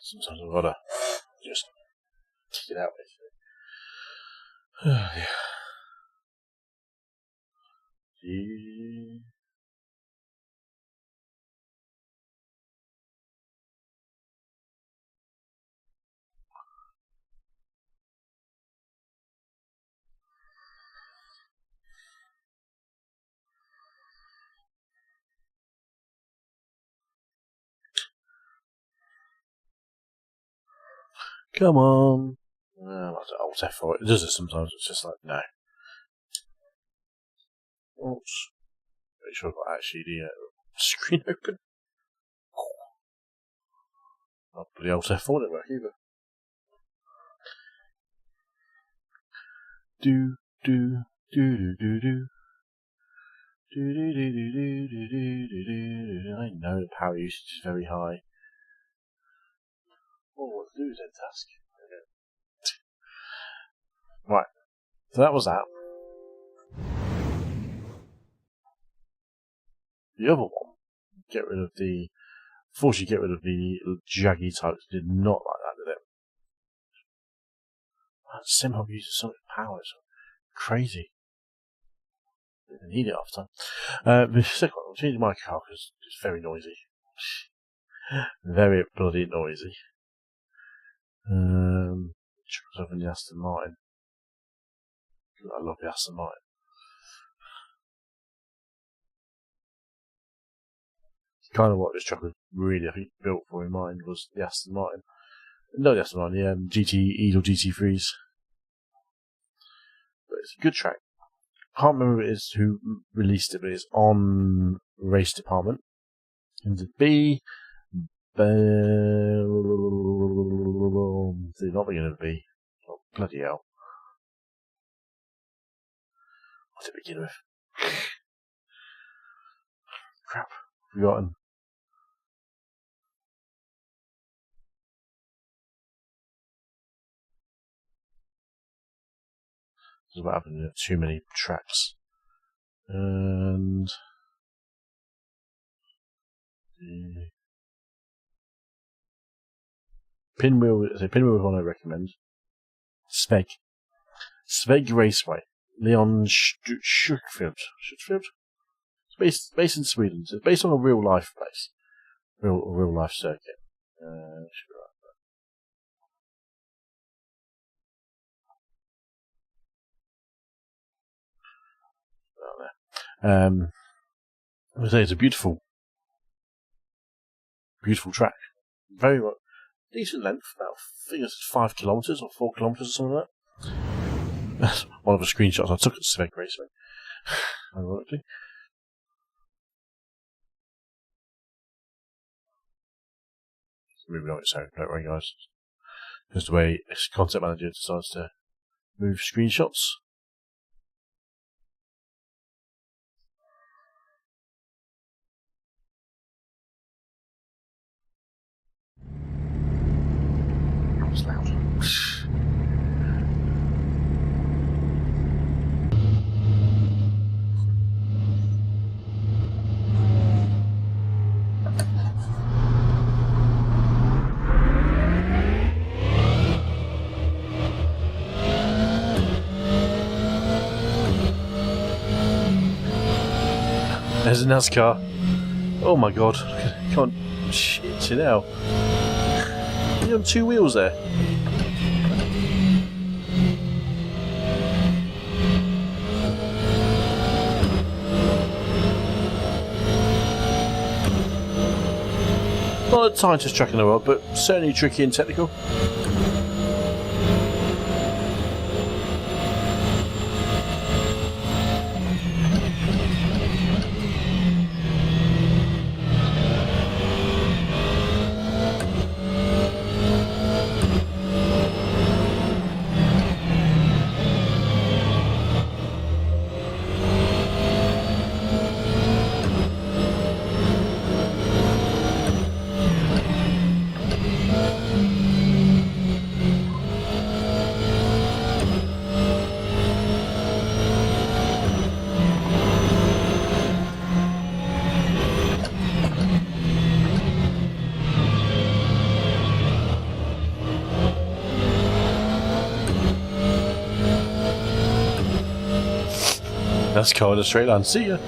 Sometimes I've got to just kick it out, basically. Oh, yeah. Come on. Alt F4. It does it sometimes. It's just like, no. Oops. Make sure I've got actually the screen open. Not the Alt F4 didn't work either. Do. I know the power usage is very high. Oh, what to do is end task. Okay. Right. So that was that. The other one, fortunately get rid of the jaggy types. Did not like that, did it? SimHub uses so much power, it's crazy. Didn't need it half the time. The second one, I'm changing my car because it's very noisy. Very bloody noisy. Chuckles over in the Aston Martin. I love the Aston Martin. Kind of what this truck was really, I think, built for in mind was the Aston Martin. No, the Aston Martin, the GT E's or GT3s. But it's a good track. Can't remember who it is who released it, but it's on Race Department. And to be not beginning of B. Oh, bloody hell. What did it begin with? Crap. Forgotten. This is what happened. You have too many tracks. And Pinwheel is one I recommend. Sveg Raceway. Leon Schuckfield. It's based in Sweden. So it's based on a real life place. Real life circuit. I would say it's a beautiful track. Very well, decent length, about I think it's 5 kilometres or 4 kilometres or something like that. That's one of the screenshots I took at Sveg Raceway. Ironically. Moving on its own, don't worry guys. Just the way this concept manager decides to move screenshots. It's loud. There's a NASCAR. Oh my god. Can't shit it out. You're on two wheels there. Not the tightest track in the world, but certainly tricky and technical. That's called a straight line. See ya.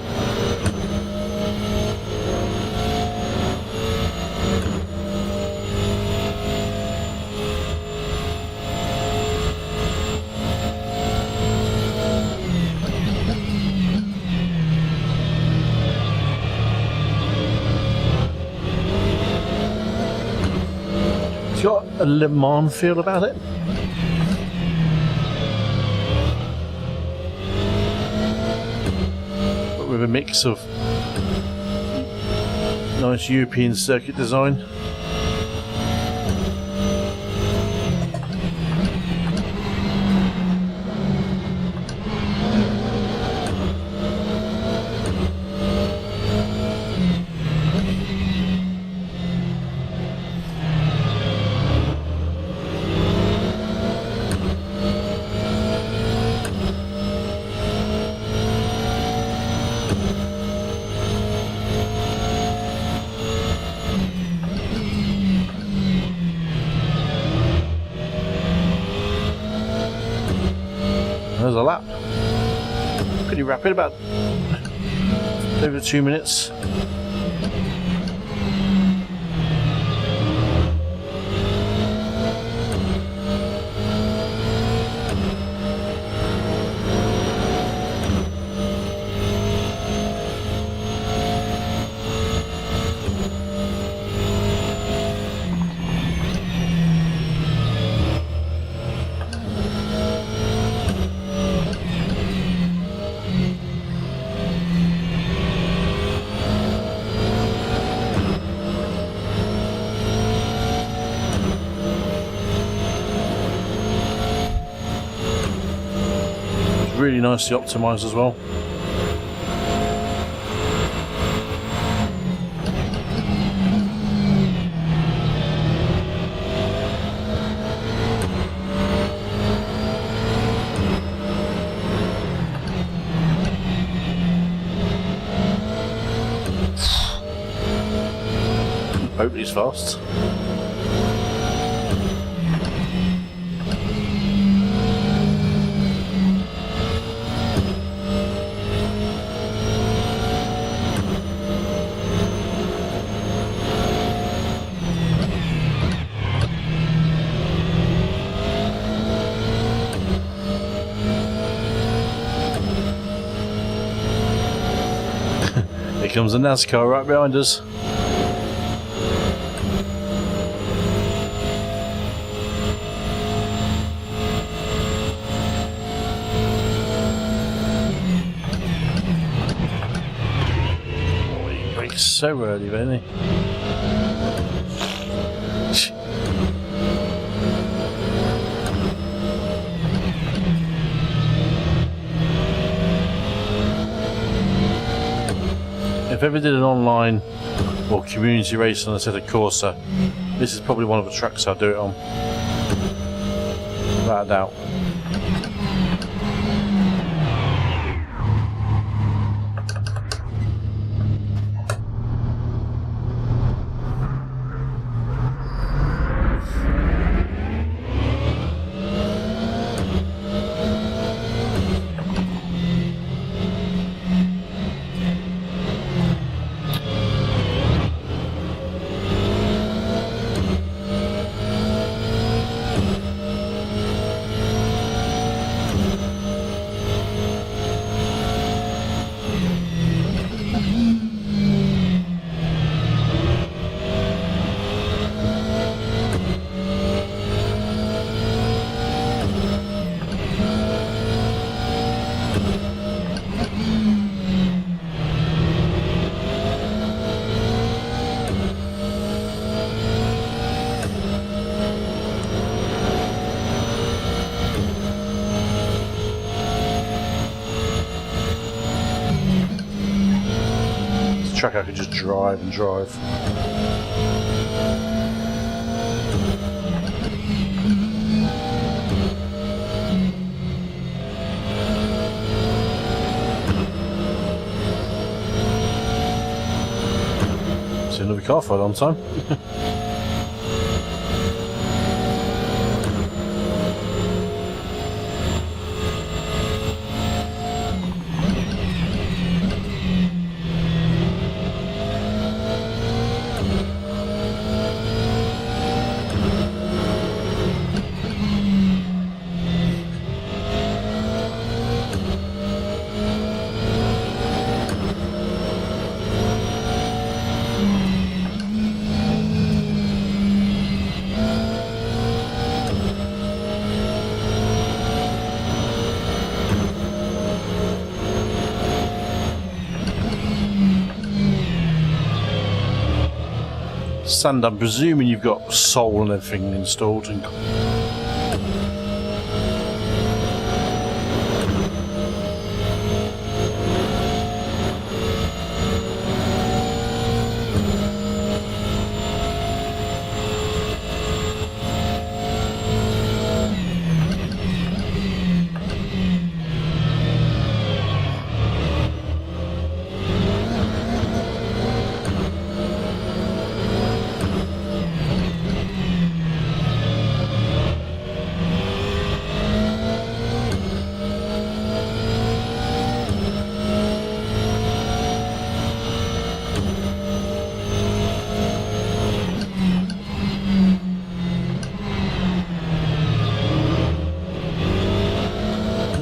It's got a Le Mans feel about it. With a mix of nice European circuit design. There's a lap. Pretty rapid, about over 2 minutes. Really nicely optimised as well. Hope he's fast. Here comes a NASCAR right behind us. Oh, he brakes so early, doesn't he? If I ever did an online or community race on a set of Corsair, this is probably one of the tracks I'll do it on. Without a doubt. track I could just drive and drive. See another car for a long time. Sand, I'm presuming you've got Soul and everything installed. And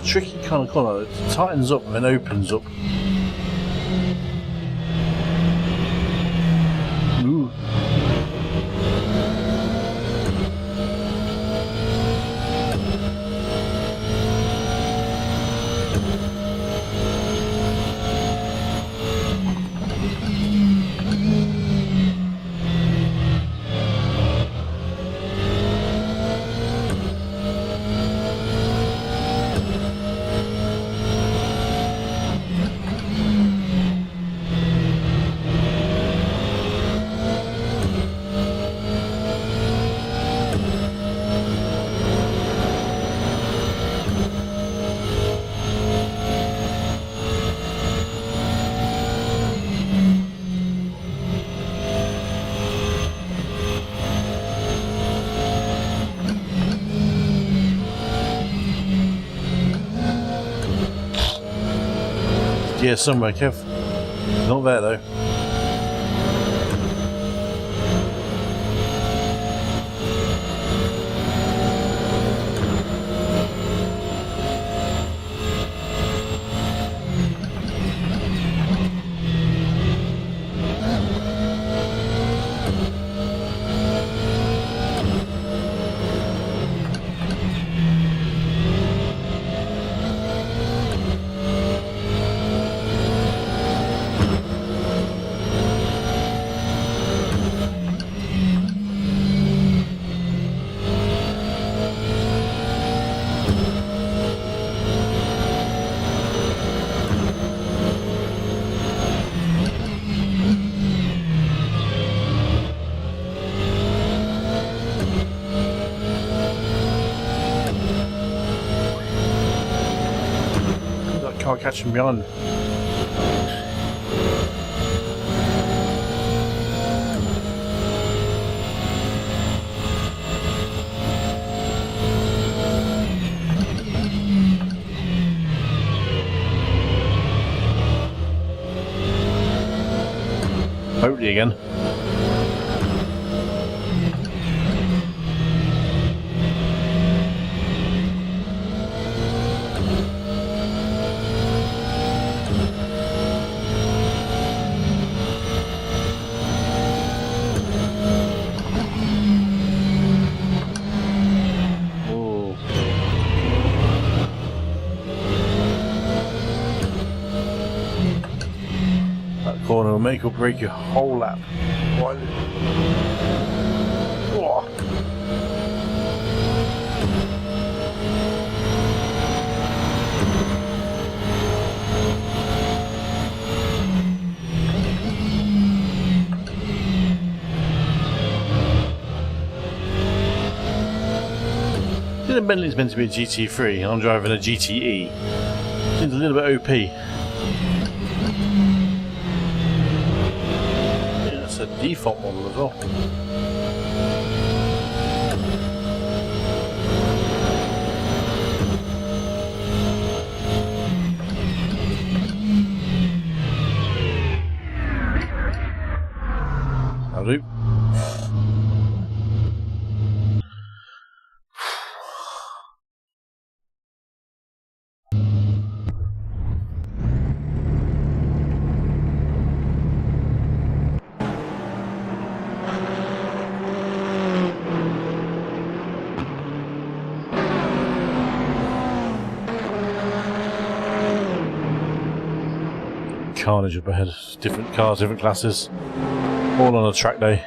tricky kind of corner. It tightens up and then opens up. Ooh. Yeah, somewhere, Kev. Not there though. Can't catch him behind. Hopefully again. Corner will make or break your whole lap. Whoa. Considering Bentley's meant to be a GT3 and I'm driving a GTE, seems a little bit OP. Yeah, that's a default model as well. That'll do. Carnage up ahead. Different cars, different classes. All on a track day.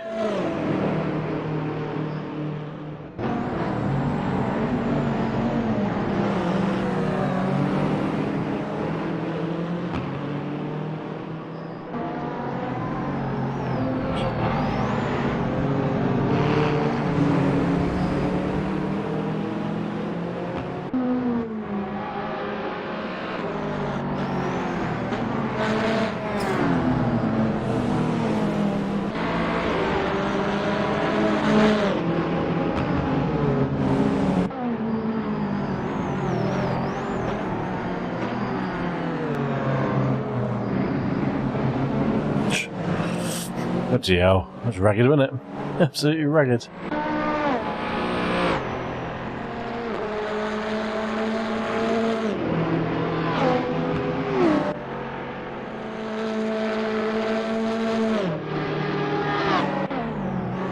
Bloody hell, that's ragged, wasn't it? Absolutely ragged.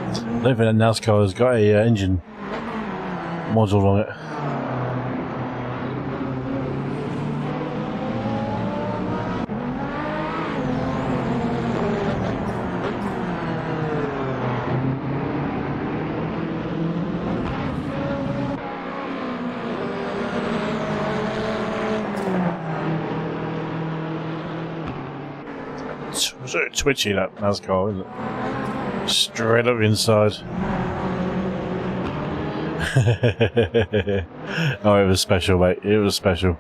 I don't think that NASCAR has got a engine module on it. So twitchy, that NASCAR, isn't it? Straight up inside. Oh, it was special, mate. It was special.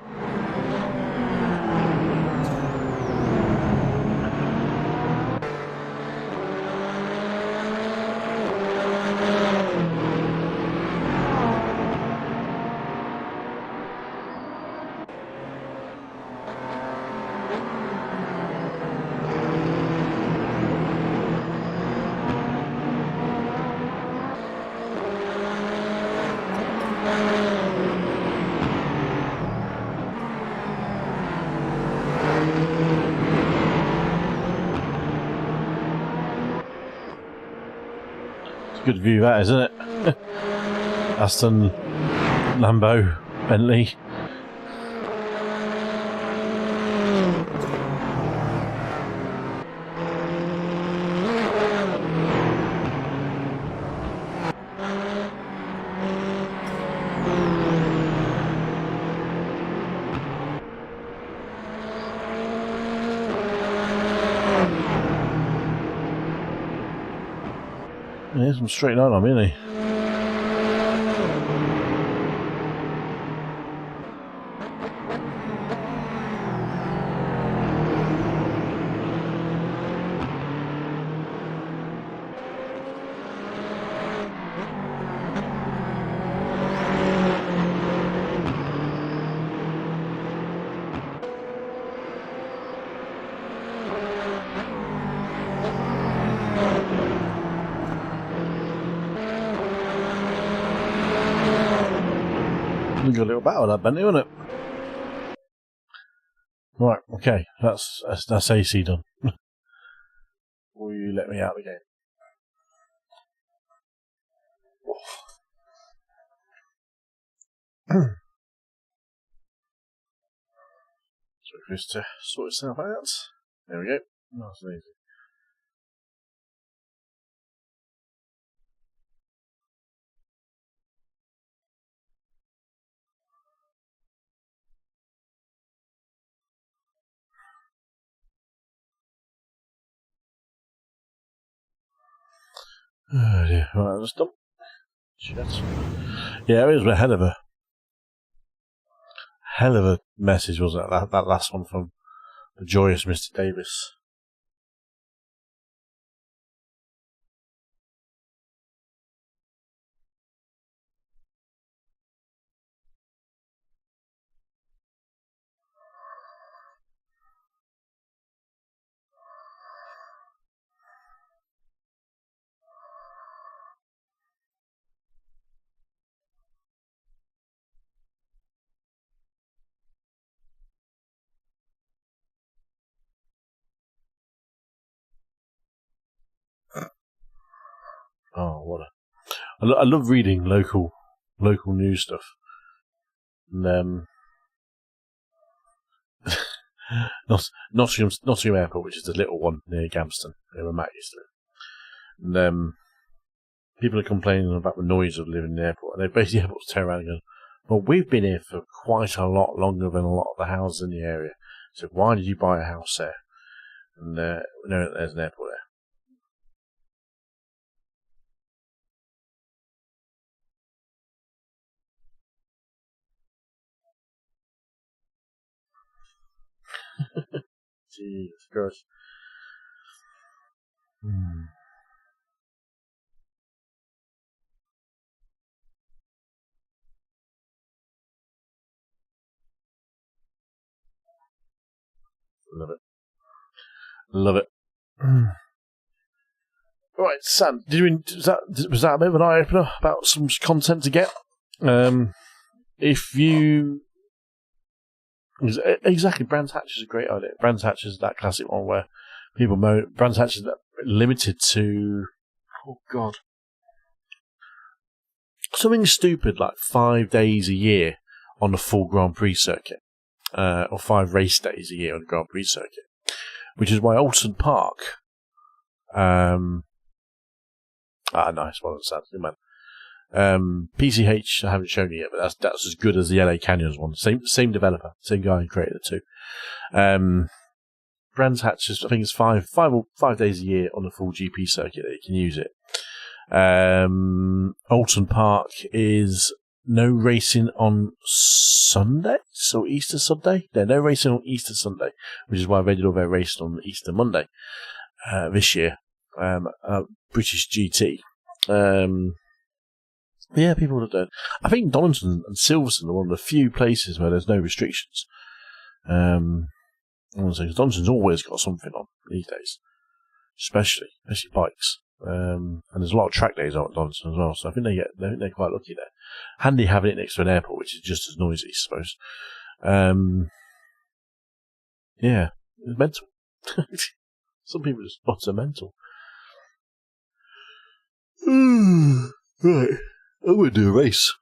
Good view that, isn't it? Aston, Lambo, Bentley. There's some straight line on, really. Got a little battle that Bentley, wasn't it? Right, okay, that's AC done. Will you let me out again? So for this to sort itself out. There we go. Nice and easy. Oh dear, right, that's done. Shit. Yeah, it was a hell of a hell of a message, wasn't it? That last one from the joyous Mr. Davis. Oh, what a! I love reading local news stuff. And Nottingham Airport, which is the little one near Gamston, near where Matt used to live. And people are complaining about the noise of living in the airport, and they basically able to turn around and go, "Well, we've been here for quite a lot longer than a lot of the houses in the area. So why did you buy a house there?" And we know that there's an airport there. Jesus Christ. Love it. Love it. Right, Sam, was that a bit of an eye-opener about some content to get? If you... Exactly, Brands Hatch is a great idea. Brands Hatch is that classic one where people Brands Hatch is limited to... Oh, God. Something stupid like 5 days a year on the full Grand Prix circuit. Or 5 race days a year on the Grand Prix circuit. Which is why Alton Park... nice one, that's good, man. PCH, I haven't shown you yet, but that's as good as the LA Canyons one. Same developer, same guy who created it too. Brands Hatch is, I think it's 5 days a year on the full GP circuit that you can use it. Alton Park is no racing on Sunday, so Easter Sunday. No racing on Easter Sunday, which is why they did all their racing on Easter Monday this year. British GT. Yeah, people have done. I think Donington and Silverstone are one of the few places where there's no restrictions. I want to say, because Donington's always got something on these days, especially bikes. And there's a lot of track days on at Donington as well, so I think they're quite lucky there. Handy having it next to an airport, which is just as noisy, I suppose. Yeah, it's mental. Some people just spots are mental. Right, I'm going to do a race.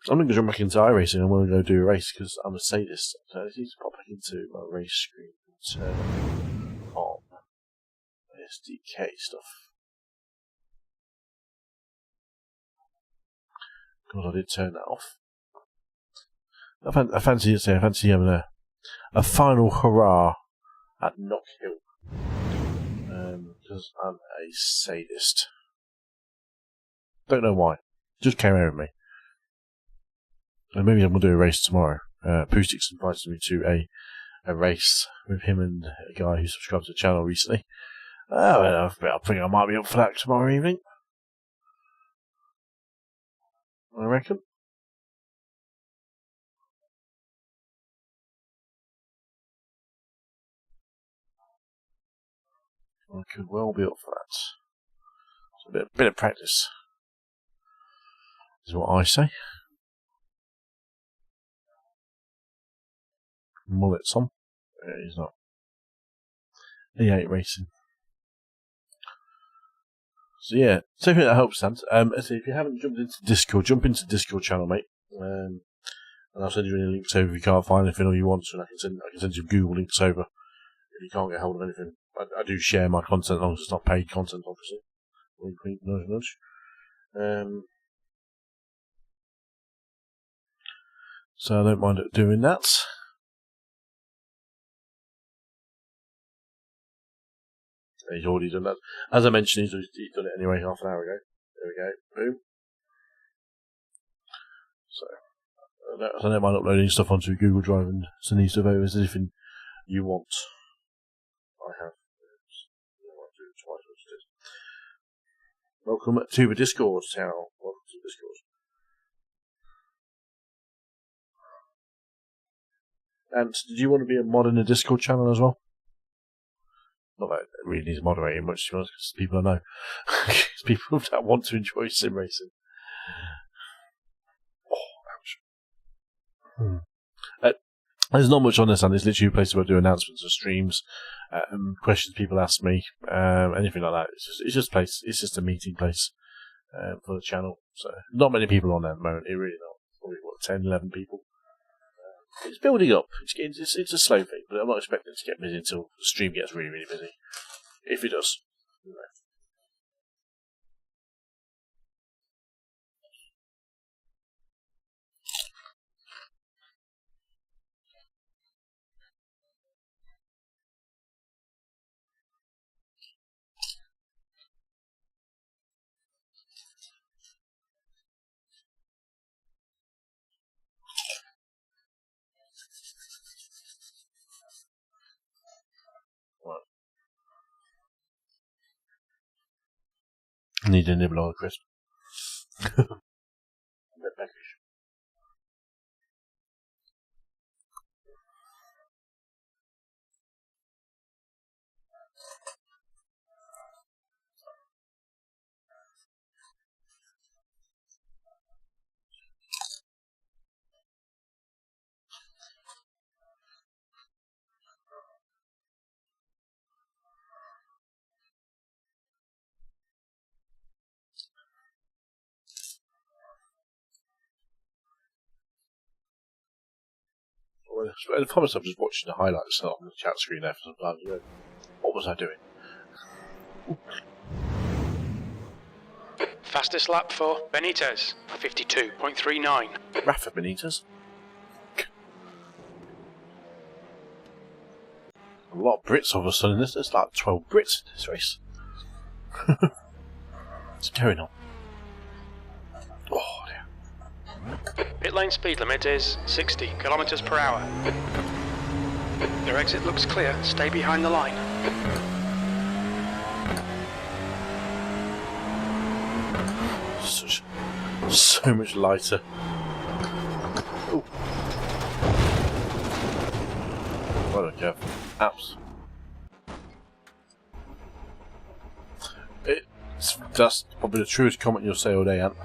I'm going to jump back into iRacing. I'm going to go do a race because I'm a sadist. So I need to pop back into my race screen and turn on SDK stuff. God, I did turn that off. I fancy having a final hurrah at Knock Hill. Because I'm a sadist. Don't know why. Just came out of me. And maybe I'm going to do a race tomorrow. Acoustics invited me to a race with him and a guy who subscribed to the channel recently. I think I might be up for that tomorrow evening. I reckon. I could well be up for that. So a bit of practice is what I say. Mullet's on. Yeah, he's not. He ain't racing. So yeah, so I think that helps, Sam. If you haven't jumped into Discord, jump into Discord channel, mate. And I'll send you any links over if you can't find anything or you want to, and I can send you Google links over if you can't get hold of anything. I do share my content as long as it's not paid content, obviously. Wink, wink, nudge, nudge. So I don't mind doing that. He's already done that. As I mentioned, he's done it anyway half an hour ago. There we go. Boom. So, I don't mind uploading stuff onto Google Drive and sending stuff over as anything you want. I have. Welcome to the Discord, Sal. Welcome to the Discord. And did you want to be a mod in the Discord channel as well? Not that it really needs moderating much, to be honest, because people I know. People that want to enjoy sim racing. Oh, ouch. There's not much on this, and it's literally a place where I do announcements of streams, questions people ask me, anything like that. It's just a place. It's just a meeting place for the channel. So not many people on there at the moment. It really not. Probably 10, 11 people. It's building up. It's a slow thing, but I'm not expecting it to get busy until the stream gets really, really busy. If it does. Need a nibble on a crisp. I promise I'm just watching the highlights on the chat screen there for some time. What was I doing? Fastest lap for Benitez, 52.39. Rafa Benitez. A lot of Brits all of a sudden. There's like 12 Brits in this race. What's going on? Oh, dear. Pit lane speed limit is 60 kilometers per hour. Your exit looks clear. Stay behind the line. So much lighter. Ooh. Well, don't care. Apps. That's probably the truest comment you'll say all day, Ant.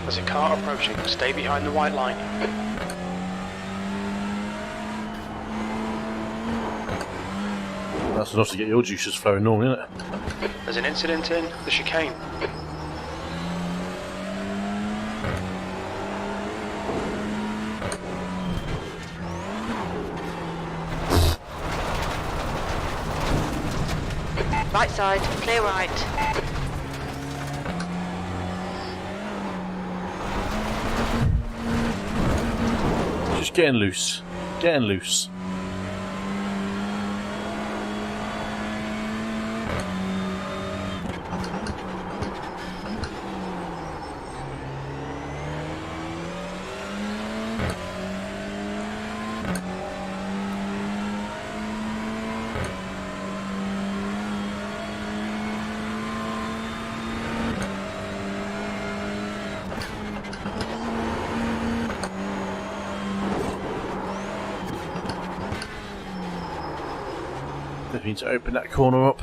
There's a car approaching. Stay behind the white line. That's enough to get your juices flowing normally, isn't it? There's an incident in the chicane. Right side, clear right. Just getting loose. Getting loose. Need to open that corner up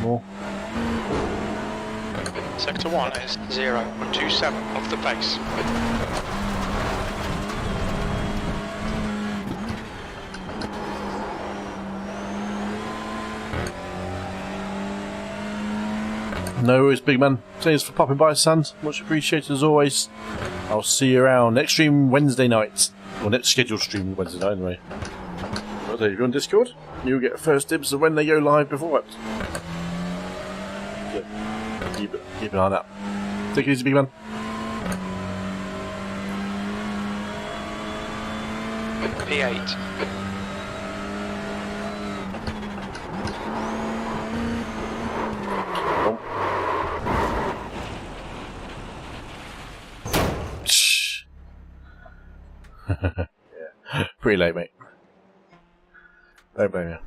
more. Sector 1 is 0.27 off the pace. No worries, big man. Thanks for popping by, Sand. Much appreciated as always. I'll see you around. Next stream Wednesday night. Or next scheduled stream Wednesday night anyway. If you're on Discord, you'll get first dibs of when they go live before it. So, keep an eye on that. Take it easy, big man. P8. Yeah. Pretty late, mate. Don't blame you.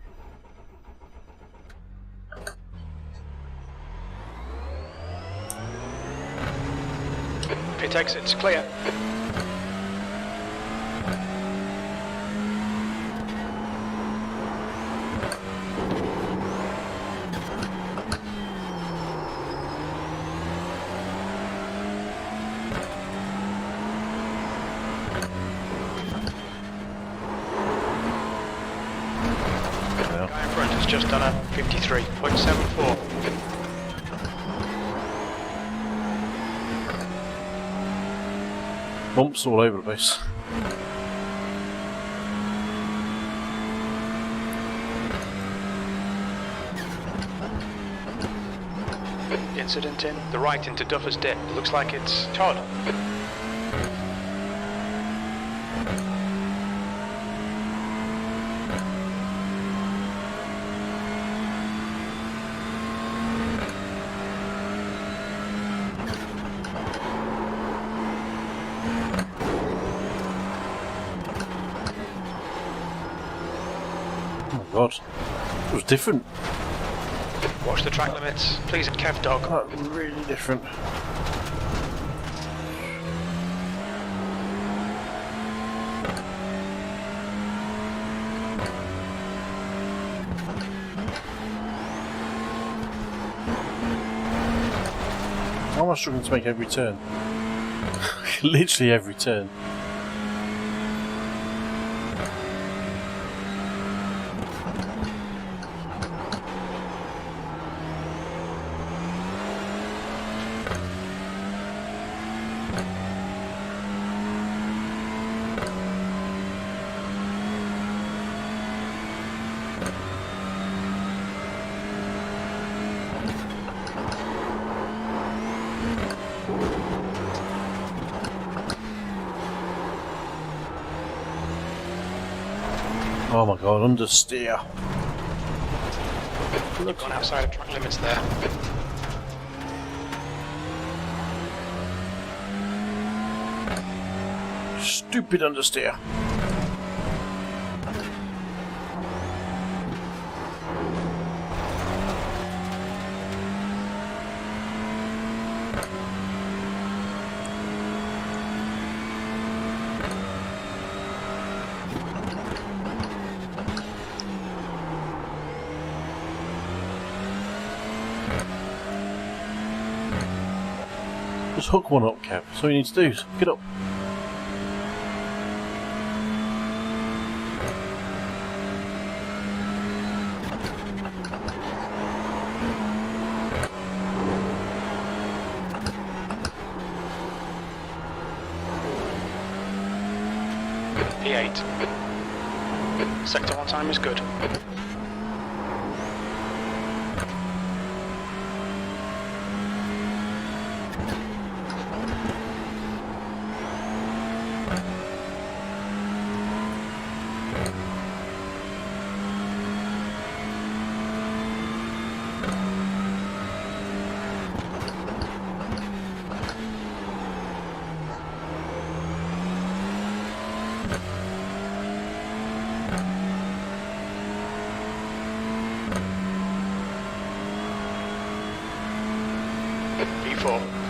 Pit exit's clear. Guy in front has just done a 53.74. Bumps all over the place. Incident in the right into Duffer's Dip. It looks like it's Todd. Oh my god. It was different. Watch the track limits. Please, Kev Dog. Really different. How am I struggling to make every turn? Literally every turn. Oh my god, understeer. You've gone outside of track limits there. Stupid understeer. Just hook one up, Kev. That's all you need to do. Just hook it up. P8. Sector 1 time is good.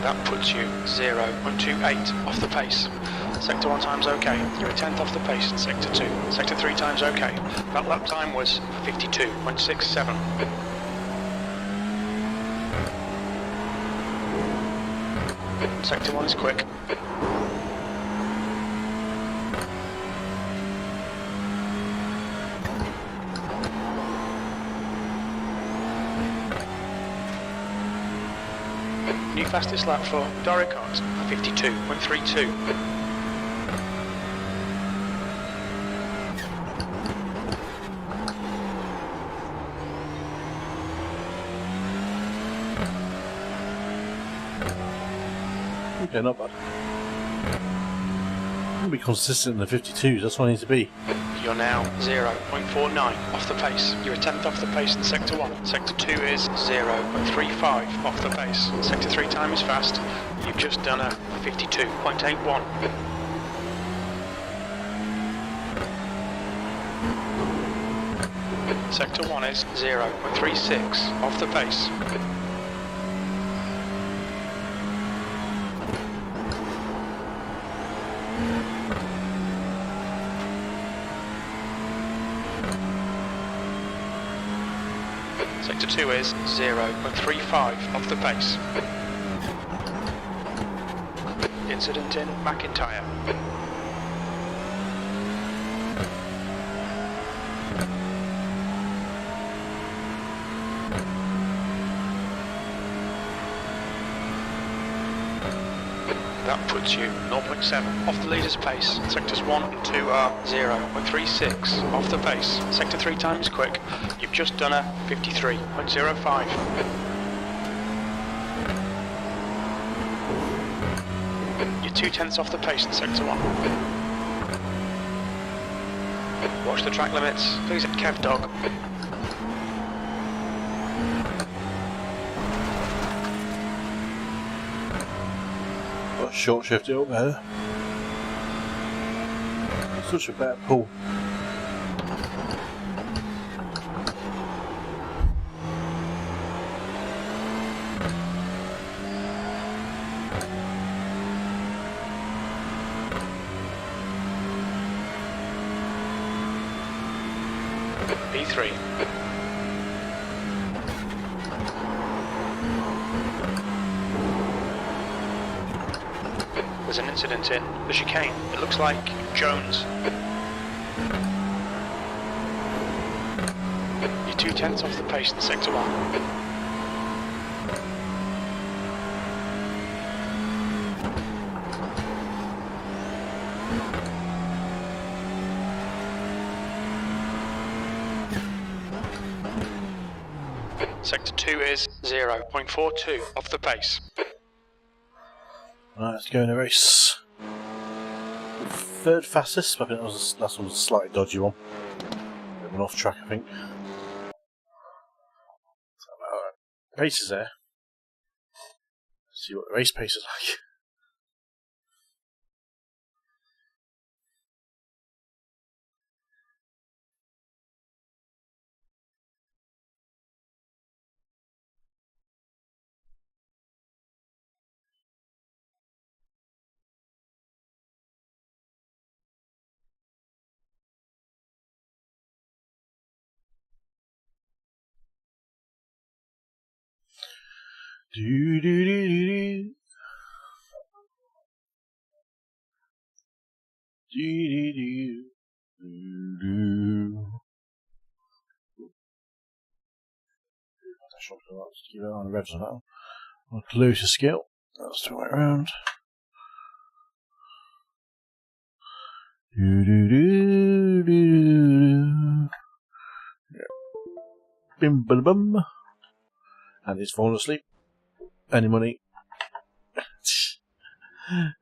That puts you 0.28 off the pace. Sector 1 time's okay. You're a tenth off the pace in Sector 2. Sector 3 time's okay. That lap time was 52.67. Sector 1 is quick. New fastest lap for Doricart, 52.32. Okay, not bad. I'll be consistent in the 52s, that's what I need to be. You're now 0.49 off the pace. You're a tenth off the pace in Sector 1. Sector 2 is 0.35 off the pace. Sector 3 time is fast. You've just done a 52.81. Sector 1 is 0.36 off the pace. Sector 2 is 0.35 off the pace. Incident in McIntyre. That puts you 0.7 off the leader's pace. Sectors 1 and 2 are 0.36 off the pace. Sector 3 time is quick. You've just done a 53.05. You're 0.2 off the pace in Sector 1. Watch the track limits. Please hit Kev Dog. Short shift it up there. Such a bad pull. P3. There's an incident in the chicane. It looks like Jones. You're 0.2 off the pace in Sector 1. Sector 2 is 0.42 off the pace. Right, let's go in a race. Third fastest, I think that was last one was a slightly dodgy one. Bit of an off track, I think. Pace is there. Let's see what the race pace is like. Do do do do do do do. Let's keep it on the revs on that one. I'll lose the skill. That's the way around. Do do do do. Bim bum bum. And he's fallen asleep. Any money? The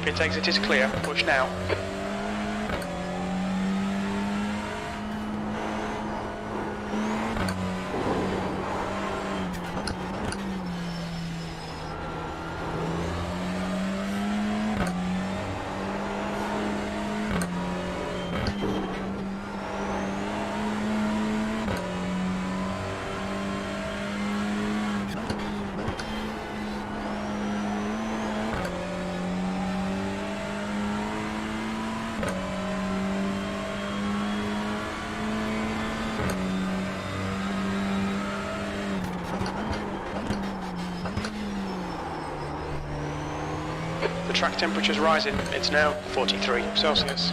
pit exit is clear. Push now. The track temperature's rising. It's now 43 Celsius.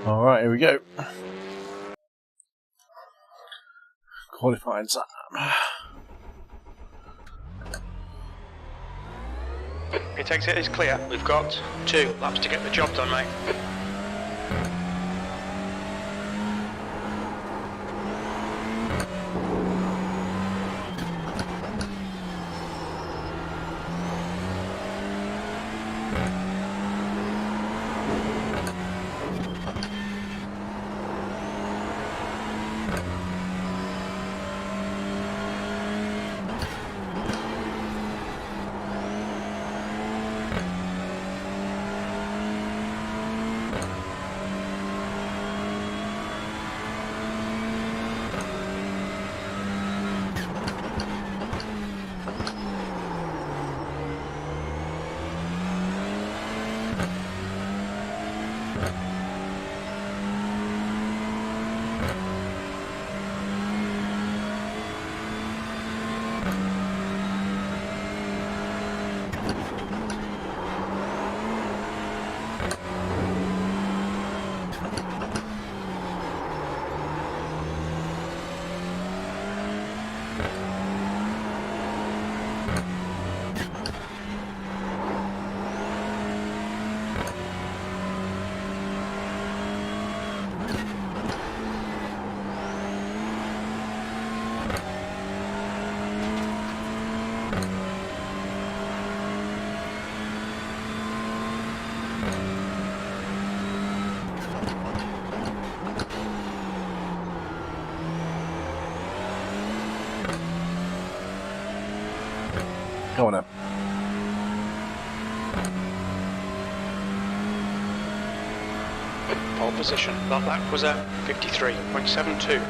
Alright, here we go. Qualifying time. Pit exit is clear. We've got 2 laps to get the job done, mate. Go on then. Pole position. That lap was at 53.72.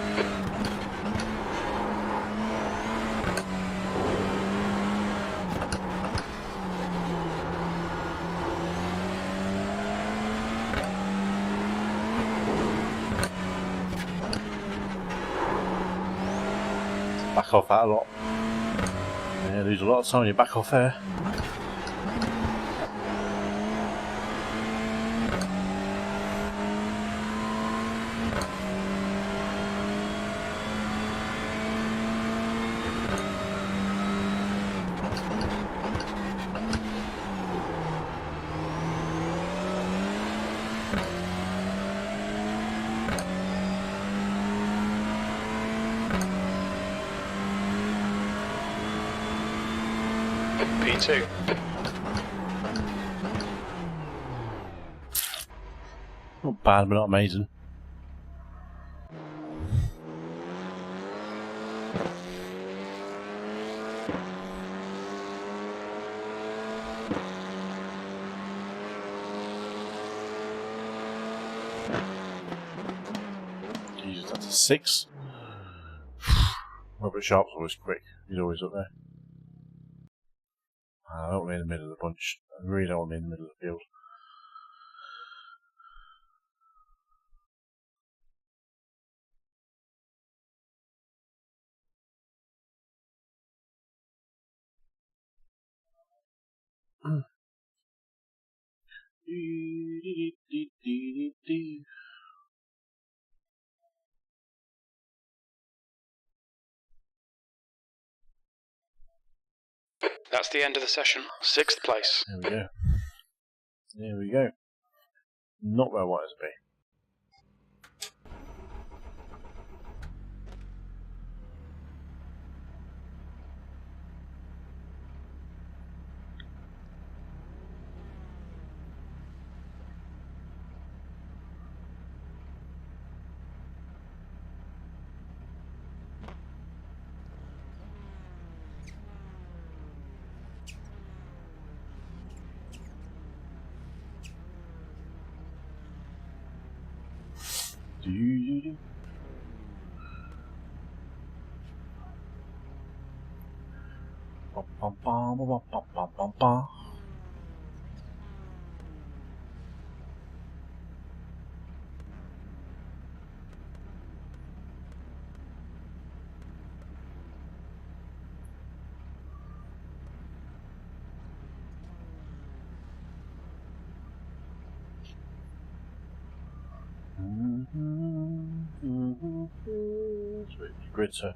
Back off that a lot. Yeah, lose a lot of time when you back off there. P2. Not bad, but not amazing. Jesus, that's a 6. Robert Sharp's always quick. He's always up there. I don't want to be in the middle of the bunch. I really don't want to be in the middle of the field. That's the end of the session. 6th place. There we go. There we go. Not where I wanted to be. So it's grid to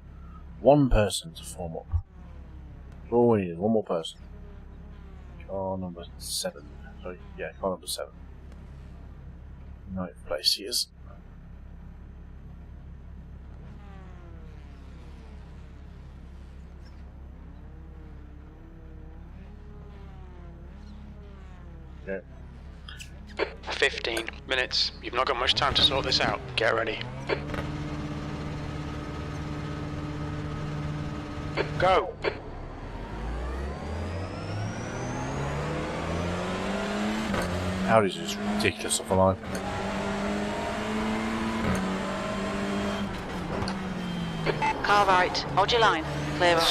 one person to form up. That's all we need, one more person. Car number 7. Sorry, yeah, car number 7. 9th place he is. Okay. 15 minutes. You've not got much time to sort this out. Get ready. Go! Audi's just ridiculous off the line. Car right. Hold your line. Clear up.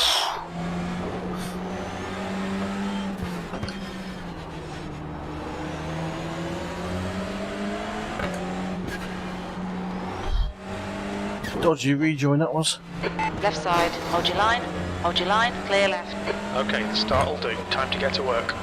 dodgy rejoin that was. Left side, hold your line, clear left. Okay, the start will do. Time to get to work.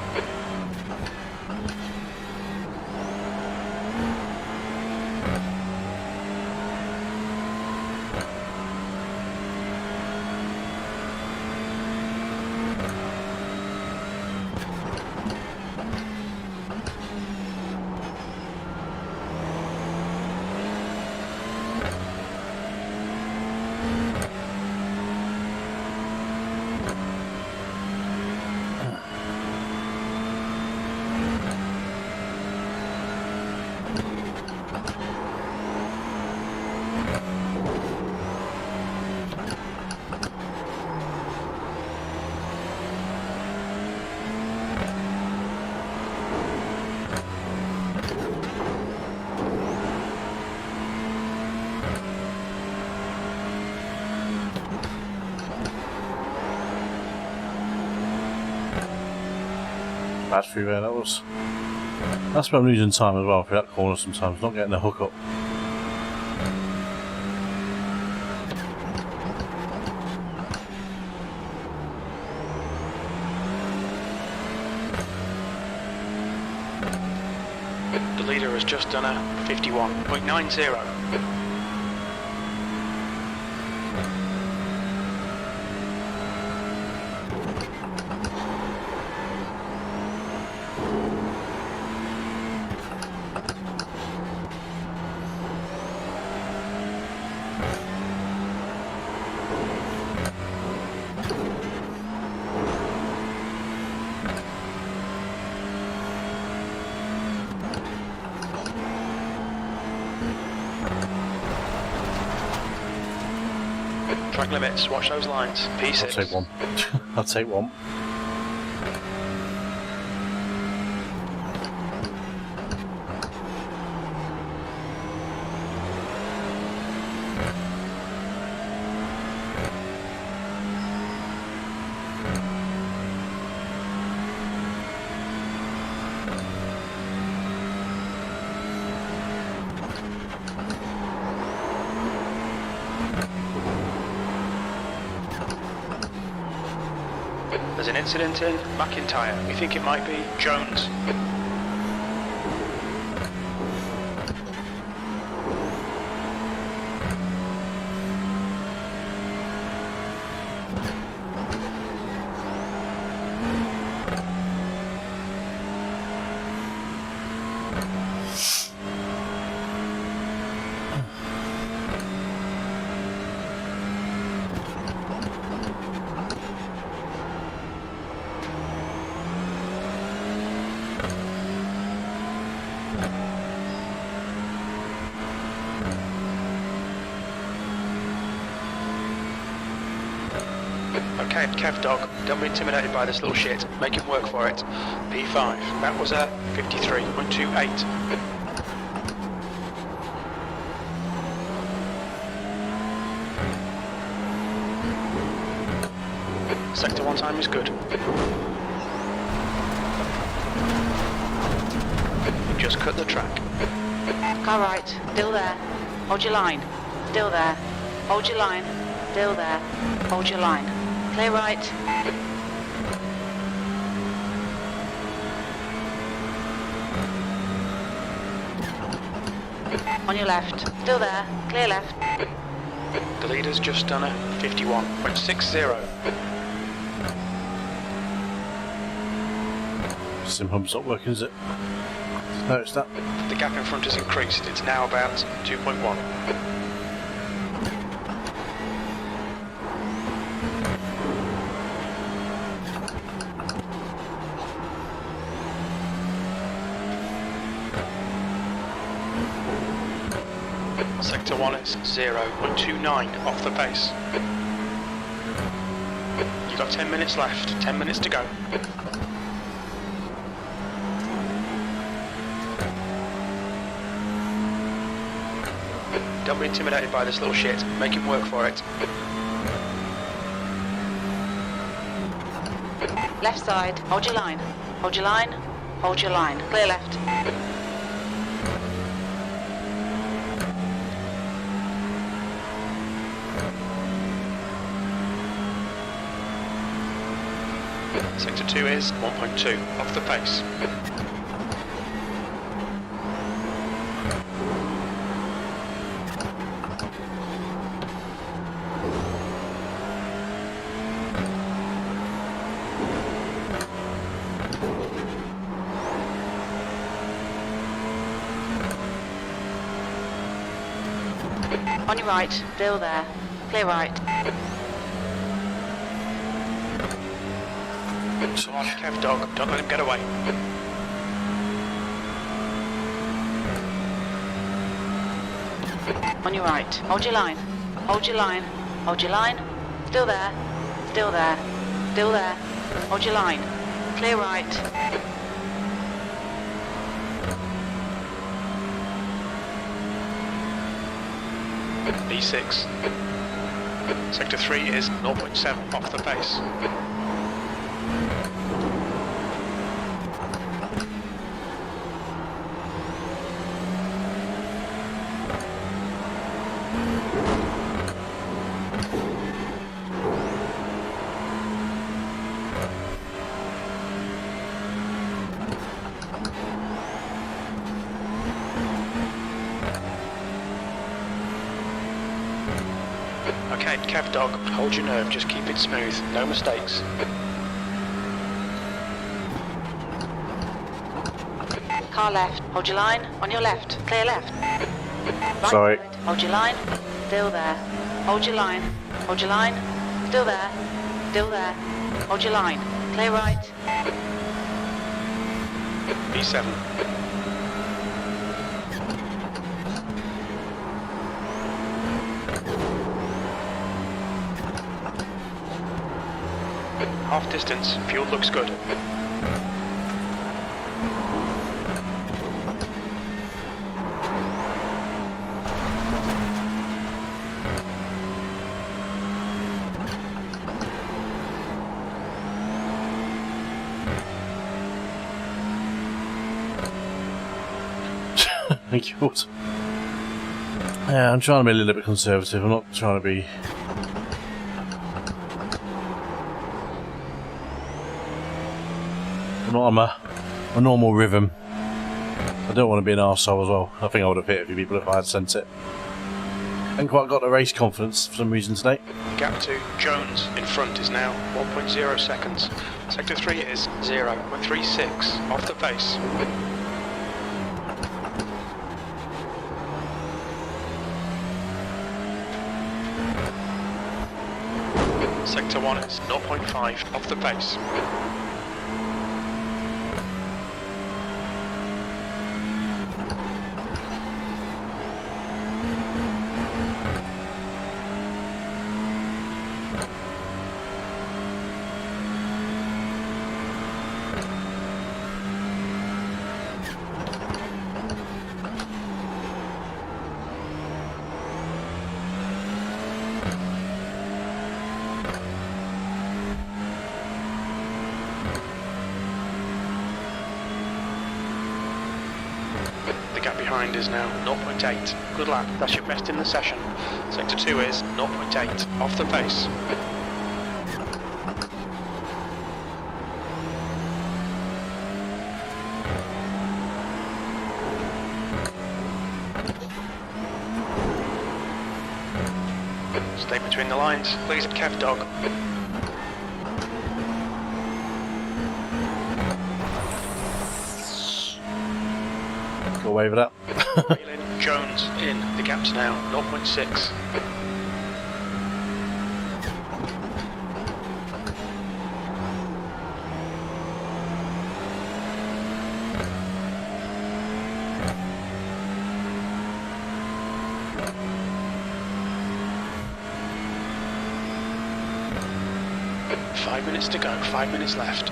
Bad through there, that was. That's where I'm losing time as well, through that corner sometimes, not getting the hook up. The leader has just done a 51.90. Track limits, watch those lines. P6. I'll take one. I'll take one. There's an incident in McIntyre. We think it might be Jones. Okay, Kev Dog, don't be intimidated by this little shit. Make him work for it. P5, that was a 53.28. Sector 1 time is good. You just cut the track. Car right, still there, hold your line, still there, hold your line, still there, hold your line. Clear right. On your left. Still there. Clear left. The leader's just done a 51.60. Sim hub's not working, is it? Notice that. The gap in front has increased. It's now about 2.1. Sector 1 is 0.29 off the pace. You've got 10 minutes left, 10 minutes to go. Don't be intimidated by this little shit, make him work for it. Left side, hold your line, hold your line, hold your line. Clear left. Sector 2 is 1.2, off the pace. On your right, still there. Clear right. Come on, Kev dog, don't let him get away. On your right. Hold your line. Hold your line. Hold your line. Still there. Still there. Still there. Hold your line. Clear right. B6. Sector 3 is 0.7, off the pace. Okay, Kev dog, hold your nerve, just keep it smooth, no mistakes. Car left. Hold your line. On your left. Clear left. Right Sorry. side. Hold your line. Still there. Hold your line. Hold your line. Still there. Still there. Hold your line. Clear right. B7. Half distance, fuel looks good. Thank you. Yeah, I'm trying to be a little bit conservative. I'm not trying to be. I'm not on a normal rhythm. I don't want to be an arsehole as well. I think I would have hit a few people if I had sent it. Haven't quite got the race confidence for some reason today. Gap to Jones in front is now 1.0 seconds. Sector 3 is 0.36, off the pace. Sector 1 is 0.5, off the pace. The gap behind is now 0.8. Good lap, that's your best in the session. Sector 2 is 0.8, off the pace. Stay between the lines, please, Kev dog. Go away with that. Jones in, the gap's now 0.6. Five minutes to go, 5 minutes left.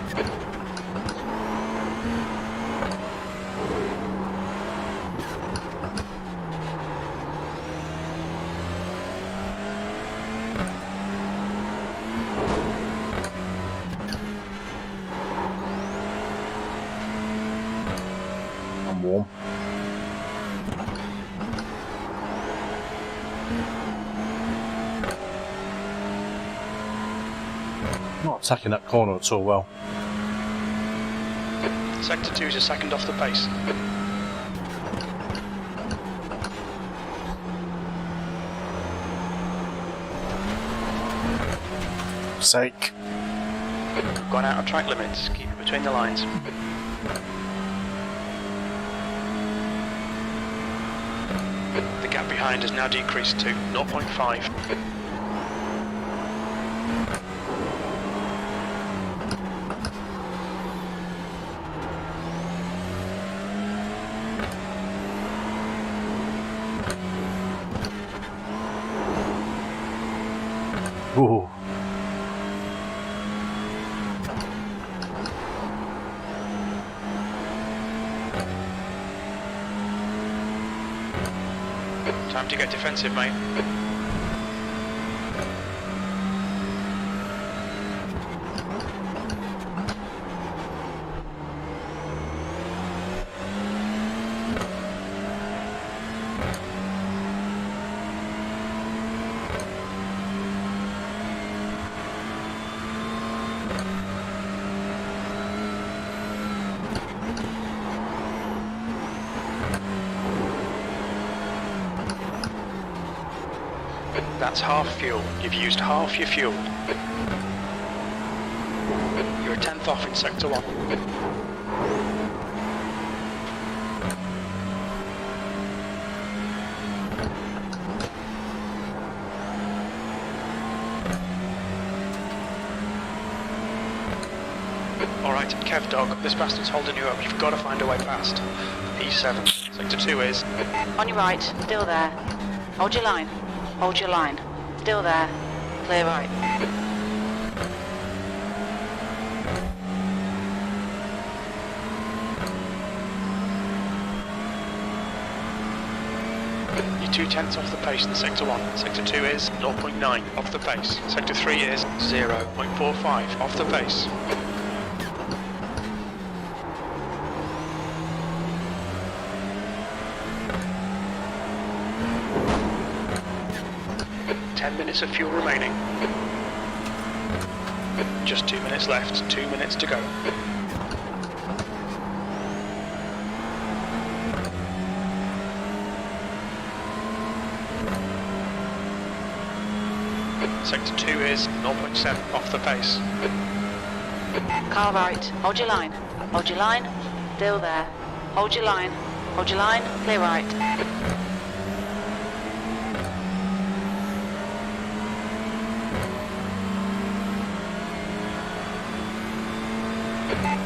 I'm warm. Not attacking that corner at all well. Sector 2 is a second off the pace. Sake. Gone out of track limits, keep it between the lines. The gap behind has now decreased to 0.5. Ooh. Time to get defensive, mate. That's half fuel. You've used half your fuel. You're a tenth off in Sector 1. Alright, Kev Dog, this bastard's holding you up. You've got to find a way past. E7. Sector 2 is... On your right, still there. Hold your line. Hold your line. Still there. Clear right. You're 2/10 off the pace in Sector 1. Sector 2 is 0.9 off the pace. Sector 3 is 0.45 off the pace. Minutes of fuel remaining. Just 2 minutes left, 2 minutes to go. Sector 2 is 0.7 off the pace. Car right, hold your line. Hold your line, still there. Hold your line. Hold your line, clear right.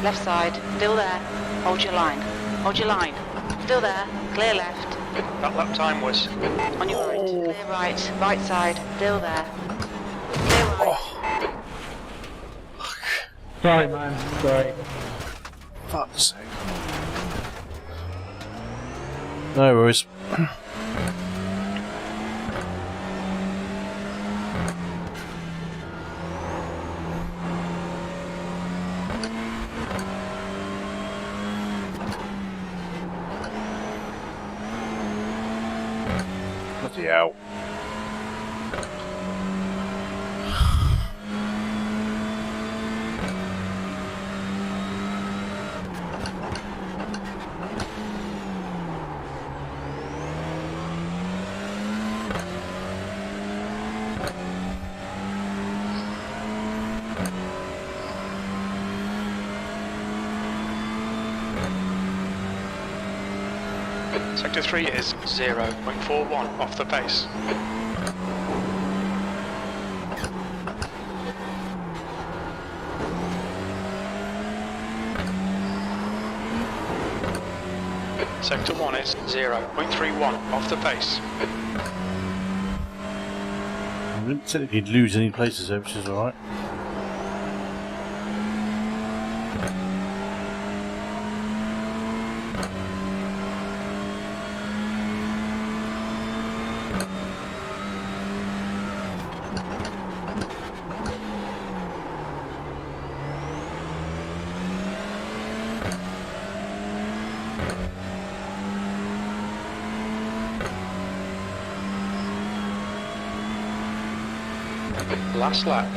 Left side, still there. Hold your line. Hold your line. Still there. Clear left. That lap time was... On your right. Clear right. Right side, still there. Clear right. Sorry, man. Sorry. Fuck's sake. No worries. Bloody hell. Sector 3 is 0.41 off the pace. Sector 1 is 0.31 off the pace. I didn't technically lose any places there, which is alright. Last lap.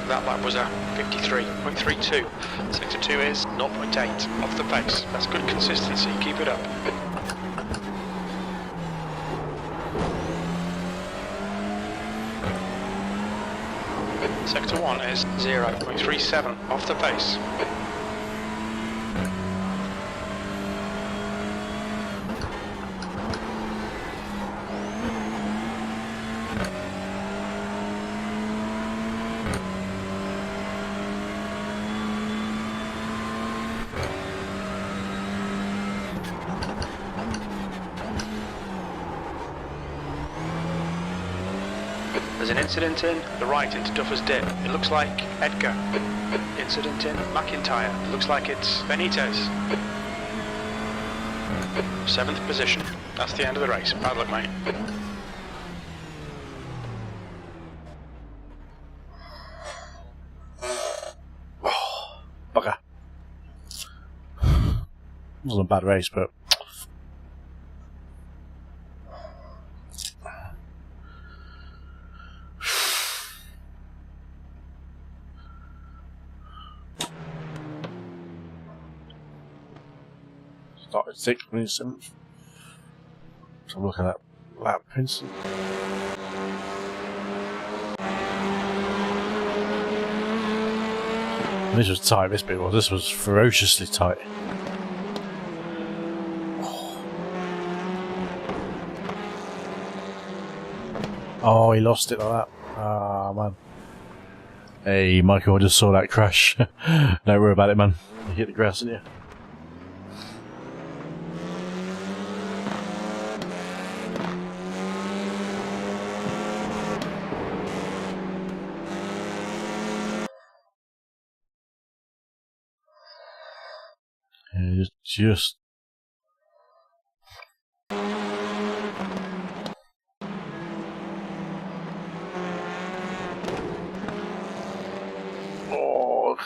That lap was a 53.32. Sector 2 is 0.8 off the pace. That's good consistency. Keep it up. Sector 1 is 0.37 off the pace. There's an incident in the right into Duffer's Dip. It looks like Edgar. Incident in McIntyre. It looks like it's Benitez. 7th position. That's the end of the race. Bad luck, mate. Oh, bugger. Wasn't a bad race, but started 6th, 27th. Let's have a look at that lap, Vincent. This was tight, this bit was. This was ferociously tight. Oh, he lost it like that. Ah, man. Hey, Michael, I just saw that crash. Don't worry about it, man. You hit the grass, didn't you? Yeah, just oh,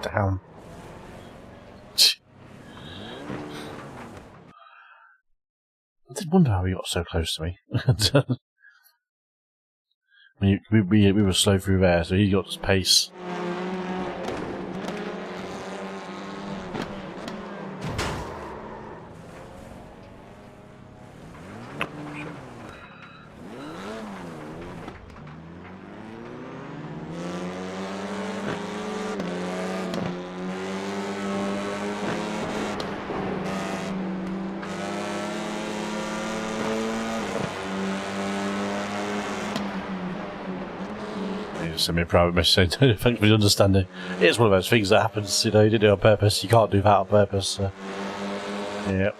damn. I did wonder how he got so close to me. I mean, we were slow through there, so he got his pace. Send me a private message saying thanks for your understanding. It's one of those things that happens, you know, you did it on purpose, you can't do that on purpose, so. Yeah.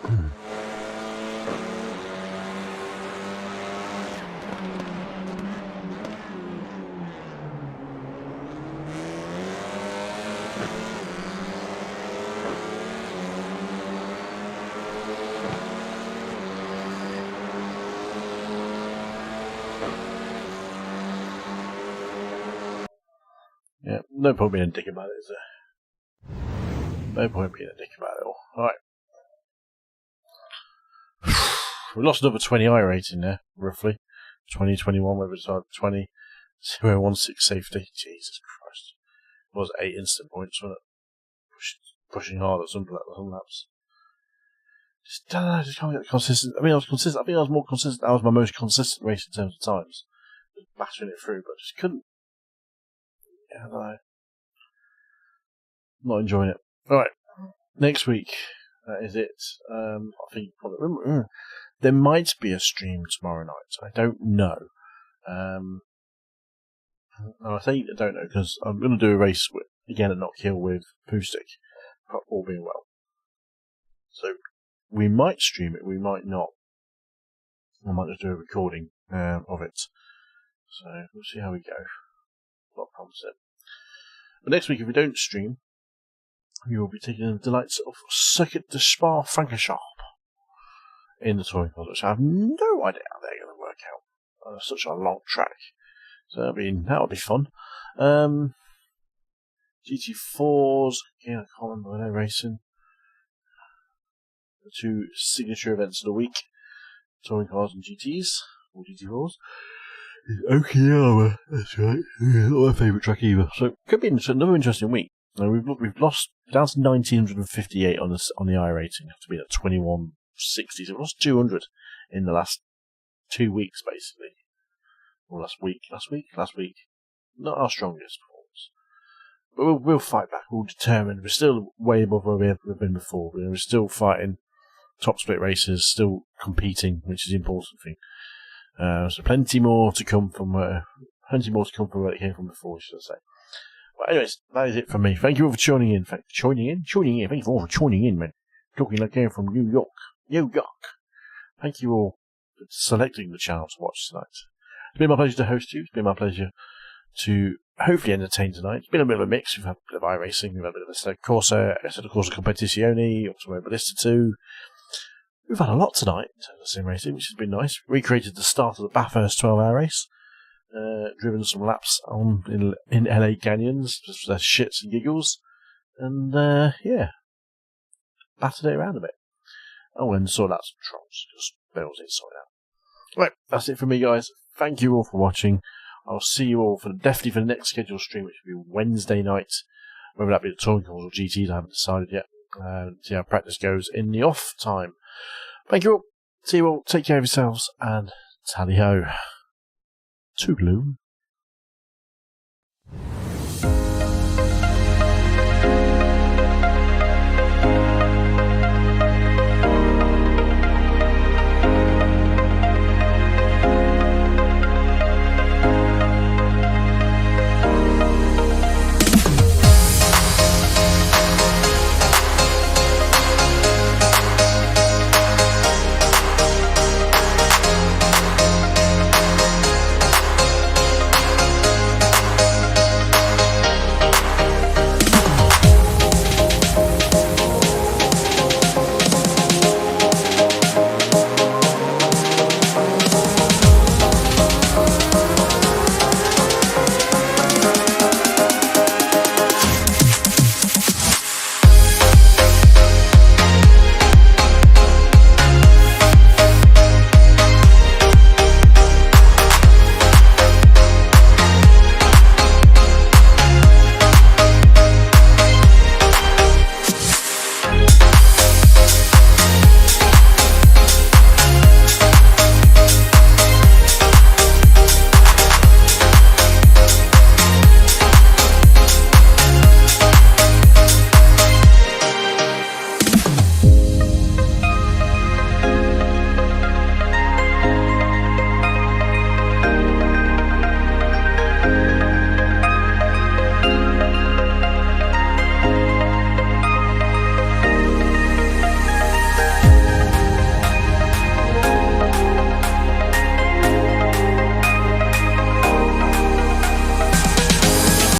Yeah, no point being a dick about it, is there? No point being a dick about it all. Alright. We lost another 20 I rating there, roughly. 20, 21, whether it's 20, 016 safety. Jesus Christ. It was 8 instant points, wasn't it? Pushing hard at some laps. Just don't know, I just can't get consistent. I mean, I was consistent. I think I was more consistent. That was my most consistent race in terms of times. Just battering it through, but just couldn't. Yeah, no. Not enjoying it. Alright, next week, that is it. I think there might be a stream tomorrow night. I don't know. I think I don't know because I'm going to do a race again at Knock Hill with Acoustic, all being well. So we might stream it, we might not. I might just do a recording of it. So we'll see how we go. Not promising. But next week, if we don't stream, we will be taking the delights of Circuit de Spa-Francorchamps in the touring cars, which I have no idea how they're going to work out. Such a long track. So that'll be fun. GT4s, again, I can't remember when they're racing. The 2 signature events of the week. Touring cars and GTs, or GT4s. Okinawa, that's right. Not my favourite track either. So, could be another interesting week. Now, we've lost down to 1958 on the iRacing, to be at 2160. So we've lost 200 in the last 2 weeks, basically. Or last week. Not our strongest performance. But we'll fight back. We'll determine. We're still way above where we've been before. We're still fighting top split races, still competing, which is the important thing. So plenty more to come from where it came from before, should I say. But anyways, that is it from me. Thank you all for tuning in. Thank you all for tuning in, man. Talking like I'm from New York. Thank you all for selecting the channel to watch tonight. It's been my pleasure to host you. It's been my pleasure to hopefully entertain tonight. It's been a bit of a mix. We've had a bit of iRacing, we've had a bit of a corsair, Competizione, also Ballista 2. We've had a lot tonight in terms of sim racing, which has been nice. Recreated the start of the Bathurst 12-hour race. Driven some laps in LA canyons, just for their shits and giggles. And, yeah. Battered it around a bit. Oh, and sorted out some trolls, because Bill's in sorted out. Right, that's it for me, guys. Thank you all for watching. I'll see you all definitely for the next scheduled stream, which will be Wednesday night. Whether that be the touring calls or GTs, I haven't decided yet. See how practice goes in the off time. Thank you all. See you all. Take care of yourselves and tally ho. Toodaloo.